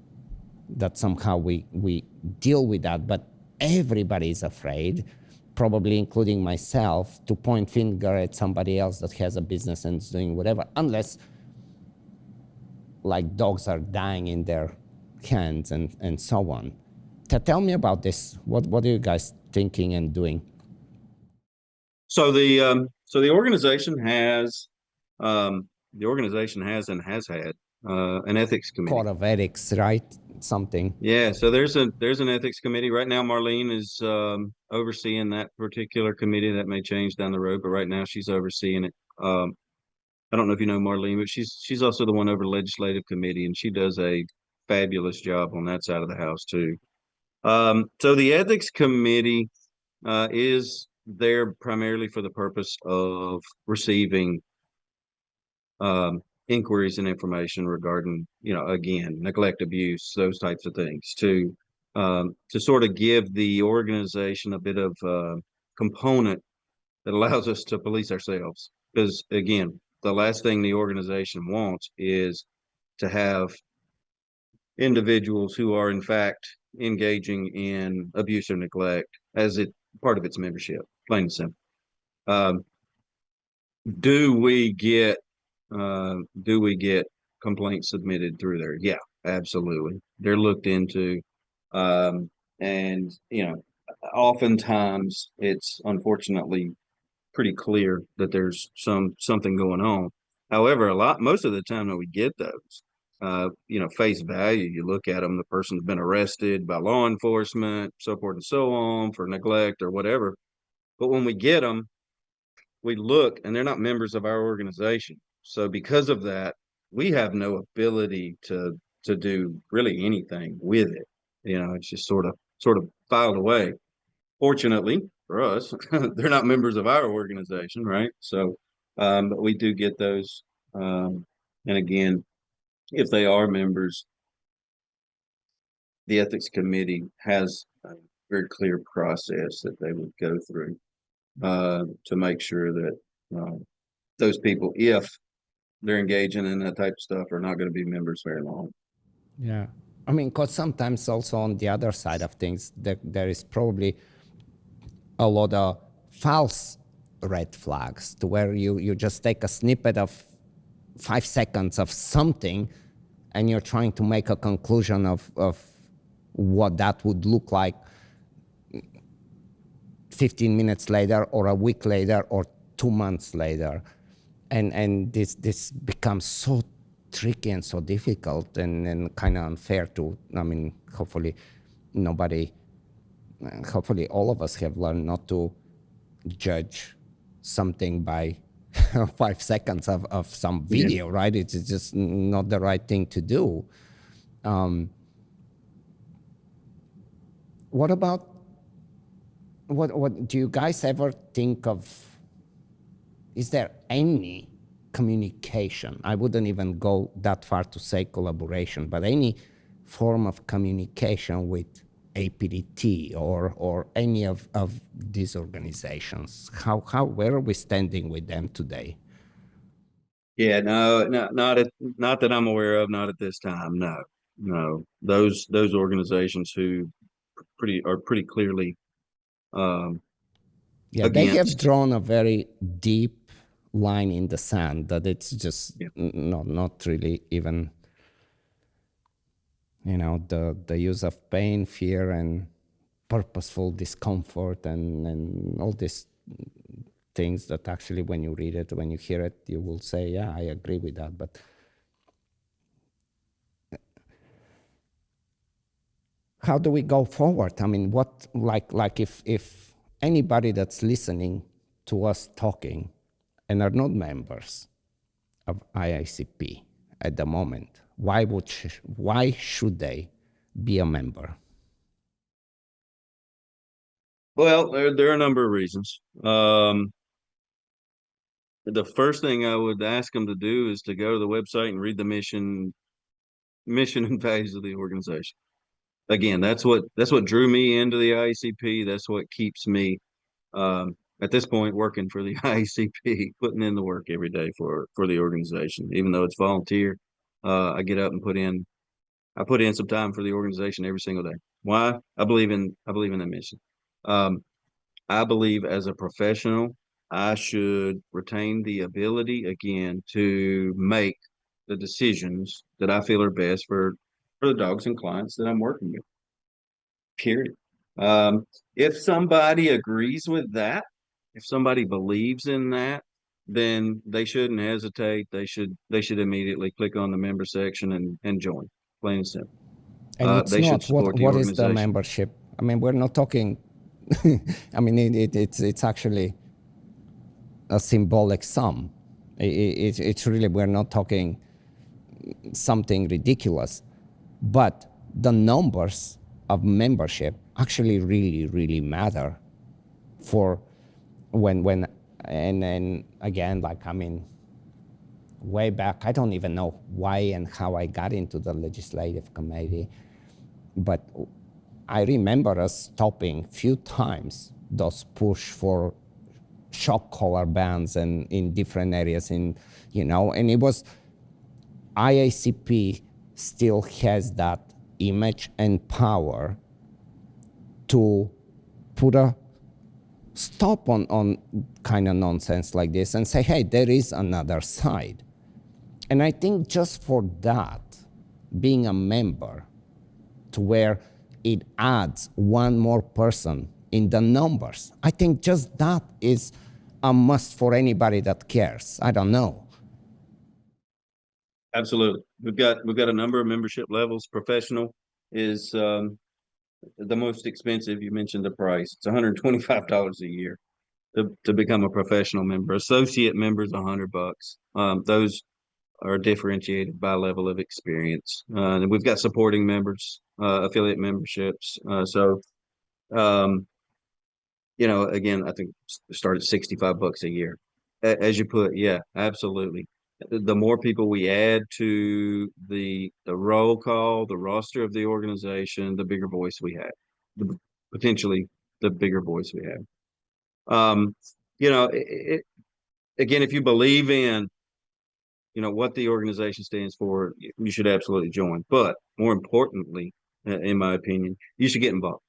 [SPEAKER 1] that somehow we deal with that. But everybody is afraid, probably including myself, to point finger at somebody else that has a business and is doing whatever, unless like dogs are dying in their hands and so on. Tell me about this. What are you guys thinking and doing?
[SPEAKER 2] So the organization has and has had an ethics committee.
[SPEAKER 1] Code of ethics, right? Something.
[SPEAKER 2] Yeah, so there's an ethics committee right now. Marlene is overseeing that particular committee. That may change down the road, but right now she's overseeing it. I don't know if you know Marlene, but she's also the one over legislative committee, and she does a fabulous job on that side of the house too. So the ethics committee is there primarily for the purpose of receiving inquiries and information regarding, again, neglect, abuse, those types of things, to sort of give the organization a bit of component that allows us to police ourselves. Because again, the last thing the organization wants is to have individuals who are in fact engaging in abuse or neglect as part of its membership, plain and simple. Do we get complaints submitted through there? Yeah, absolutely. They're looked into. And oftentimes it's unfortunately pretty clear that there's something going on. However, most of the time that we get those, face value. You look at them, the person's been arrested by law enforcement, so forth and so on, for neglect or whatever. But when we get them, we look and they're not members of our organization. So because of that, we have no ability to do really anything with it. It's just sort of filed away. Fortunately for us, they're not members of our organization, right? So, but we do get those. And again, if they are members, the ethics committee has a very clear process that they would go through to make sure that those people, if they're engaging in that type of stuff, are not going to be members very long.
[SPEAKER 1] Yeah. I mean, because sometimes also on the other side of things, there is probably a lot of false red flags to where you just take a snippet of 5 seconds of something and you're trying to make a conclusion of what that would look like 15 minutes later or a week later or 2 months later. And this becomes so tricky and so difficult and kind of unfair to, I mean, hopefully all of us have learned not to judge something by 5 seconds of some video, right? It's just not the right thing to do. What about, what do you guys ever think of, is there any communication? I wouldn't even go that far to say collaboration, but any form of communication with APDT or any of these organizations? Where are we standing with them today?
[SPEAKER 2] Yeah, no, not that I'm aware of, not at this time. No, no. Those organizations who are pretty clearly
[SPEAKER 1] Yeah, they have
[SPEAKER 2] against.
[SPEAKER 1] drawn a very deep line in the sand that it's just not really even, the use of pain, fear, and purposeful discomfort and all these things that actually when you read it, when you hear it, you will say, yeah, I agree with that. But how do we go forward? I mean, what, like if anybody that's listening to us talking and are not members of IACP at the moment, why should they be a member?
[SPEAKER 2] Well, there are a number of reasons. The first thing I would ask them to do is to go to the website and read the mission and values of the organization. Again, that's what drew me into the IACP. That's what keeps me at this point working for the IACP, putting in the work every day for the organization, even though it's volunteer. I get up and I put in some time for the organization every single day. Why? I believe in the mission. Um, I believe as a professional, I should retain the ability again to make the decisions that I feel are best for the dogs and clients that I'm working with. Period. Um, if somebody agrees with that, if somebody believes in that, then they shouldn't hesitate. They should immediately click on the member section and join. Plain and simple.
[SPEAKER 1] And it's
[SPEAKER 2] They should
[SPEAKER 1] not,
[SPEAKER 2] support the
[SPEAKER 1] what is the
[SPEAKER 2] organization.
[SPEAKER 1] membership? I mean, we're not talking, I mean, it's actually a symbolic sum. It's really, we're not talking something ridiculous, but the numbers of membership actually really matter for when and again, like, I mean, way back, I don't even know why and how I got into the legislative committee, but I remember us stopping few times those push for shock collar bans and in different areas and it was IACP still has that image and power to put a stop on kind of nonsense like this and say, hey, there is another side. And I think just for that, being a member to where it adds one more person in the numbers, I think just that is a must for anybody that cares. I don't know.
[SPEAKER 2] Absolutely. We've got a number of membership levels. Professional is the most expensive. You mentioned the price. It's $125 a year to become a professional member. Associate members, $100. Those are differentiated by level of experience. And we've got supporting members, affiliate memberships. Um, again, I think start at $65 a year. As you put, yeah, absolutely. The more people we add to the roll call, the roster of the organization, the bigger voice we have. Potentially the bigger voice we have. Um, again, if you believe in what the organization stands for, you should absolutely join. But more importantly, in my opinion, you should get involved.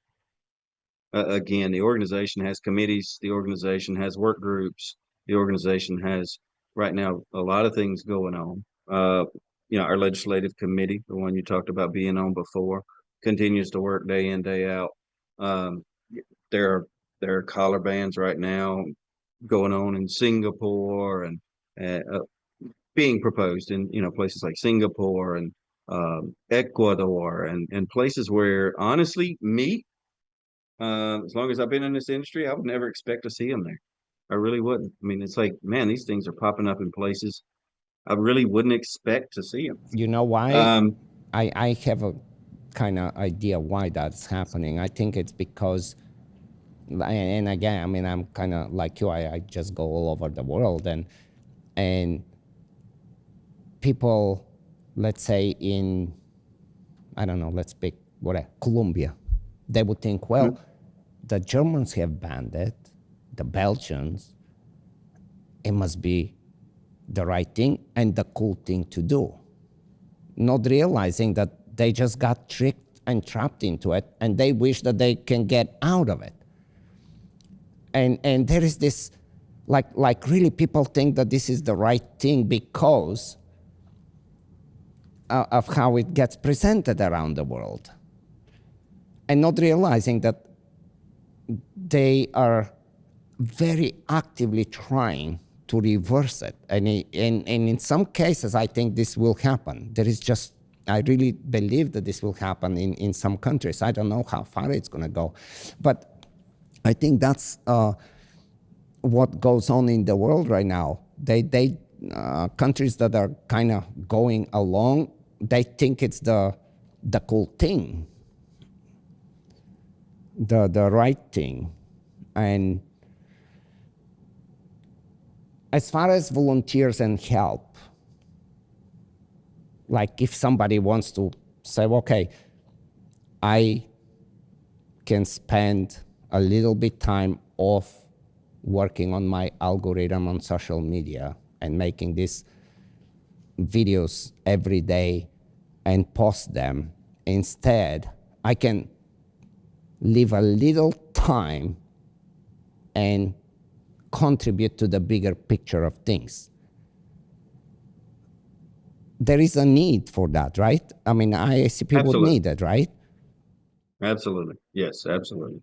[SPEAKER 2] Again, the organization has committees, the organization has work groups, the organization has right now a lot of things going on. Our legislative committee, the one you talked about being on before, continues to work day in, day out. Um, there are collar bans right now going on in Singapore and being proposed in places like Singapore and Ecuador and places where honestly as long as I've been in this industry, I would never expect to see them there. I really wouldn't. I mean, it's like, man, these things are popping up in places I really wouldn't expect to see them.
[SPEAKER 1] You know why? I have a kind of idea why that's happening. I think it's because, and again, I mean, I'm kind of like you. I just go all over the world, and people, let's say I don't know, let's pick whatever, Colombia, they would think, well, the Germans have banned it, the Belgians, it must be the right thing and the cool thing to do. Not realizing that they just got tricked and trapped into it, and they wish that they can get out of it. And there is this, like really people think that this is the right thing because of how it gets presented around the world. And not realizing that they are very actively trying to reverse it. And in some cases, I think this will happen. I really believe that this will happen in some countries. I don't know how far it's going to go. But I think that's what goes on in the world right now. Countries that are kind of going along, they think it's the cool thing, the right thing. And as far as volunteers and help, like if somebody wants to say, okay, I can spend a little bit time off working on my algorithm on social media and making these videos every day and post them. Instead, I can leave a little time and contribute to the bigger picture of things. There is a need for that, right? I mean, IACP would need it, right?
[SPEAKER 2] Absolutely. Yes, absolutely.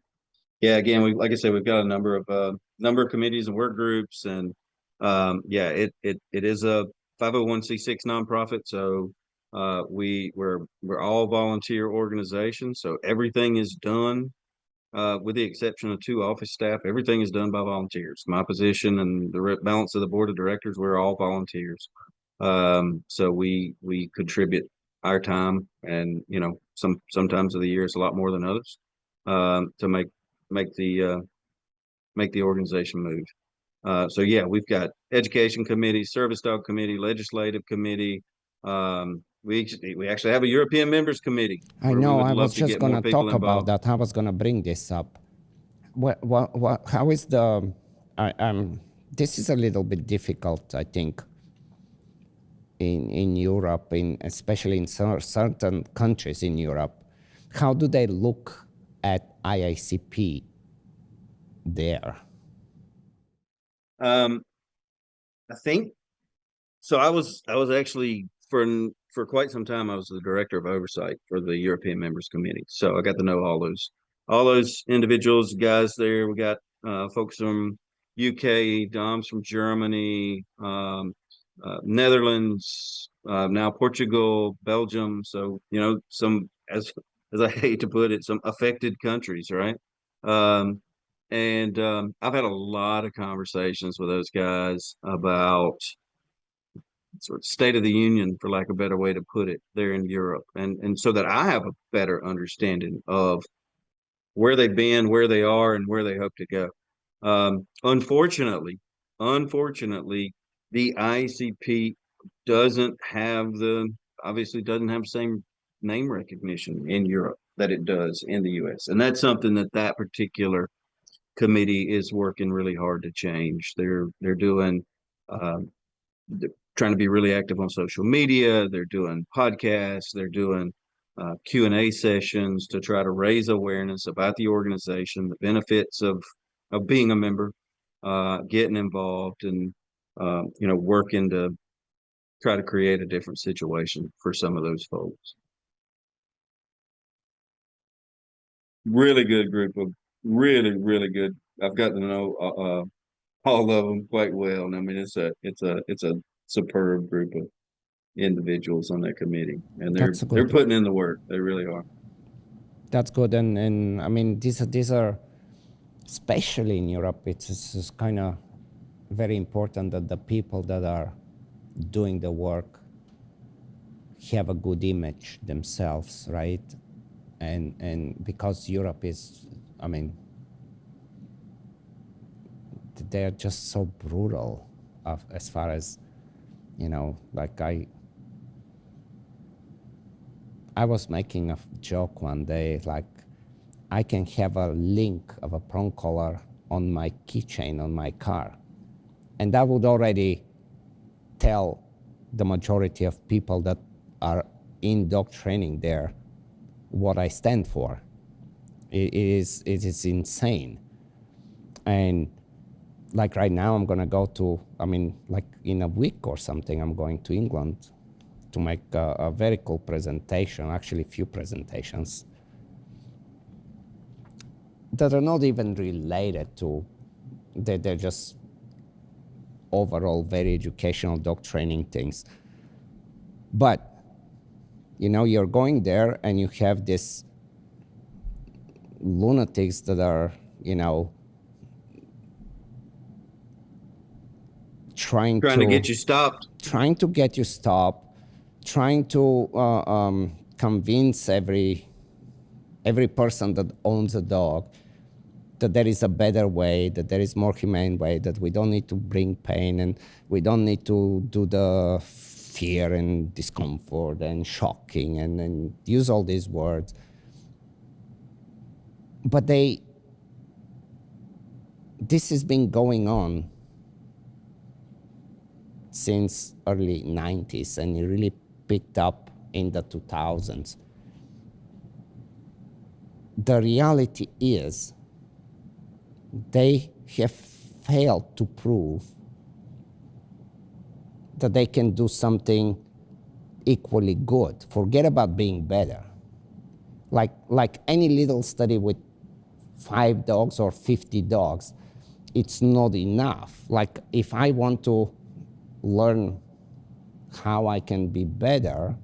[SPEAKER 2] Yeah, again, like I said, we've got a number of committees and work groups, and it is a 501c6 nonprofit. So we're all volunteer organizations. So everything is done, with the exception of 2 office staff. Everything is done by volunteers. My position and the balance of the board of directors, we're all volunteers. So we contribute our time, and sometimes of the year it's a lot more than others, to make the organization move. So yeah, we've got education committee, service dog committee, legislative committee. We actually have a European members committee.
[SPEAKER 1] I know. I was just going to talk about that. I was going to bring this up. How is this is a little bit difficult, I think, in Europe, especially in certain countries in Europe. How do they look at IACP there?
[SPEAKER 2] I think so. I was actually for quite some time. I was the director of oversight for the European Members Committee, so I got to know all those individuals, guys there. We got folks from UK, Doms from Germany, Netherlands, now Portugal, Belgium. So, some, as I hate to put it, some affected countries, right? Um, and I've had a lot of conversations with those guys about sort of state of the union, for lack of a better way to put it, there in Europe, and so that I have a better understanding of where they've been, where they are, and where they hope to go. Unfortunately, the ICP doesn't have the obviously doesn't have the same name recognition in Europe that it does in the US. And that's something that particular committee is working really hard to change. They're doing um, trying to be really active on social media. They're doing podcasts. They're doing Q&A sessions to try to raise awareness about the organization, the benefits of being a member, getting involved, and working to try to create a different situation for some of those folks. Really good group of really good. I've gotten to know all of them quite well, and I mean it's a superb group of individuals on that committee, and they're
[SPEAKER 1] That's
[SPEAKER 2] they're
[SPEAKER 1] good.
[SPEAKER 2] putting in the work. They really are.
[SPEAKER 1] That's good. And I mean, these are, especially in Europe, it's kind of very important that the people that are doing the work have a good image themselves, right? And because Europe is, I mean, they're just so brutal as far as, like I was making a joke one day, like I can have a link of a prong collar on my keychain on my car, and that would already tell the majority of people that are in dog training there what I stand for. It is insane. And like right now, I'm gonna go to, I mean, like in a week or something, I'm going to England to make a very cool presentation, actually a few presentations that are not even related to, they're just overall very educational dog training things. But, you're going there and you have this lunatics that are, trying
[SPEAKER 2] Trying to
[SPEAKER 1] to
[SPEAKER 2] get you stopped.
[SPEAKER 1] trying to get you stopped, trying to convince every person that owns a dog that there is a better way, that there is more humane way, that we don't need to bring pain and we don't need to do the fear and discomfort and shocking and use all these words. But this has been going on since early 90s, and it really picked up in the 2000s. The reality is they have failed to prove that they can do something equally good. Forget about being better. Like any little study with 5 dogs or 50 dogs, it's not enough. Like if I want to learn how I can be better,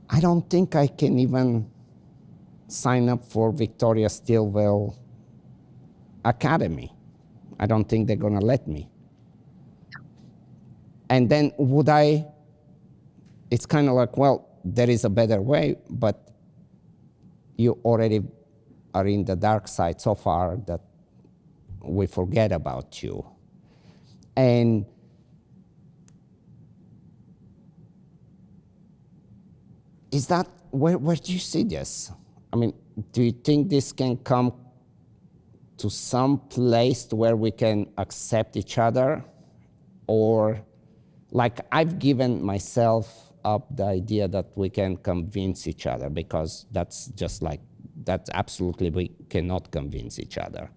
[SPEAKER 1] I don't think I can even sign up for Victoria Stilwell Academy. I don't think they're gonna let me. And then would I, it's kind of like, well, there is a better way, but you already are in the dark side so far that we forget about you. And is that, where do you see this? I mean, do you think this can come to some place where we can accept each other? Or, like, I've given myself up the idea that we can convince each other, because that's just like, that absolutely we cannot convince each other.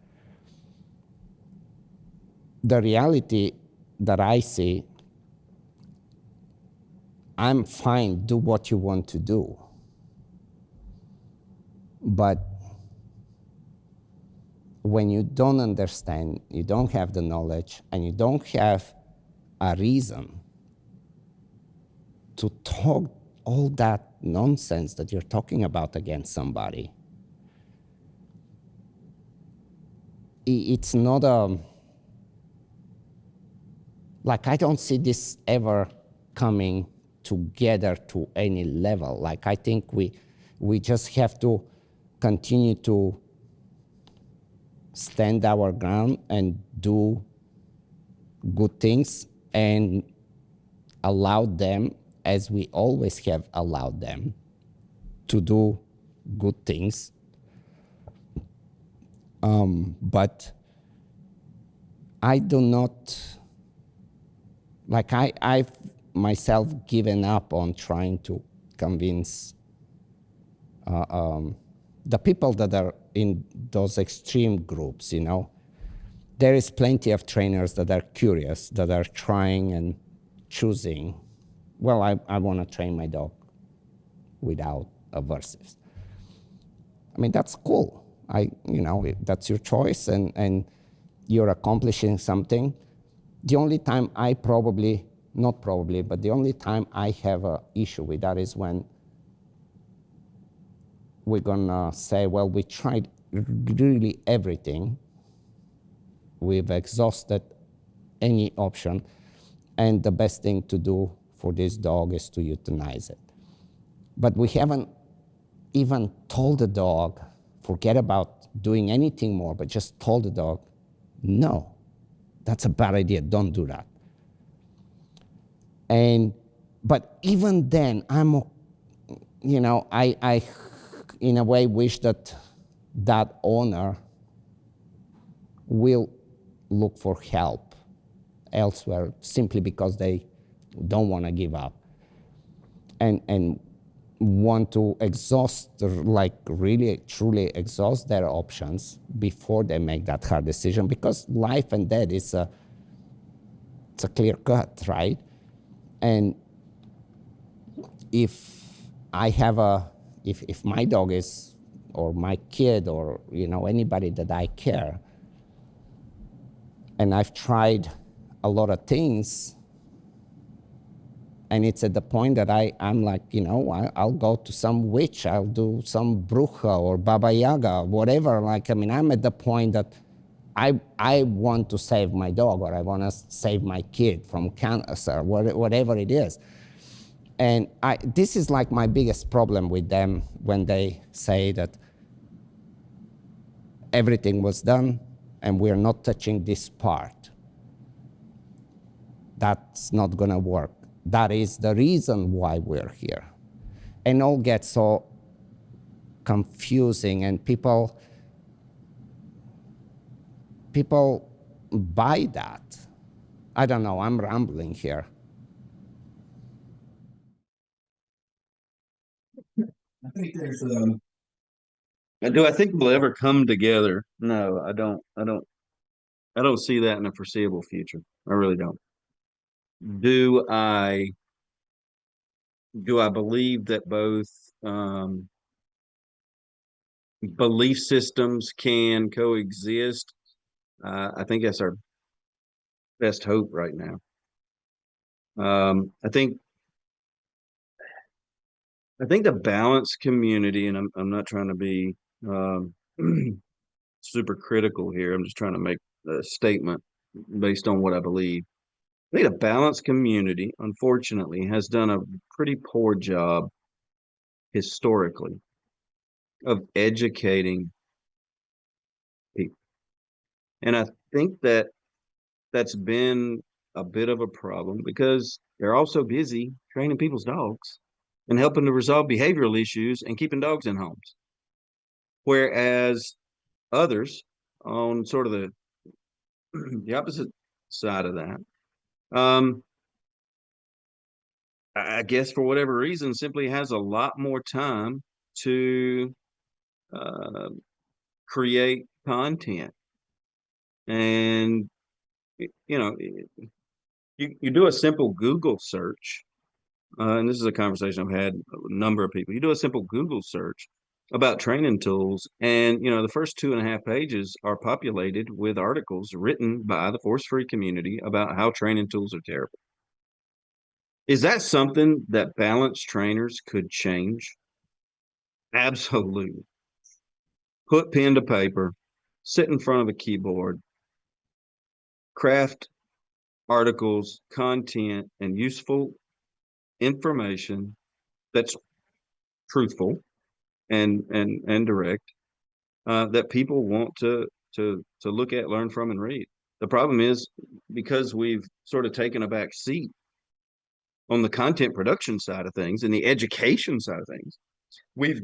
[SPEAKER 1] The reality that I see, I'm fine, do what you want to do. But when you don't understand, you don't have the knowledge, and you don't have a reason to talk all that nonsense that you're talking about against somebody, it's not a, like, I don't see this ever coming together to any level. Like, I think we just have to continue to stand our ground and do good things and allow them, as we always have allowed them, to do good things. But I do not, like, I've myself given up on trying to convince the people that are in those extreme groups, you know. There is plenty of trainers that are curious, that are trying and choosing, well, I want to train my dog without aversives. I mean, that's cool. That's your choice, and you're accomplishing something. The only time I but the only time I have an issue with that is when we're gonna say, well, we tried really everything. We've exhausted any option, and the best thing to do for this dog is to euthanize it. But we haven't even told the dog, forget about doing anything more, but just told the dog, no, that's a bad idea, don't do that. But even then, I in a way wish that owner will look for help elsewhere, simply because they don't want to give up and want to exhaust, like really truly exhaust their options before they make that hard decision, because life and death it's a clear cut, right? And if I have if my dog is, or my kid, or anybody that I care, and I've tried a lot of things, and it's at the point that I'm like, I'll go to some witch, I'll do some bruja or Baba Yaga, whatever. Like, I mean, I'm at the point that I want to save my dog, or I want to save my kid from cancer, whatever it is. And this is like my biggest problem with them, when they say that everything was done and we're not touching this part. That's not gonna work. That is the reason why we're here. And all gets so confusing, and people buy that. I don't know, I'm rambling here.
[SPEAKER 2] I think there's do I think we'll ever come together? No, I don't. I don't see that in the foreseeable future. I really don't. Do I believe that both um, belief systems can coexist? I think that's our best hope right now. I think the balanced community, and I'm not trying to be super critical here. I'm just trying to make a statement based on what I believe. I think a balanced community, unfortunately, has done a pretty poor job historically of educating people. And I think that that's been a bit of a problem, because they're also busy training people's dogs and helping to resolve behavioral issues and keeping dogs in homes. Whereas others on sort of the opposite side of that, I guess for whatever reason, simply has a lot more time to uh, create content. And you do a simple Google search, and this is a conversation I've had a number of people. You do a simple Google search, about training tools. And, the first 2.5 pages are populated with articles written by the force-free community about how training tools are terrible. Is that something that balanced trainers could change? Absolutely. Put pen to paper, sit in front of a keyboard, craft articles, content, and useful information that's truthful and direct, that people want to look at, learn from, and read. The problem is, because we've sort of taken a back seat on the content production side of things and the education side of things, we've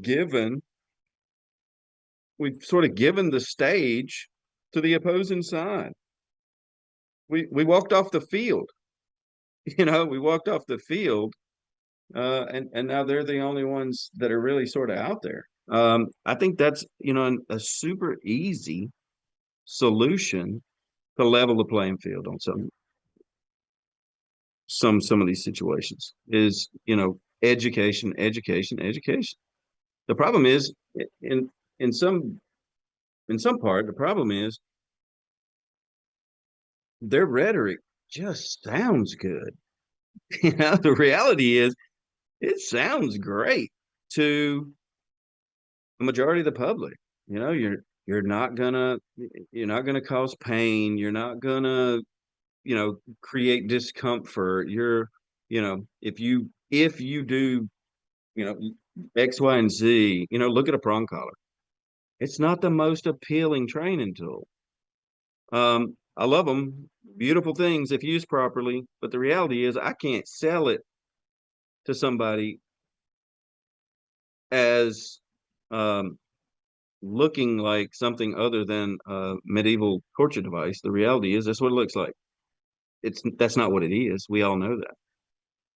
[SPEAKER 2] sort of given the stage to the opposing side. We walked off the field. We walked off the field, and now they're the only ones that are really sort of out there. I think that's a super easy solution to level the playing field on some of these situations is education, education, education. The problem is in in some in some part the problem is their rhetoric just sounds good. The reality is it sounds great to the majority of the public. You're not gonna cause pain. You're not gonna create discomfort. If you do X, Y, and Z, look at a prong collar. It's not the most appealing training tool. I love them, beautiful things if used properly, but the reality is I can't sell it to somebody as looking like something other than a medieval torture device. The reality is that's what it looks like. That's not what it is. We all know that.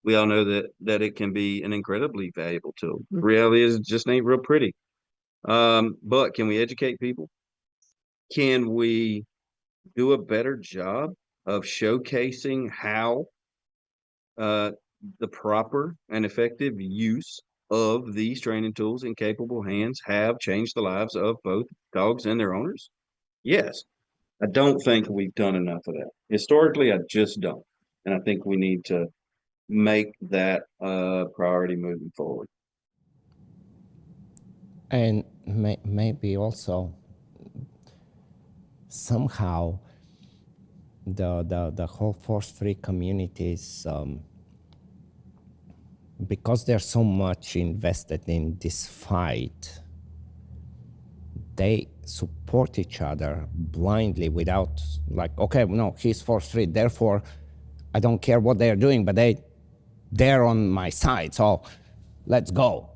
[SPEAKER 2] We all know that it can be an incredibly valuable tool. The reality is it just ain't real pretty. But can we educate people? Can we do a better job of showcasing how the proper and effective use of these training tools in capable hands have changed the lives of both dogs and their owners? Yes. I don't think we've done enough of that. Historically, I just don't. And I think we need to make that a priority moving forward.
[SPEAKER 1] And maybe also somehow the whole force-free communities, because they're so much invested in this fight, they support each other blindly without like, okay, no, he's force-free, therefore I don't care what they're doing, but they're on my side, so let's go,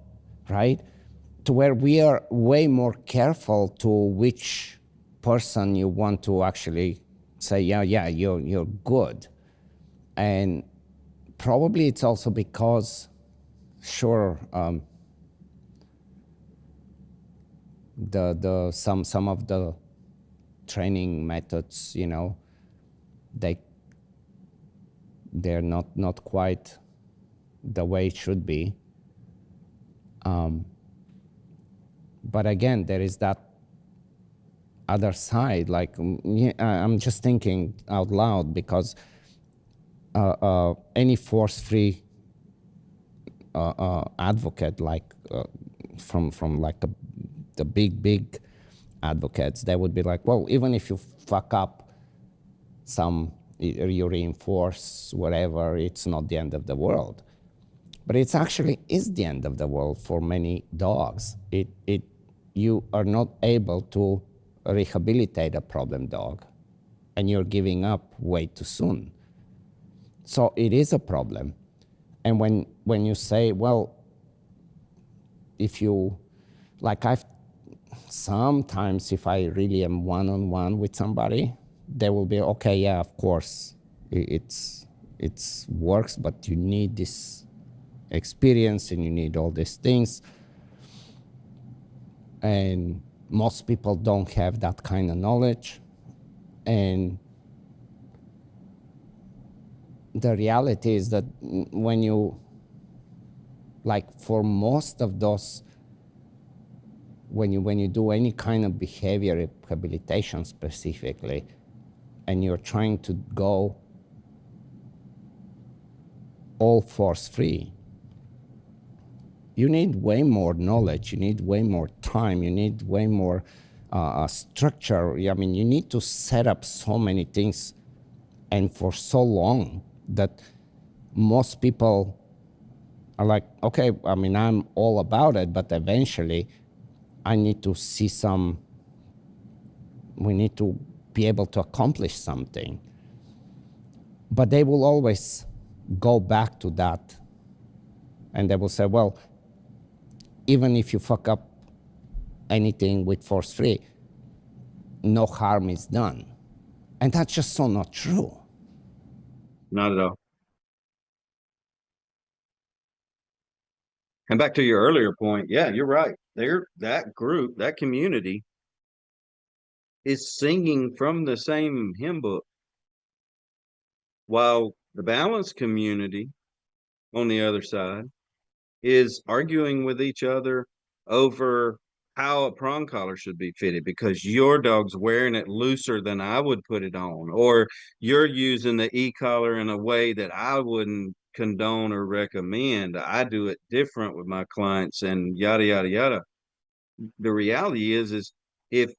[SPEAKER 1] right? To where we are way more careful to which person you want to actually say, yeah, you're good. And probably it's also because, sure, some of the training methods, they're not quite the way it should be. But again, there is that other side. Like, I'm just thinking out loud because any force-free advocate, like from like the big advocates, they would be like, well, even if you fuck up you reinforce whatever, it's not the end of the world. But it actually is the end of the world for many dogs. You are not able to rehabilitate a problem dog, and you're giving up way too soon. So it is a problem. And when you say, well, if you, like sometimes if I really am one-on-one with somebody, they will be, okay, yeah, of course, it's works, but you need this experience and you need all these things. And most people don't have that kind of knowledge. And the reality is that when you, like for most of those when you do any kind of behavior rehabilitation specifically, and you're trying to go all force-free, you need way more knowledge, you need way more time, you need way more structure. I mean, you need to set up so many things and for so long that most people are like, okay, I mean, I'm all about it, but eventually I need to see we need to be able to accomplish something. But they will always go back to that, and they will say, well, even if you fuck up anything with force-free, no harm is done. And that's just so not true.
[SPEAKER 2] Not at all. And back to your earlier point, yeah, you're right. That group, that community is singing from the same hymn book, while the balanced community on the other side is arguing with each other over how a prong collar should be fitted because your dog's wearing it looser than I would put it on, or you're using the e-collar in a way that I wouldn't condone or recommend. I do it different with my clients, and yada yada yada. The reality is if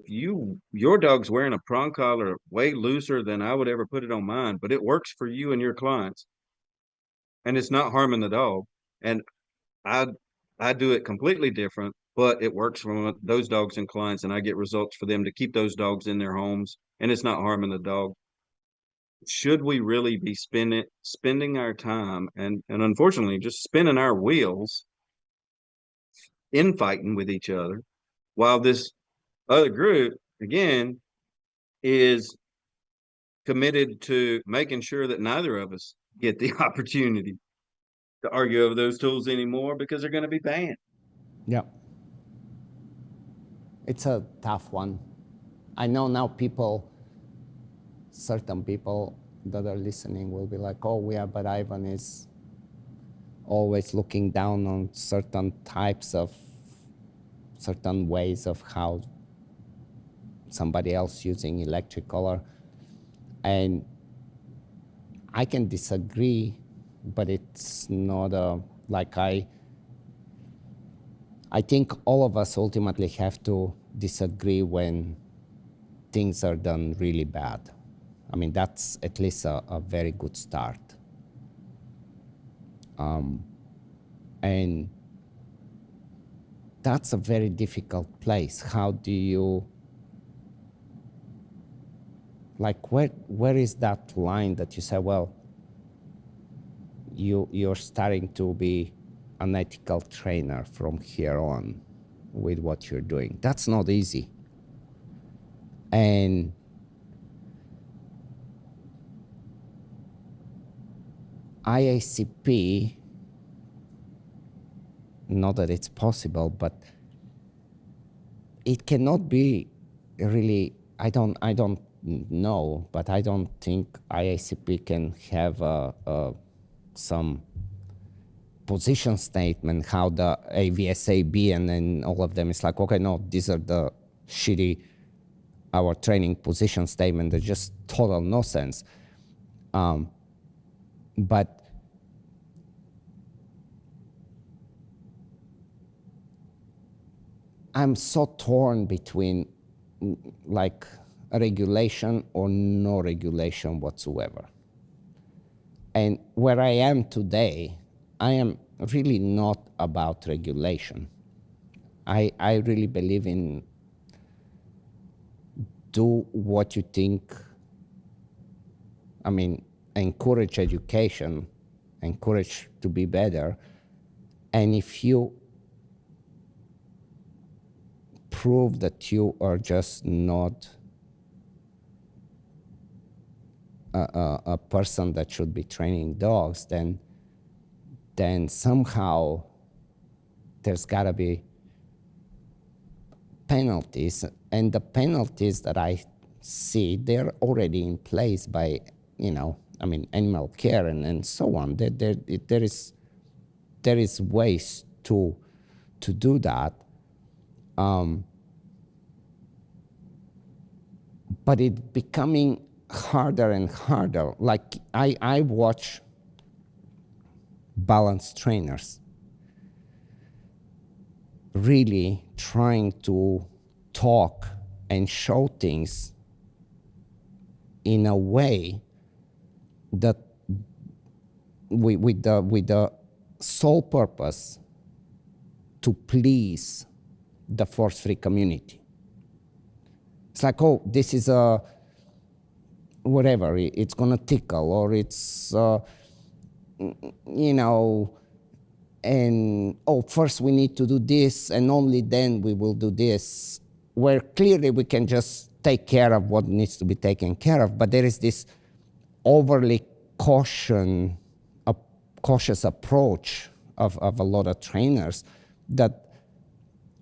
[SPEAKER 2] your dog's wearing a prong collar way looser than I would ever put it on mine, but it works for you and your clients, and it's not harming the dog, and I I do it completely different, but it works for those dogs and clients, and I get results for them to keep those dogs in their homes, and it's not harming the dog. Should we really be spending our time and unfortunately just spinning our wheels infighting with each other while this other group again is committed to making sure that neither of us get the opportunity to argue over those tools anymore because they're going to be banned.
[SPEAKER 1] Yeah. It's a tough one. I know now certain people that are listening will be like, oh, yeah, but Ivan is always looking down on certain ways of how somebody else using electric collar. And I can disagree, but it's not I think all of us ultimately have to disagree when things are done really bad. I mean, that's at least a very good start. And that's a very difficult place. How do you, where is that line that you say, well, you're starting to be an ethical trainer from here on with what you're doing? That's not easy. And IACP, not that it's possible, but it cannot be really, I don't know, but I don't think IACP can have some position statement how the AVSAB and then all of them is like, okay, no, these are the shitty, our training position statement, they're just total nonsense. But I'm so torn between like a regulation or no regulation whatsoever. And where I am today, I am really not about regulation. I really believe in do what you think. I mean, encourage education, encourage to be better. And if you prove that you are just not a person that should be training dogs, then somehow there's got to be penalties. And the penalties that I see, they're already in place by, animal care and so on. There is ways to do that. But it's becoming harder and harder. Like I watch balance trainers really trying to talk and show things in a way that with the sole purpose to please the force-free community. It's like, oh, this is a whatever, it's gonna tickle, or it's you know, and oh, first we need to do this, and only then we will do this. Where clearly we can just take care of what needs to be taken care of, but there is this overly cautious approach of a lot of trainers that,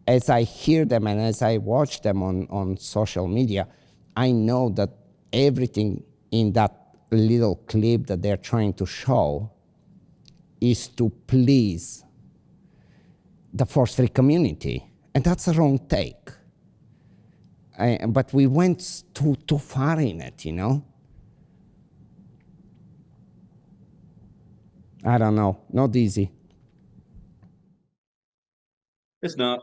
[SPEAKER 1] as I hear them and as I watch them on social media, I know that everything in that little clip that they're trying to show is to please the force-free community. And that's a wrong take. But we went too far in it, you know? I don't know, not easy.
[SPEAKER 2] It's not.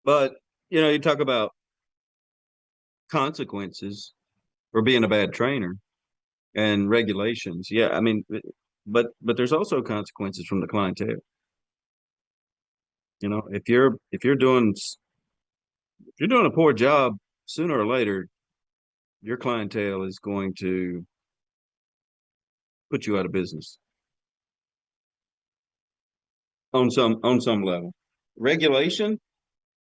[SPEAKER 2] But, you talk about consequences for being a bad trainer and regulations. Yeah, I mean, but there's also consequences from the clientele. If you're doing a poor job, sooner or later, your clientele is going to put you out of business on some level. Regulation,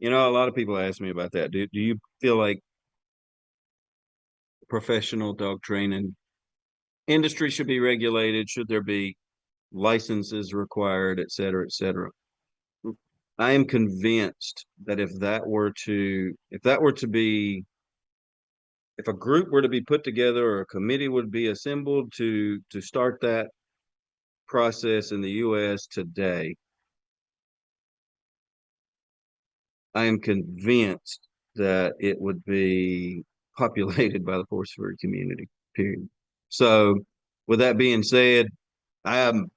[SPEAKER 2] a lot of people ask me about that. Do you feel like professional dog training industry should be regulated? Should there be licenses required, et cetera, et cetera? I am convinced that if a group were to be put together or a committee would be assembled to start that process in the U.S. today, I am convinced that it would be populated by the force-free community, period. So with that being said, I am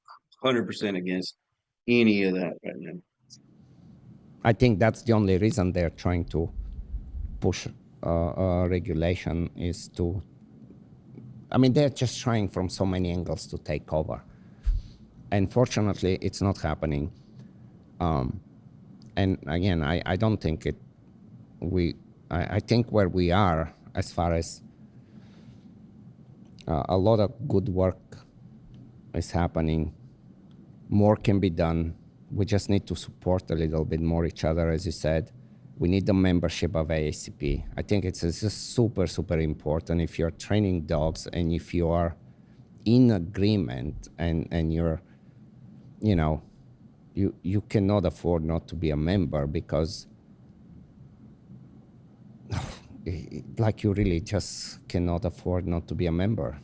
[SPEAKER 2] 100% against any of that right now.
[SPEAKER 1] I think that's the only reason they're trying to push regulation is to, I mean, they're just trying from so many angles to take over. Unfortunately, it's not happening. And again, I don't think I think where we are as far as a lot of good work is happening, more can be done. We just need to support a little bit more each other, as you said. We need the membership of IACP. I think it's just super, super important if you're training dogs and if you are in agreement and you're, you cannot afford not to be a member because like you really just cannot afford not to be a member.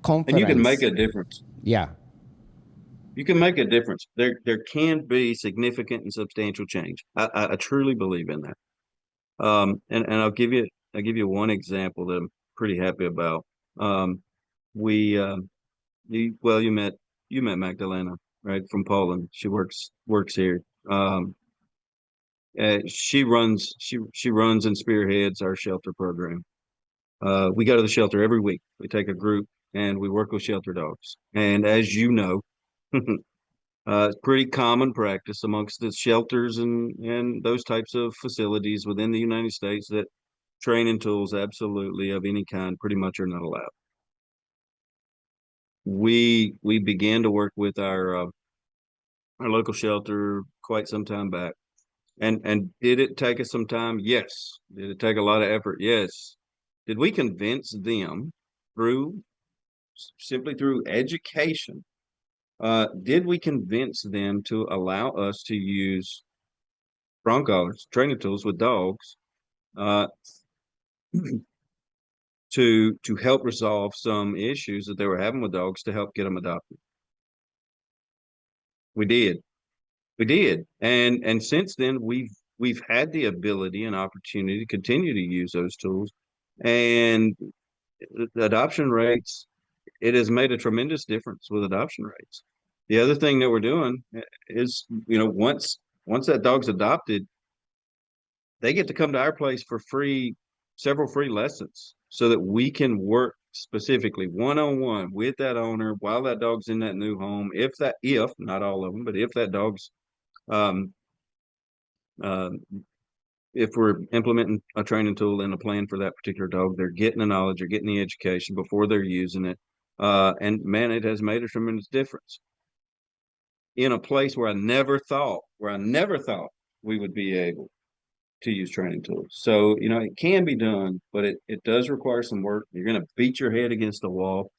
[SPEAKER 1] Conference.
[SPEAKER 2] And you can make a difference.
[SPEAKER 1] Yeah.
[SPEAKER 2] You can make a difference. There can be significant and substantial change. I truly believe in that. And I'll give you one example that I'm pretty happy about. We you met Magdalena, right, from Poland. She works here. She runs and spearheads our shelter program. We go to the shelter every week. We take a group and we work with shelter dogs. And as you know, it's pretty common practice amongst the shelters and those types of facilities within the United States that training tools absolutely of any kind pretty much are not allowed. We began to work with our local shelter quite some time back. And did it take us some time? Yes. Did it take a lot of effort? Yes. Did we convince them simply through education? Did we convince them to allow us to use prong collars, training tools with dogs, to help resolve some issues that they were having with dogs to help get them adopted? We did. We did. And since then we've had the ability and opportunity to continue to use those tools. And the adoption rates, it has made a tremendous difference with adoption rates. The other thing that we're doing is, once that dog's adopted, they get to come to our place for several free lessons so that we can work specifically one-on-one with that owner while that dog's in that new home. If not all of them, but if that dog's um, uh, if we're implementing a training tool and a plan for that particular dog, they're getting the knowledge, they're getting the education before they're using it. And man, it has made a tremendous difference in a place where I never thought we would be able to use training tools. So, it can be done, but it does require some work. You're going to beat your head against the wall.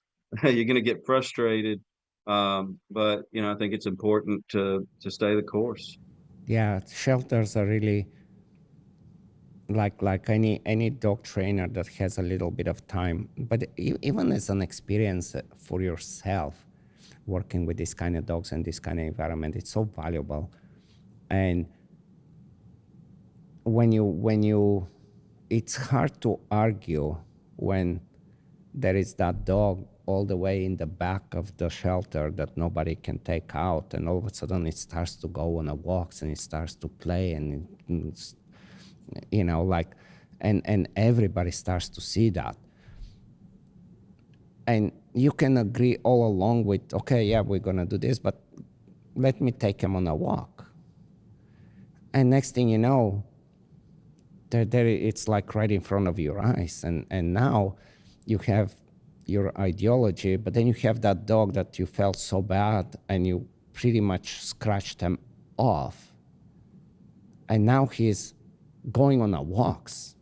[SPEAKER 2] You're going to get frustrated. But I think it's important to stay the course.
[SPEAKER 1] Yeah, shelters are really like any dog trainer that has a little bit of time, but even as an experience for yourself, working with this kind of dogs and this kind of environment, it's so valuable. And when you it's hard to argue when there is that dog all the way in the back of the shelter that nobody can take out, and all of a sudden it starts to go on a walks and it starts to play, and it's, like, and everybody starts to see that. And you can agree all along with, okay, yeah, we're gonna do this, but let me take him on a walk. And next thing you know, there it's like right in front of your eyes, and now you have your ideology, but then you have that dog that you felt so bad and you pretty much scratched him off, and now he's going on a walks,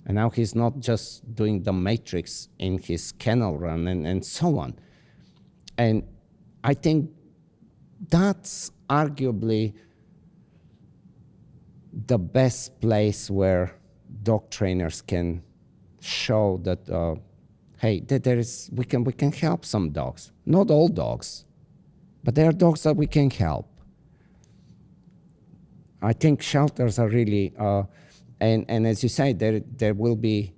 [SPEAKER 1] and now he's not just doing the matrix in his kennel run and so on. And I think that's arguably the best place where dog trainers can show that, hey, that we can help some dogs. Not all dogs, but there are dogs that we can help. I think shelters are really, and as you say, there will be.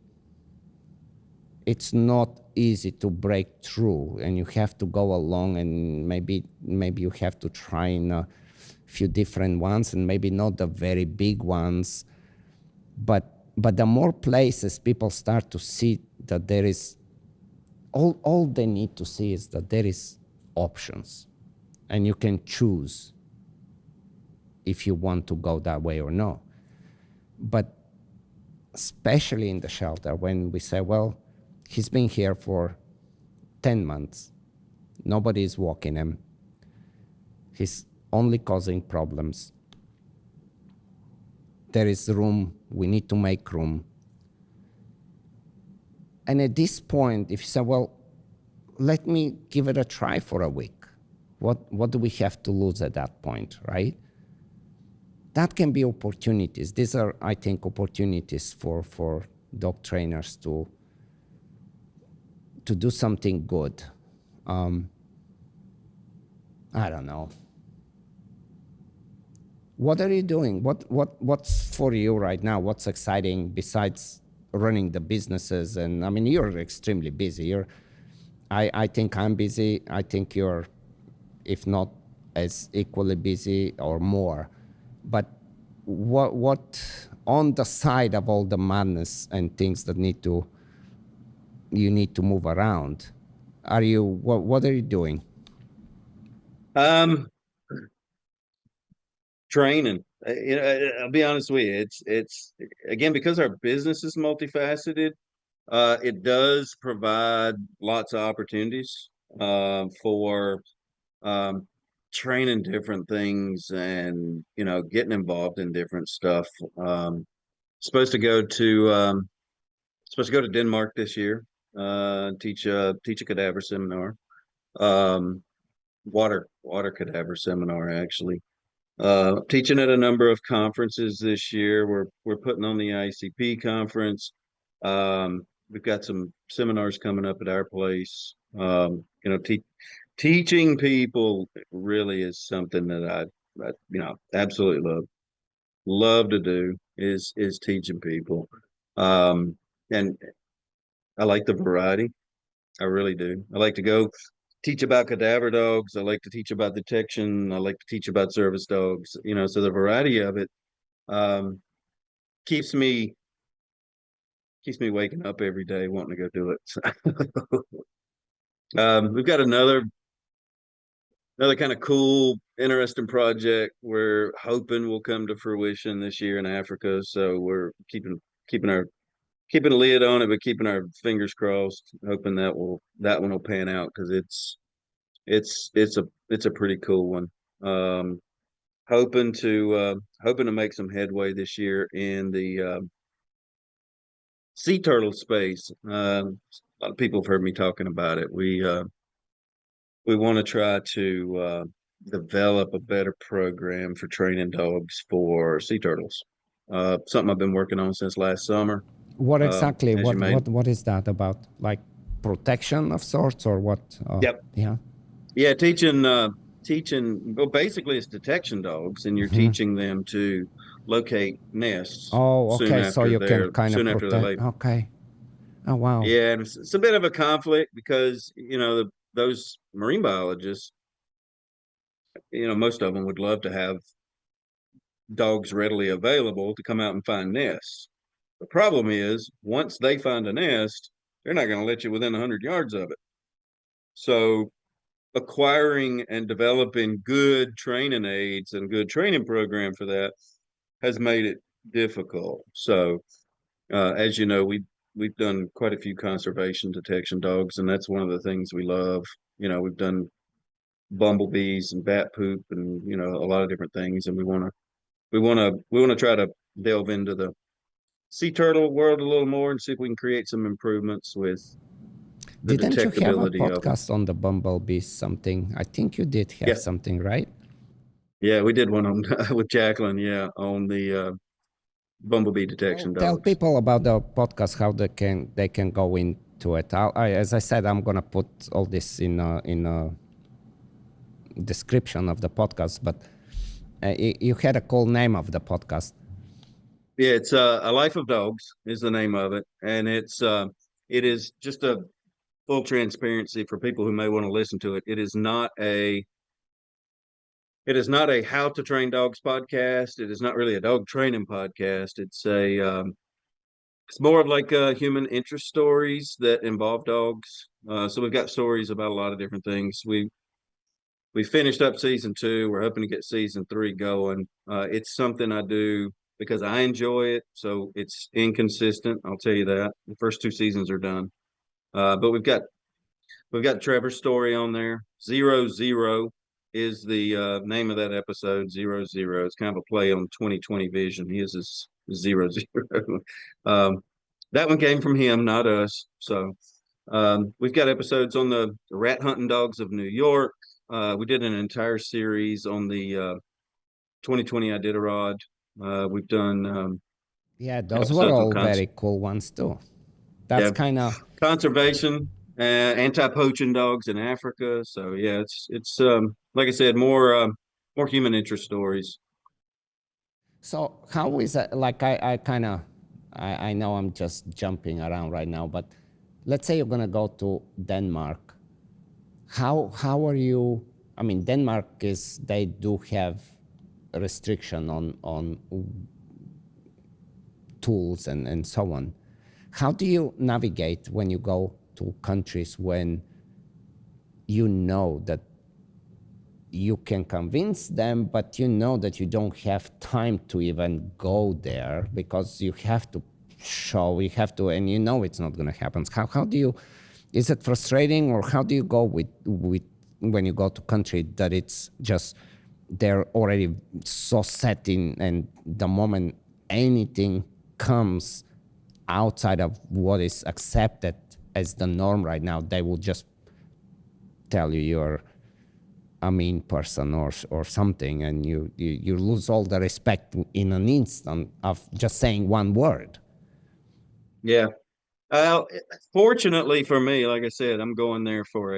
[SPEAKER 1] It's not easy to break through, and you have to go along, and maybe you have to try in a few different ones, and maybe not the very big ones, but the more places people start to see that there is, all they need to see is that there is options, and you can choose if you want to go that way or no. But especially in the shelter, when we say, well, he's been here for 10 months, nobody is walking him, he's only causing problems, there is room, we need to make room. And at this point, if you say, well, let me give it a try for a week, what do we have to lose at that point, right? That can be opportunities. These are, I think, opportunities for dog trainers to do something good. I don't know. What are you doing? What's for you right now? What's exciting besides running the businesses? And I mean, you're extremely busy. I think I'm busy. I think you're, if not as equally busy or more. But what on the side of all the madness and things that you need to move around, what are you doing?
[SPEAKER 2] Training. I'll be honest with you. It's again, because our business is multifaceted. It does provide lots of opportunities for training different things, and getting involved in different stuff. Supposed to go to Denmark this year. Teach a cadaver seminar. Water cadaver seminar, actually. Teaching at a number of conferences this year. We're putting on the ICP conference. We've got some seminars coming up at our place. teaching people really is something that I absolutely love to do is teaching people. And I like the variety. I really do. I like to go teach about cadaver dogs. I like to teach about detection. I like to teach about service dogs. So the variety of it um, keeps me waking up every day wanting to go do it. We've got another kind of cool, interesting project we're hoping will come to fruition this year in Africa. So we're keeping our keeping a lid on it, but keeping our fingers crossed, hoping that one will pan out because it's a pretty cool one. Um, hoping to make some headway this year in the sea turtle space. A lot of people have heard me talking about it. We want to try to develop a better program for training dogs for sea turtles. Something I've been working on since last summer.
[SPEAKER 1] What exactly?
[SPEAKER 2] As you may,
[SPEAKER 1] What is that about? Like protection of sorts, or what?
[SPEAKER 2] yep,
[SPEAKER 1] Yeah.
[SPEAKER 2] yeah, teaching. Well, basically, it's detection dogs, and you're teaching them to locate nests
[SPEAKER 1] Oh, okay. So you can kind of
[SPEAKER 2] soon after they're
[SPEAKER 1] protect.
[SPEAKER 2] laid.
[SPEAKER 1] Okay. Oh, wow.
[SPEAKER 2] Yeah, and it's a bit of a conflict because those marine biologists, most of them would love to have dogs readily available to come out and find nests. The problem is once they find a nest, they're not going to let you within 100 yards of it. So acquiring and developing good training aids and good training program for that has made it difficult. So as you know, we've done quite a few conservation detection dogs, and that's one of the things we love. We've done bumblebees and bat poop, and a lot of different things, and we want to try to delve into the sea turtle world a little more and see if we can create some improvements with the
[SPEAKER 1] Didn't you have a
[SPEAKER 2] detectability of them.
[SPEAKER 1] podcast on the bumblebees? Something? I think you did have
[SPEAKER 2] Yeah,
[SPEAKER 1] something, right?
[SPEAKER 2] yeah, we did one on with Jacqueline. Yeah, on the bumblebee
[SPEAKER 1] Well,
[SPEAKER 2] detection
[SPEAKER 1] tell
[SPEAKER 2] dogs.
[SPEAKER 1] people about the podcast, how they can go into it. As I said, I'm gonna put all this in a description of the podcast. But you had a cool name of the podcast.
[SPEAKER 2] Yeah, it's a life of dogs is the name of it, and it is just a full transparency for people who may want to listen to it. It is not a how to train dogs podcast. It is not really a dog training podcast. It's more of like human interest stories that involve dogs. So we've got stories about a lot of different things. We finished up season 2. We're hoping to get season 3 going. It's something I do because I enjoy it. So it's inconsistent. I'll tell you that. The first 2 seasons are done. But we've got Trevor's story on there. 00 is the name of that episode. 00. It's kind of a play on 2020 vision. He is his 00. That one came from him, not us. So we've got episodes on the rat hunting dogs of New York. We did an entire series on the 2020 Iditarod. We've done
[SPEAKER 1] Yeah, those were
[SPEAKER 2] episodes on
[SPEAKER 1] all very cool ones too. That's
[SPEAKER 2] yeah,
[SPEAKER 1] kind of
[SPEAKER 2] conservation, anti-poaching dogs in Africa. So yeah, it's like I said, more human interest stories.
[SPEAKER 1] so. How is that? Like I kind of, I know I'm just jumping around right now, but let's say you're gonna go to Denmark. How are you? I mean, Denmark is they do have a restriction on tools and so on. How do you navigate when you go to countries when you know that you can convince them, but you know that you don't have time to even go there because you have to show, you have to, and you know it's not going to happen. How do you, is it frustrating, or how do you go with when you go to country that it's just they're already so set in, and the moment anything comes outside of what is accepted as the norm right now, they will just tell you you're a mean person or something, and you lose all the respect in an instant of just saying one word.
[SPEAKER 2] Yeah. Fortunately for me, like I said, I'm going there for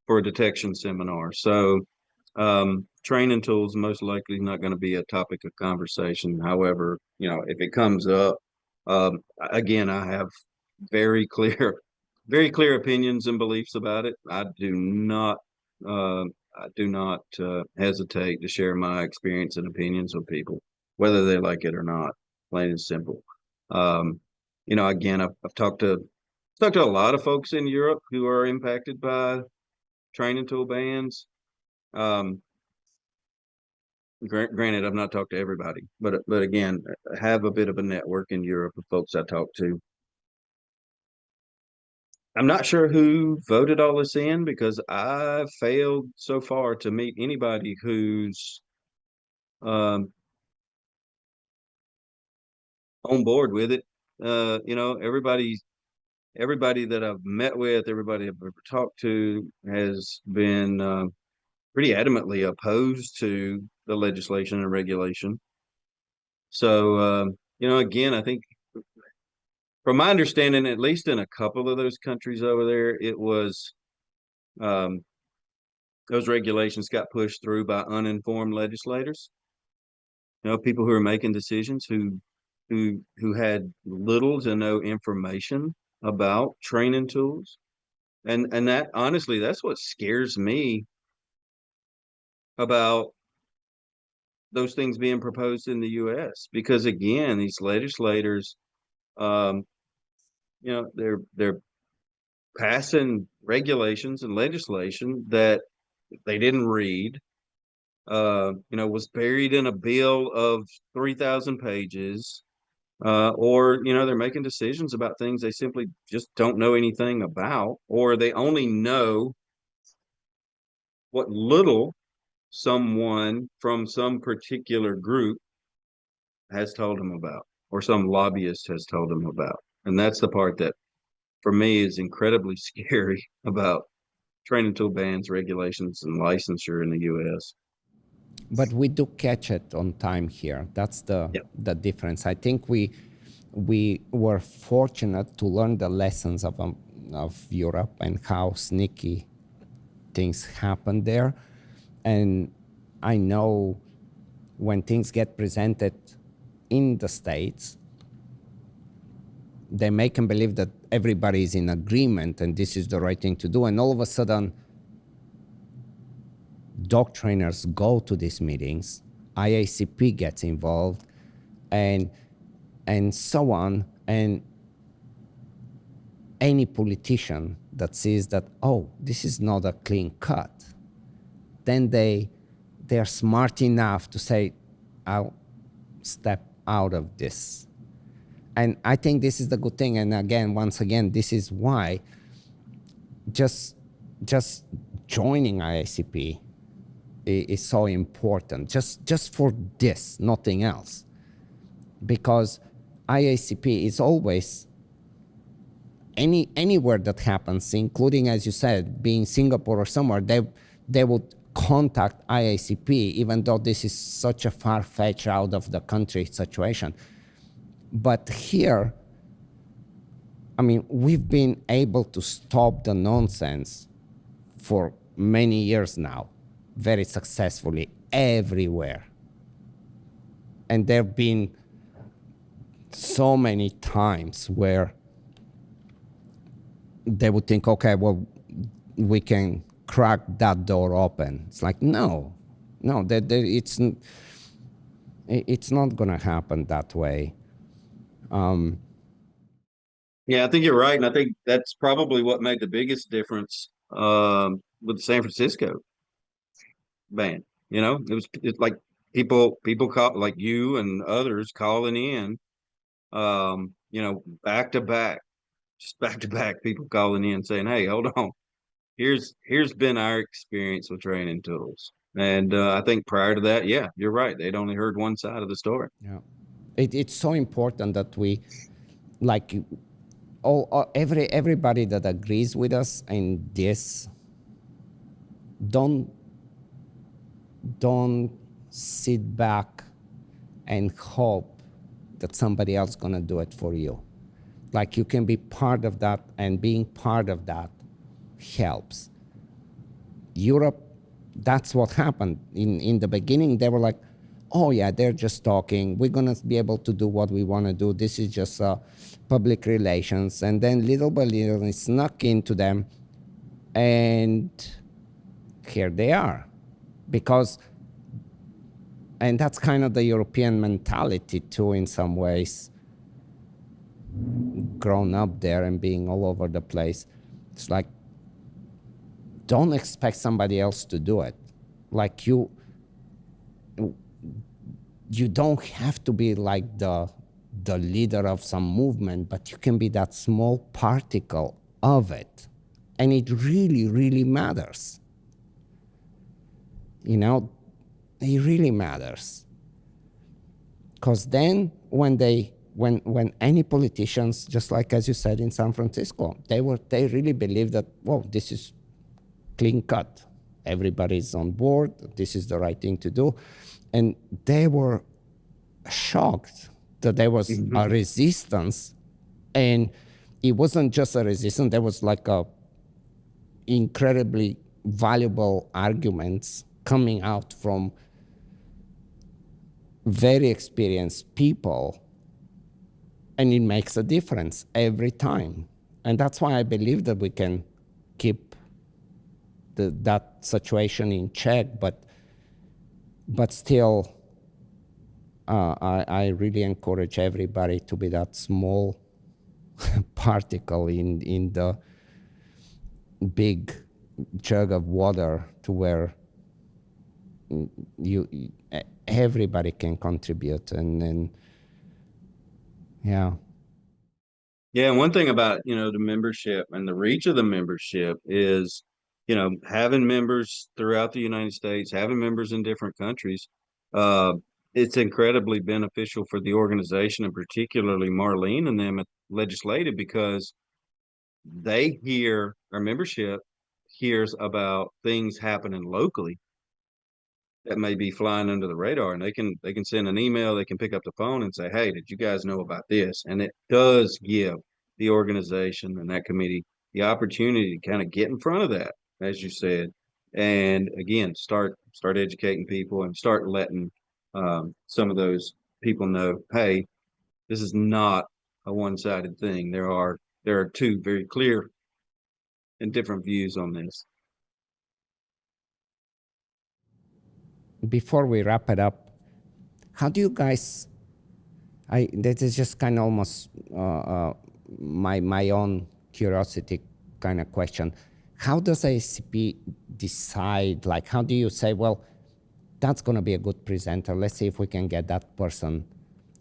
[SPEAKER 2] for a detection seminar. So training tools most likely not going to be a topic of conversation. However, if it comes up, again, I have very clear, very clear opinions and beliefs about it. Uh, I do not hesitate to share my experience and opinions with people, whether they like it or not. Plain and simple. Um, again, I've talked to a lot of folks in Europe who are impacted by training tool bans. Um, granted, I've not talked to everybody, but again, I have a bit of a network in Europe of folks I talk to. I'm not sure who voted all this in because I failed so far to meet anybody who's um, on board with it. Everybody that I've met with, everybody I've ever talked to has been pretty adamantly opposed to the legislation and regulation. So, again, I think from my understanding, at least in a couple of those countries over there, it was um, those regulations got pushed through by uninformed legislators. People who are making decisions who had little to no information about training tools, and that honestly, that's what scares me about those things being proposed in the U.S. Because again, these legislators, um, they're passing regulations and legislation that they didn't read, was buried in a bill of 3,000 pages, or, they're making decisions about things they simply just don't know anything about, or they only know what little someone from some particular group has told them about, or some lobbyist has told them about. And that's the part that, for me, is incredibly scary about training tool bans, regulations, and licensure in the U.S.
[SPEAKER 1] But we do catch it on time here. That's
[SPEAKER 2] Yep.
[SPEAKER 1] the difference. I think we were fortunate to learn the lessons of Europe and how sneaky things happen there. And I know when things get presented in the States, they make them believe that everybody is in agreement and this is the right thing to do. And all of a sudden, dog trainers go to these meetings, IACP gets involved, and so on. And any politician that sees that, oh, this is not a clean cut, then they're smart enough to say, I'll step out of this. And I think this is the good thing. And again, once again, this is why just joining IACP is so important. Just for this, nothing else. Because IACP is always anywhere that happens, including, as you said, being Singapore or somewhere, they would contact IACP, even though this is such a far-fetched out of the country situation. But here, I mean, we've been able to stop the nonsense for many years now, very successfully, everywhere. And there have been so many times where they would think, okay, well, we can crack that door open. It's like, no, it's not going to happen that way.
[SPEAKER 2] Yeah, I think you're right, and I think that's probably what made the biggest difference with the San Francisco ban. It's like people call, like you and others, calling in, back to back, just back to back, people calling in saying, "Hey, hold on, here's been our experience with training tools." And I think prior to that, yeah, you're right, they'd only heard one side of the story.
[SPEAKER 1] Yeah, it's so important that we, like, everybody that agrees with us in this, don't sit back and hope that somebody else is gonna do it for you. Like, you can be part of that, and being part of that helps. Europe, that's what happened. In the beginning, they were like, oh yeah, they're just talking. We're going to be able to do what we want to do. This is just public relations. And then little by little, it snuck into them. And here they are. Because, and that's kind of the European mentality too, in some ways, grown up there and being all over the place. It's like, don't expect somebody else to do it. Like you don't have to be like the leader of some movement, but you can be that small particle of it. And it really, really matters. You know, it really matters. Because then when any politicians, just like as you said in San Francisco, they really believed that, whoa, this is clean cut. Everybody's on board. This is the right thing to do. And they were shocked that there was a resistance. And it wasn't just a resistance. There was like a incredibly valuable arguments coming out from very experienced people. And it makes a difference every time. And that's why I believe that we can keep that situation in check, but still, I really encourage everybody to be that small particle in the big jug of water, to where everybody can contribute, and yeah.
[SPEAKER 2] Yeah, and one thing about, the membership and the reach of the membership is, having members throughout the United States, having members in different countries, uh, it's incredibly beneficial for the organization, and particularly Marlene and them at Legislative, because our membership hears about things happening locally that may be flying under the radar, and they can send an email, they can pick up the phone and say, hey, did you guys know about this? And it does give the organization and that committee the opportunity to kind of get in front of that, as you said, and again start educating people and start letting some of those people know, hey, this is not a one-sided thing. There are two very clear and different views on this.
[SPEAKER 1] Before we wrap it up, how do you guys, this is just kind of almost my own curiosity kind of question. How does IACP decide, like, how do you say, well, that's going to be a good presenter, let's see if we can get that person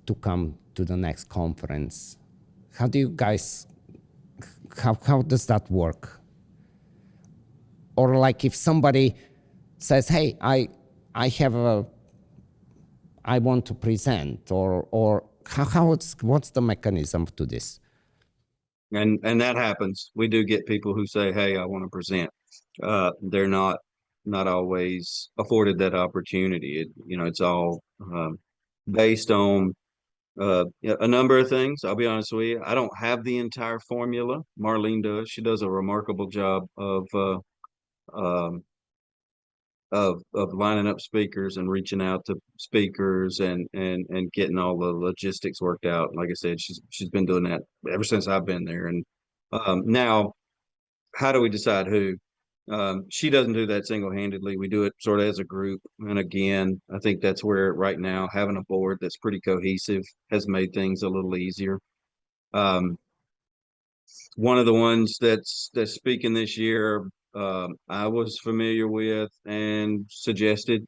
[SPEAKER 1] to come to the next conference? How do you guys, how does that work? Or like if somebody says, hey, I want to present, or what's the mechanism to this?
[SPEAKER 2] And that happens. We do get people who say, hey, I want to present. They're not always afforded that opportunity. It's all based on a number of things. I'll be honest with you. I don't have the entire formula. Marlene does. She does a remarkable job um, of lining up speakers and reaching out to speakers and getting all the logistics worked out. Like I said, she's been doing that ever since I've been there. And now, how do we decide who? She doesn't do that single-handedly. We do it sort of as a group. And again, I think that's where right now having a board that's pretty cohesive has made things a little easier. One of the ones that's speaking this year, I was familiar with and suggested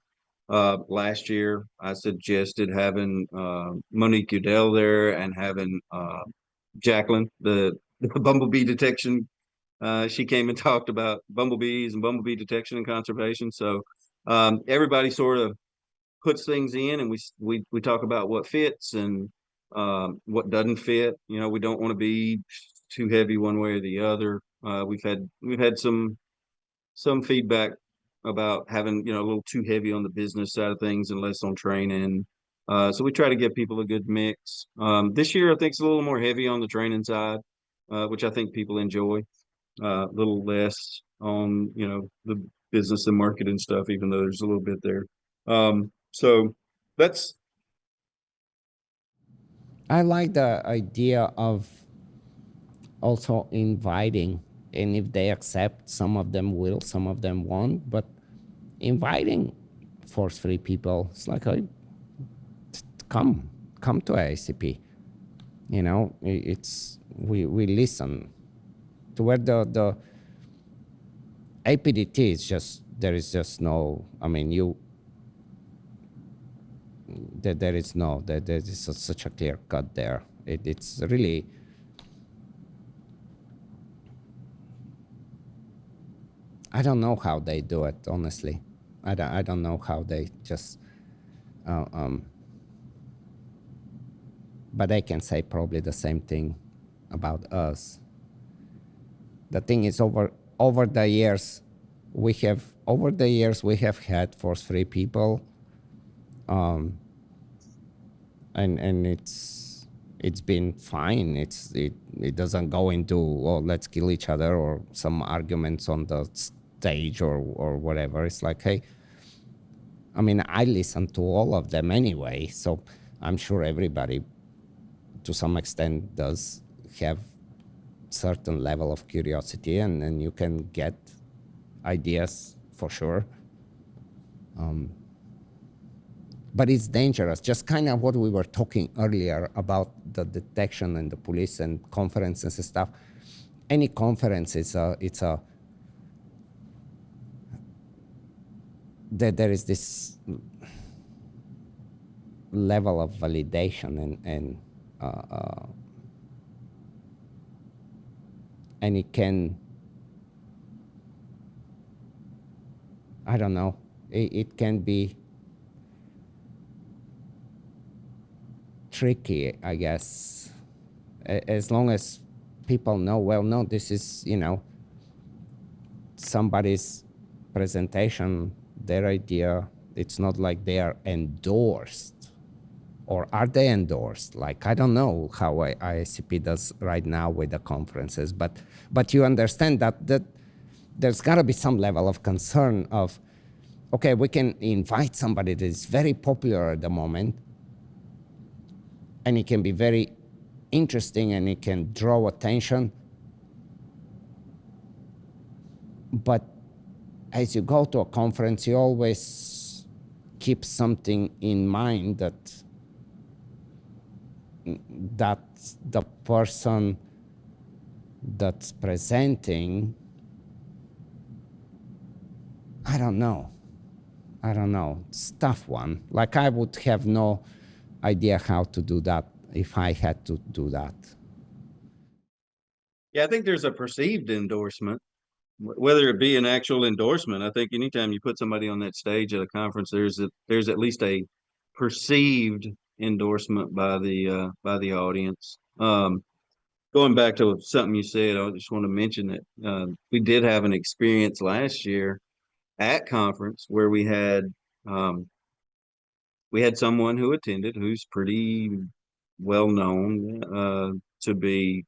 [SPEAKER 2] last year. I suggested having Monique Udell there and having Jacqueline, the bumblebee detection. She came and talked about bumblebees and bumblebee detection and conservation. So everybody sort of puts things in, and we talk about what fits and what doesn't fit. We don't want to be too heavy one way or the other. We've had some feedback about having a little too heavy on the business side of things and less on training. So we try to give people a good mix. This year I think it's a little more heavy on the training side, which I think people enjoy. A little less on the business and marketing stuff, even though there's a little bit there. So that's
[SPEAKER 1] I like the idea of also inviting, and if they accept, some of them will, some of them won't, but inviting force-free people. It's like, come to IACP. You know, it's we listen to where the APDT is just, there is just no, I mean, there is no, there is such a clear cut there. It's really, I don't know how they do it, honestly. I don't know how they just, but I can say probably the same thing about us. The thing is, over the years, we have had force-free people, and it's been fine. It doesn't go into, oh, let's kill each other or some arguments on the stage or whatever. It's like, hey, I mean, I listen to all of them anyway, so I'm sure everybody to some extent does have certain level of curiosity, and you can get ideas for sure. But it's dangerous, just kind of what we were talking earlier about the detection and the police and conferences and stuff. Any conference is there is this level of validation and it can, I don't know, it can be tricky, I guess, as long as people know, well, no, this is, you know, somebody's presentation, their idea. It's not like they are endorsed, or are they endorsed? Like, I don't know how IACP does right now with the conferences, but you understand that there's got to be some level of concern of, okay, we can invite somebody that is very popular at the moment, and it can be very interesting and it can draw attention. But as you go to a conference, you always keep something in mind that the person that's presenting, I don't know. It's a tough one. Like, I would have no idea how to do that if I had to do that.
[SPEAKER 2] Yeah, I think there's a perceived endorsement, whether it be an actual endorsement. I think anytime you put somebody on that stage at a conference, there's at least a perceived endorsement by the audience. Going back to something you said, I just want to mention that we did have an experience last year at conference where we had someone who attended who's pretty well known to be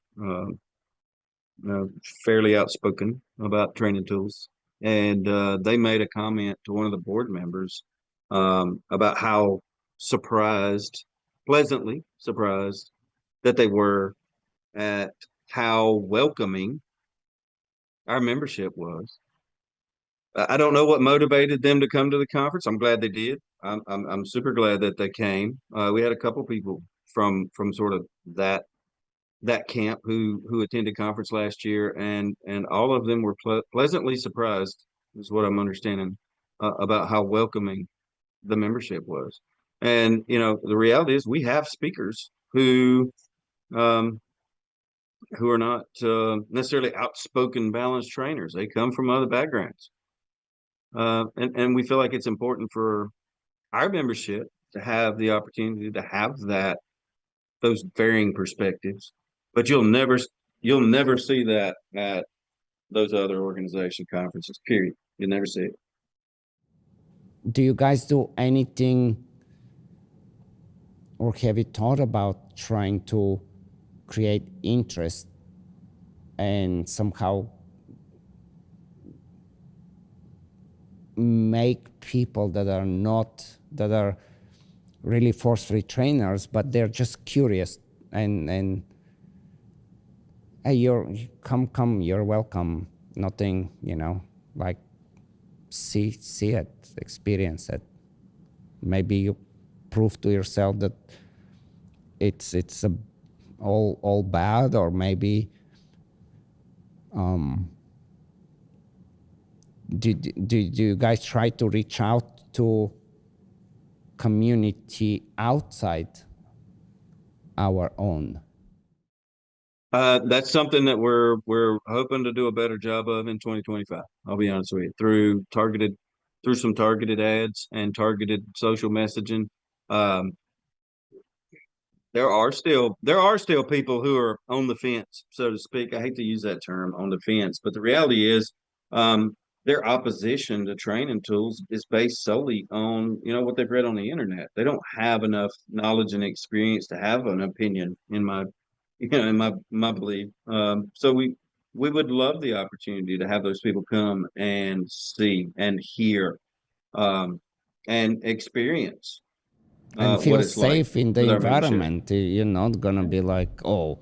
[SPEAKER 2] fairly outspoken about training tools, and they made a comment to one of the board members about how surprised, pleasantly surprised, that they were at how welcoming our membership was. I don't know what motivated them to come to the conference. I'm glad they did. I'm super glad that they came. We had a couple people from sort of that camp who attended conference last year, and all of them were pleasantly surprised, is what I'm understanding, about how welcoming the membership was. And you know, the reality is we have speakers um, who are not necessarily outspoken balance trainers. They come from other backgrounds, and we feel like it's important for our membership to have the opportunity to have those varying perspectives. But you'll never see that at those other organization conferences. Period. You'll never see it.
[SPEAKER 1] Do you guys do anything, or have you thought about trying to create interest and somehow make people that are really force-free trainers, but they're just curious and hey, come, you're welcome. Nothing, like see it, experience it. Maybe you prove to yourself that it's all bad, or maybe do you guys try to reach out to community outside our own?
[SPEAKER 2] That's something that we're hoping to do a better job of in 2025. I'll be honest with you, through some targeted ads and targeted social messaging. Um, there are still people who are on the fence, so to speak. I hate to use that term, on the fence, but the reality is, um, their opposition to training tools is based solely on what they've read on the internet. They don't have enough knowledge and experience to have an opinion, in my belief. So we would love the opportunity to have those people come and see and hear, um, and experience
[SPEAKER 1] And
[SPEAKER 2] what
[SPEAKER 1] feel
[SPEAKER 2] it's like
[SPEAKER 1] safe in the
[SPEAKER 2] with our membership.
[SPEAKER 1] environment. You're not gonna be like, oh,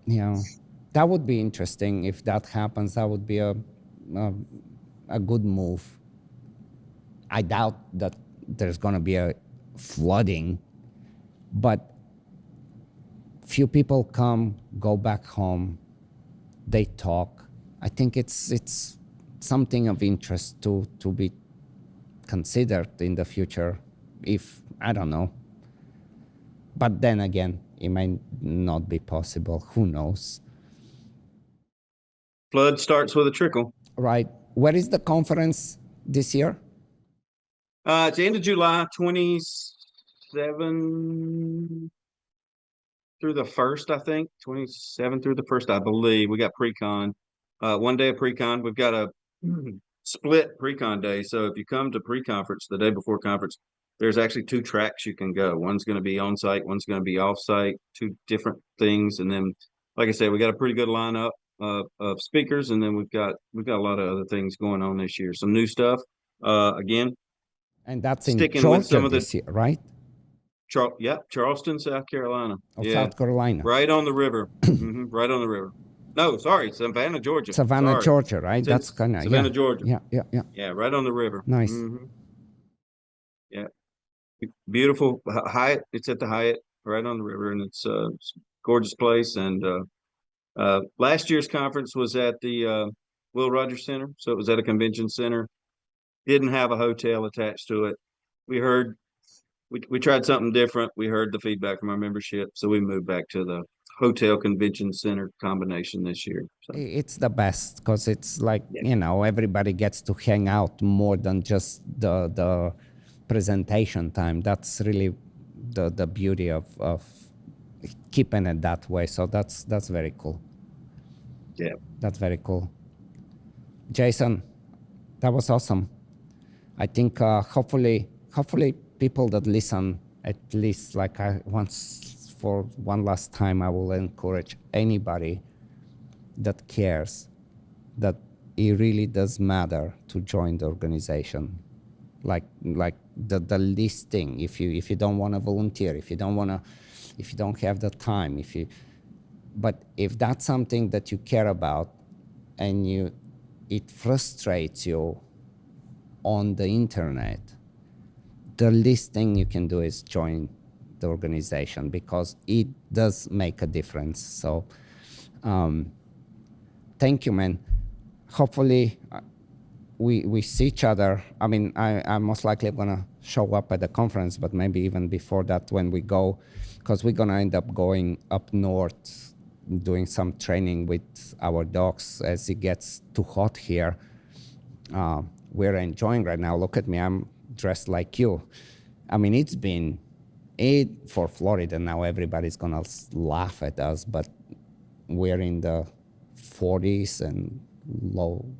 [SPEAKER 1] that would be interesting if that happens. That would be a good move. I doubt that there's gonna be a flooding, but few people come, go back home, they talk. I think it's something of interest to be considered in the future. If I don't know, but then again, it might not be possible. Who knows?
[SPEAKER 2] Flood starts with a trickle.
[SPEAKER 1] Right. Where is the conference this year?
[SPEAKER 2] It's the end of July, 27 through the 1st, I think. 27 through the 1st, I believe. We got pre-con. One day of pre-con. We've got a split pre-con day. So if you come to pre-conference the day before conference, there's actually two tracks you can go. One's going to be on site, one's going to be off site, two different things. And then, like I said, we got a pretty good lineup of speakers, and then we've got a lot of other things going on this year. Some new stuff. Again,
[SPEAKER 1] And that's in
[SPEAKER 2] sticking with
[SPEAKER 1] Georgia
[SPEAKER 2] some of the
[SPEAKER 1] this year, right?
[SPEAKER 2] Charleston, South Carolina.
[SPEAKER 1] Or
[SPEAKER 2] Yeah,
[SPEAKER 1] South Carolina?
[SPEAKER 2] right on the river. Right on the river. No, sorry, Savannah, Georgia.
[SPEAKER 1] Savannah,
[SPEAKER 2] Sorry.
[SPEAKER 1] Georgia, right?
[SPEAKER 2] It's in
[SPEAKER 1] That's kind of,
[SPEAKER 2] Savannah, Georgia.
[SPEAKER 1] Yeah.
[SPEAKER 2] Yeah, right on the river.
[SPEAKER 1] Nice.
[SPEAKER 2] Yeah, beautiful Hyatt. It's at the Hyatt, right on the river, and it's a gorgeous place. And last year's conference was at the Will Rogers Center, so it was at a convention center. Didn't have a hotel attached to it. We heard we tried something different. We heard the feedback from our membership, so we moved back to the hotel convention center combination this year. So,
[SPEAKER 1] It's the best because it's like,
[SPEAKER 2] yeah.
[SPEAKER 1] Everybody gets to hang out more than just the presentation time. That's really the beauty of keeping it that way. So that's very cool.
[SPEAKER 2] Yeah.
[SPEAKER 1] That's very cool. Jason, that was awesome. I think hopefully people that listen, at least like for one last time, I will encourage anybody that cares that it really does matter to join the organization. Like the least thing. If you don't want to volunteer, if you don't have the time, but if that's something that you care about and it frustrates you on the internet, the least thing you can do is join the organization because it does make a difference. So thank you, man. Hopefully we see each other. I mean, I'm most likely going to show up at the conference, but maybe even before that when we go, because we're going to end up going up north, doing some training with our dogs as it gets too hot here. We're enjoying right now. Look at me, I'm dressed like you. I mean, it's been for Florida now. Everybody's gonna laugh at us, but we're in the 40s and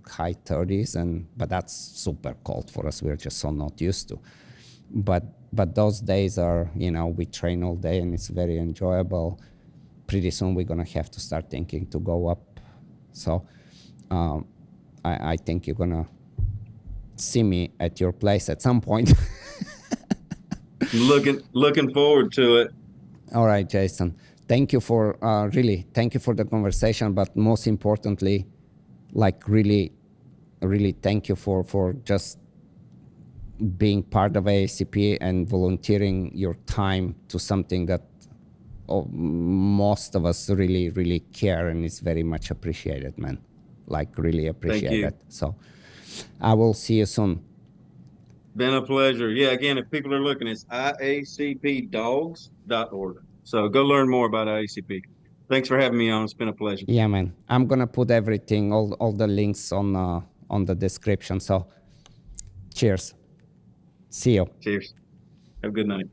[SPEAKER 1] high 30s, but that's super cold for us. We're just so not used to. But those days are, we train all day and it's very enjoyable. Pretty soon we're gonna have to start thinking to go up. So I think you're gonna see me at your place at some point.
[SPEAKER 2] Looking forward to it.
[SPEAKER 1] All right, Jason. Thank you for thank you for the conversation, but most importantly, like really thank you for just being part of IACP and volunteering your time to something that most of us really care, and it's very much appreciated, man. Like really appreciate it. So I will see you soon.
[SPEAKER 2] Been a pleasure. Yeah, again, if people are looking, it's iacpdogs.org. So go learn more about IACP. Thanks for having me on. It's been a pleasure.
[SPEAKER 1] Yeah, man. I'm gonna put everything, all the links on the description. So cheers. See you.
[SPEAKER 2] Cheers. Have a good night.